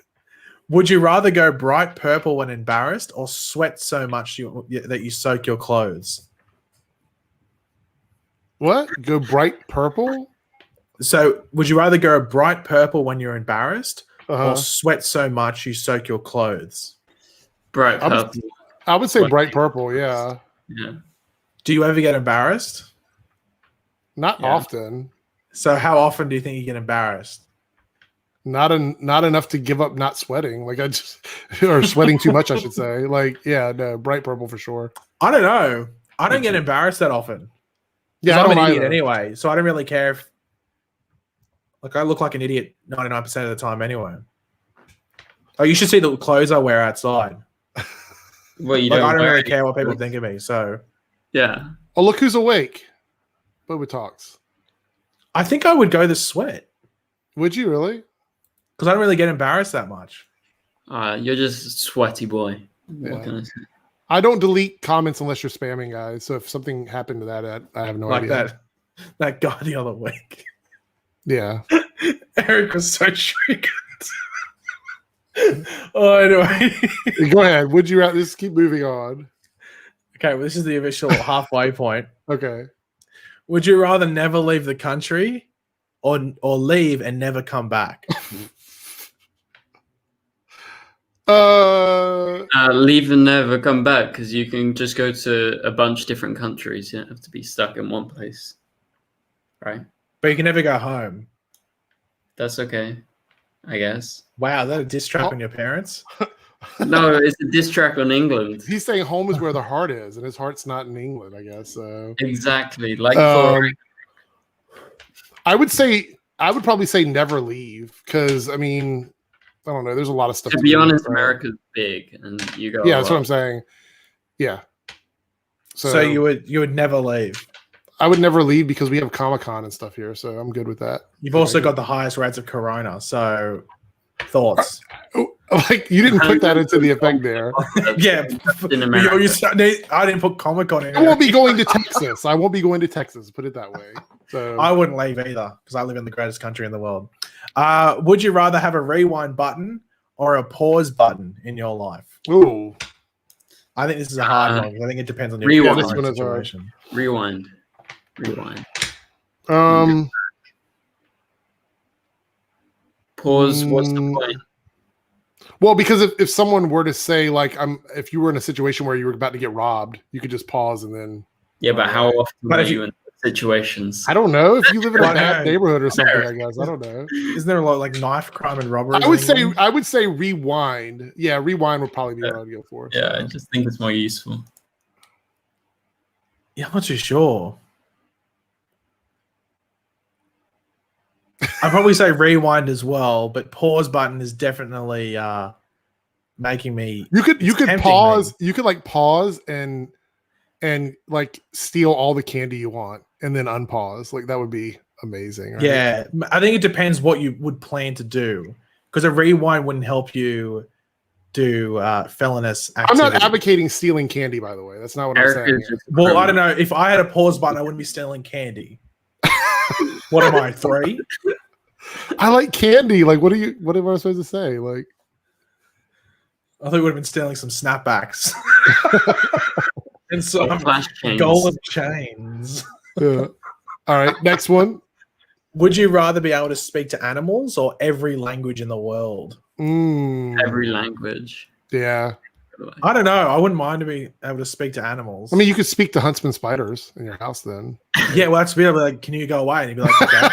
Would you rather go bright purple when embarrassed or sweat so much that you soak your clothes? What? Go bright purple? So would you rather go bright purple when you're embarrassed Uh-huh. or sweat so much you soak your clothes? Bright I would- purple. I would say bright purple, yeah. Yeah. Do you ever get embarrassed? Not Yeah. often. So how often do you think you get embarrassed? Not enough to give up not sweating. Like I just or sweating too much, I should say. Like, yeah, no, bright purple for sure. I don't know. I don't get embarrassed that often. Yeah, I'm I don't an idiot either. anyway, so I don't really care if like I look like an idiot 99% of the time anyway. Oh, you should see the clothes I wear outside. Well, you Like, I don't wear really any care what people clothes. think of me. So Yeah. Oh, look who's awake. Boba talks. I think I would go the sweat Would you really? because I don't really get embarrassed that much. You're just a sweaty boy. Yeah. What can I say? I don't delete comments unless you're spamming, guys. So if something happened to that, I have no Like idea. that guy the other week. Yeah. Eric was so triggered. Oh, anyway. Go ahead. Would you rather just keep moving on? Okay, well, this is the official halfway point. Okay. Would you rather never leave the country or leave and never come back? Leave and never come back because you can just go to a bunch of different countries. You don't have to be stuck in one place, right? But you can never go home. That's okay, I guess. Wow, is that a diss track on your parents? No, it's a diss track on England. He's saying home is where the heart is, and his heart's not in England, I guess. So Exactly. Like I would probably say never leave because I mean, I don't know. There's a lot of stuff. to be do, honest, right? America's big, and you go. Yeah, that's what I'm saying. Yeah. So you would never leave. I would never leave because we have Comic-Con and stuff here, so I'm good with that. You've also got the highest rates of corona. So thoughts? Like you didn't put that into the effect there. Yeah, in America. I didn't put Comic-Con in. I won't be going to Texas. I won't be going to Texas. Put it that way. So I wouldn't leave either because I live in the greatest country in the world. Would you rather have a rewind button or a pause button in your life? ooh, I think this is a hard one. I think it depends on your rewind. current This one is hard. situation. Rewind. Pause. What's the point? Well, because if someone were to say like if you were in a situation where you were about to get robbed, you could just pause and then. Yeah, but how often But are if you in situations? I don't know if you live in a I bad know. neighborhood or something. I guess I don't know. Isn't there a lot like knife crime and robbery? I would say rewind. Yeah, rewind would probably be what I'd go for. Yeah, I just think it's more useful. Yeah, I'm not too sure. I'd probably say rewind as well, but pause button is definitely making me. You could tempting pause. me. You could like pause and like steal all the candy you want and then unpause. Like that would be amazing. Right? Yeah, I think it depends what you would plan to do because a rewind wouldn't help you do felonious activity. I'm not advocating stealing candy, by the way. That's not what I'm saying. Well, I don't know. If I had a pause button, I wouldn't be stealing candy. What am I, 3? I like candy. Like, what am I supposed to say? Like, I thought we would have been stealing some snapbacks and some Flash chains. golden chains. yeah. All right, next one. Would you rather be able to speak to animals or every language in the world? Every language. Yeah. I don't know. I wouldn't mind to be able to speak to animals. I mean, you could speak to huntsman spiders in your house then. yeah, well, that's be able to be like, can you go away? And he'd be like, okay.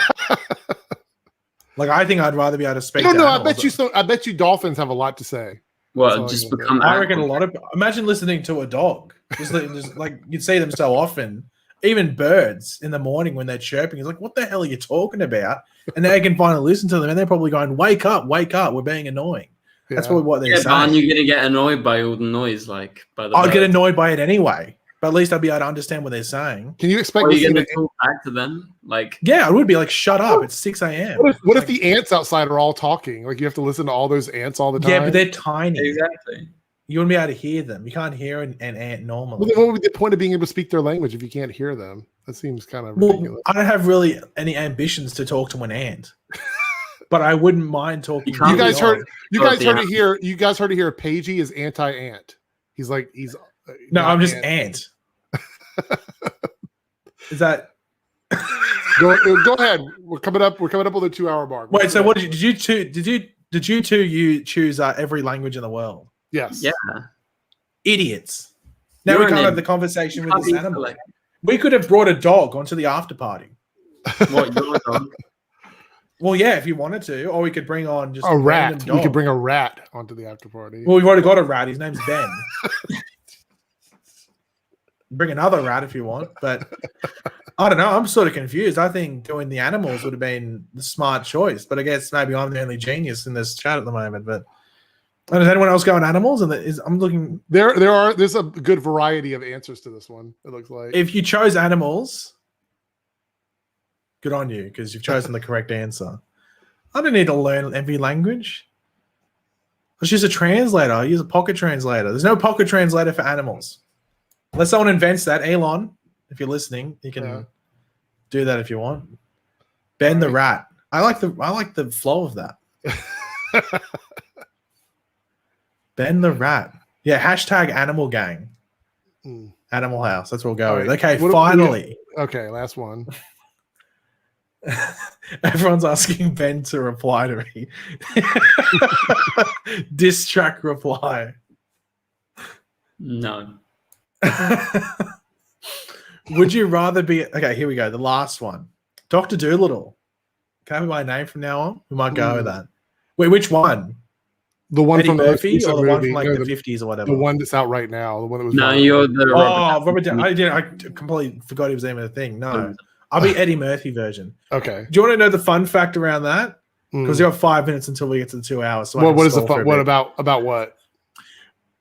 Like, I think I'd rather be able to speak. No, to no. animals. I bet you dolphins have a lot to say. Well, That's all just I can become. I reckon a lot of. Imagine listening to a dog. Just like you'd see them so often. Even birds in the morning when they're chirping, it's like, what the hell are you talking about? And they can finally listen to them, and they're probably going, wake up, we're being annoying. Yeah. That's probably what they're Yeah, but saying. aren't you gonna get annoyed by all the noise? Like, by the. I'd get birds? annoyed by it anyway, but at least I'd be able to understand what they're saying. Can you expect Or are to you see gonna the, talk back to them? Like, Yeah, I would be like, shut up, it's 6 a.m. what if the ants outside are all talking? Like you have to listen to all those ants all the time. Yeah, but they're tiny. exactly. You wouldn't be able to hear them. You can't hear an ant Well, normally. then what would be the point of being able to speak their language if you can't hear them? That seems kind of Well, ridiculous. I don't have really any ambitions to talk to an ant, but I wouldn't mind talking. You to You a guys dog. heard? You guys heard it here. You guys heard it here. Pagey is anti-ant. He's No, not I'm just ant. Is that? Go ahead. We're coming up on the 2-hour mark. Wait. So what did you two? Did you two? You choose every language in the world? Yes. Yeah. Idiots. Now You're we can't an have the conversation with Can't this be animal. like, We could have brought a dog onto the after party. what your dog? Well, yeah, if you wanted to, or we could bring on just A rat. random We could dog. bring a rat onto the after party. Well, we've already got a rat. His name's Ben. Bring another rat if you want, but I don't know. I'm sort of confused. I think doing the animals would have been the smart choice, but I guess maybe I'm the only genius in this chat at the moment. But does anyone else go on animals? And I'm looking. There's a good variety of answers to this one. It looks like If you chose animals, good on you because you've chosen the correct answer. I don't need to learn every language. Let's use a translator. I use a pocket translator. There's no pocket translator for animals. Unless someone invents that. Elon, if you're listening, you can do that if you want. Ben the rat. I like the flow of that. Ben the rat. Yeah, hashtag animal gang. Animal house. That's what we'll go with. Okay, finally. Okay, last one. Everyone's asking Ben to reply to me. Diss track reply. No. Would you rather be okay? Here we go. The last one, Dr. Doolittle. Can I have my name from now on? We might go with that. Wait, which one? The one Eddie from Murphy the or the one movie. from like No, the 50s or whatever? The one that's out right now. The one that was. No, you're the Robert Downey. I completely forgot he was even a thing. No, I'll be Eddie Murphy version. Okay. Do you want to know the fun fact around that? Because we got 5 minutes until we get to the 2 hours. So what is the fun? What about what?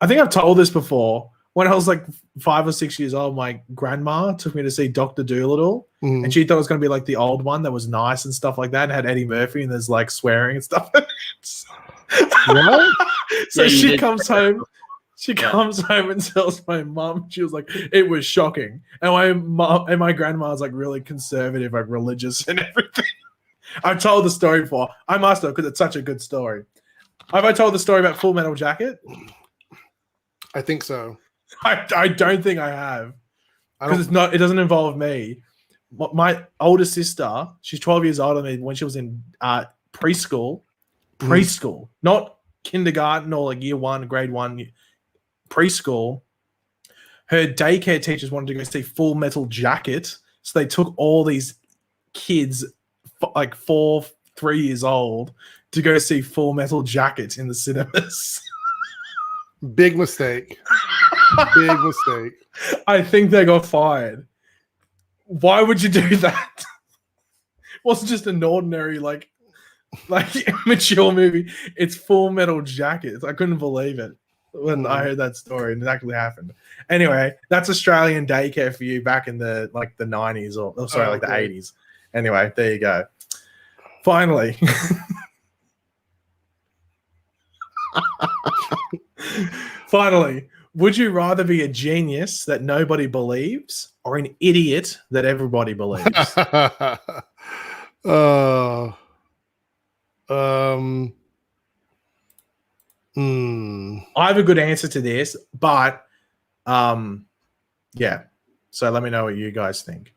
I think I've told this before. When I was like 5 or 6 years old, my grandma took me to see Dr. Doolittle, and she thought it was going to be like the old one that was nice and stuff like that, and had Eddie Murphy, and there's like swearing and stuff. What? So she comes home. She comes home and tells my mom. She was like, "It was shocking," and my mom and my grandma was like really conservative, like religious and everything. I've told the story before. I must have because it's such a good story. Have I told the story about Full Metal Jacket? I think so. I don't think I have because it doesn't involve me. My older sister, she's 12 years older than me. When she was in preschool, not kindergarten or like year one, grade one, preschool. Her daycare teachers wanted to go see Full Metal Jacket, so they took all these kids, like 3 years old, to go see Full Metal Jacket in the cinemas. Big mistake. Big mistake. I think they got fired. Why would you do that? It wasn't just an ordinary like mature movie. It's Full Metal Jacket. I couldn't believe it when I heard that story and it actually happened. Anyway, that's Australian daycare for you back in the 90s or the 80s. Anyway, there you go. Finally. Finally, would you rather be a genius that nobody believes or an idiot that everybody believes? I have a good answer to this, but yeah. So let me know what you guys think.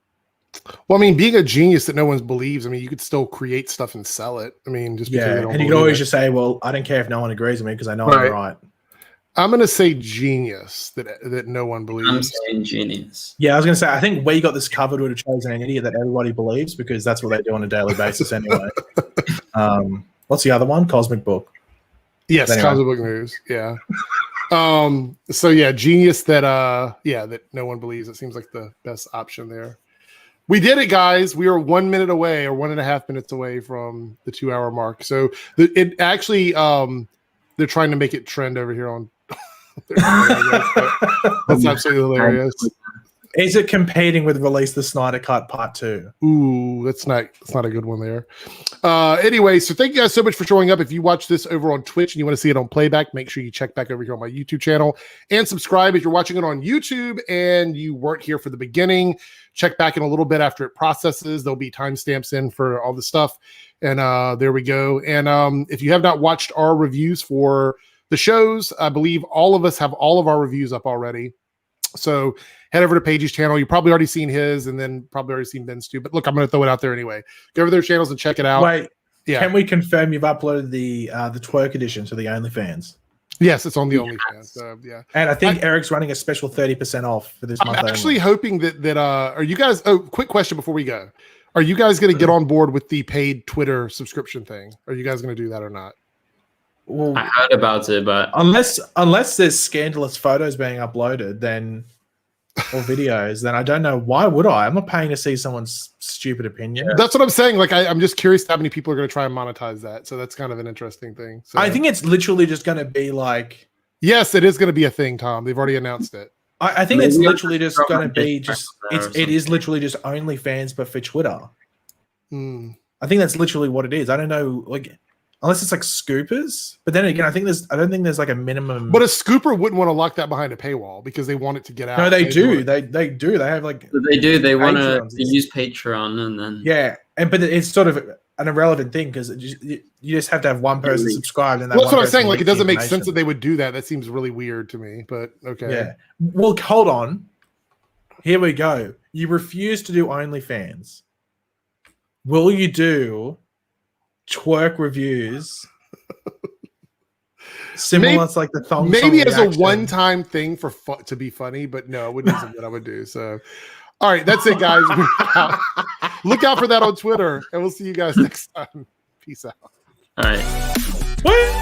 Well, I mean, being a genius that no one believes, I mean, you could still create stuff and sell it. I mean, just because they don't and you can always just say, well, I don't care if no one agrees with me because I know I'm right. I'm going to say genius that no one believes. I'm saying genius. Yeah, I was going to say, I think we got this covered would have chosen an idiot that everybody believes because that's what they do on a daily basis anyway. What's the other one? Cosmic Book. Yes, anyway. Cosmic Book News. Yeah. So yeah, genius that that no one believes. It seems like the best option there. We did it, guys. We are 1 minute away or 1.5 minutes away from the 2 hour mark. So it actually they're trying to make it trend over here on that's absolutely hilarious. Is it competing with Release the Snyder Cut Part 2? Ooh, that's not a good one there. Anyway, so thank you guys so much for showing up. If you watch this over on Twitch and you want to see it on playback, make sure you check back over here on my YouTube channel and subscribe. If you're watching it on YouTube and you weren't here for the beginning, check back in a little bit after it processes. There'll be timestamps in for all the stuff. And there we go. And if you have not watched our reviews for the shows, I believe all of us have all of our reviews up already. So head over to Paige's channel. You've probably already seen his and then probably already seen Ben's too. But look, I'm going to throw it out there anyway. Go over their channels and check it out. Wait, can we confirm you've uploaded the twerk edition to the OnlyFans? Yes, it's on the OnlyFans. Yeah. And I think Eric's running a special 30% off for this month. I'm actually hoping that are you guys, quick question before we go. Are you guys going to get on board with the paid Twitter subscription thing? Are you guys going to do that or not? Well, I heard about it, but unless there's scandalous photos being uploaded, then or videos, then I don't know why would I? I'm not paying to see someone's stupid opinion. That's what I'm saying. Like, I'm just curious how many people are going to try and monetize that. So that's kind of an interesting thing. So I think it's literally just going to be like. Yes, it is going to be a thing, Tom. They've already announced it. I think it's literally just going to be just. It is something. literally just OnlyFans, but for Twitter. Hmm. I think that's literally what it is. I don't know, like, unless it's like scoopers. But then again, I don't think there's like a minimum. But a scooper wouldn't want to lock that behind a paywall because they want it to get out. No, they do. They do. They have like. They do. They want to Patrons. use Patreon and then. Yeah, but it's sort of an irrelevant thing because you just have to have one person subscribed, and Well, that's one what I'm person saying. Like, it leaks the doesn't make sense information. that they would do that. That seems really weird to me. But okay. Yeah. Well, hold on. Here we go. You refuse to do OnlyFans. Will you do twerk reviews? Similar to like the thong Maybe song as a reaction? one-time thing for to be funny, but no, it wouldn't be something I would do. So, all right, that's it, guys. Look out for that on Twitter, and we'll see you guys next time. Peace out. All right. What?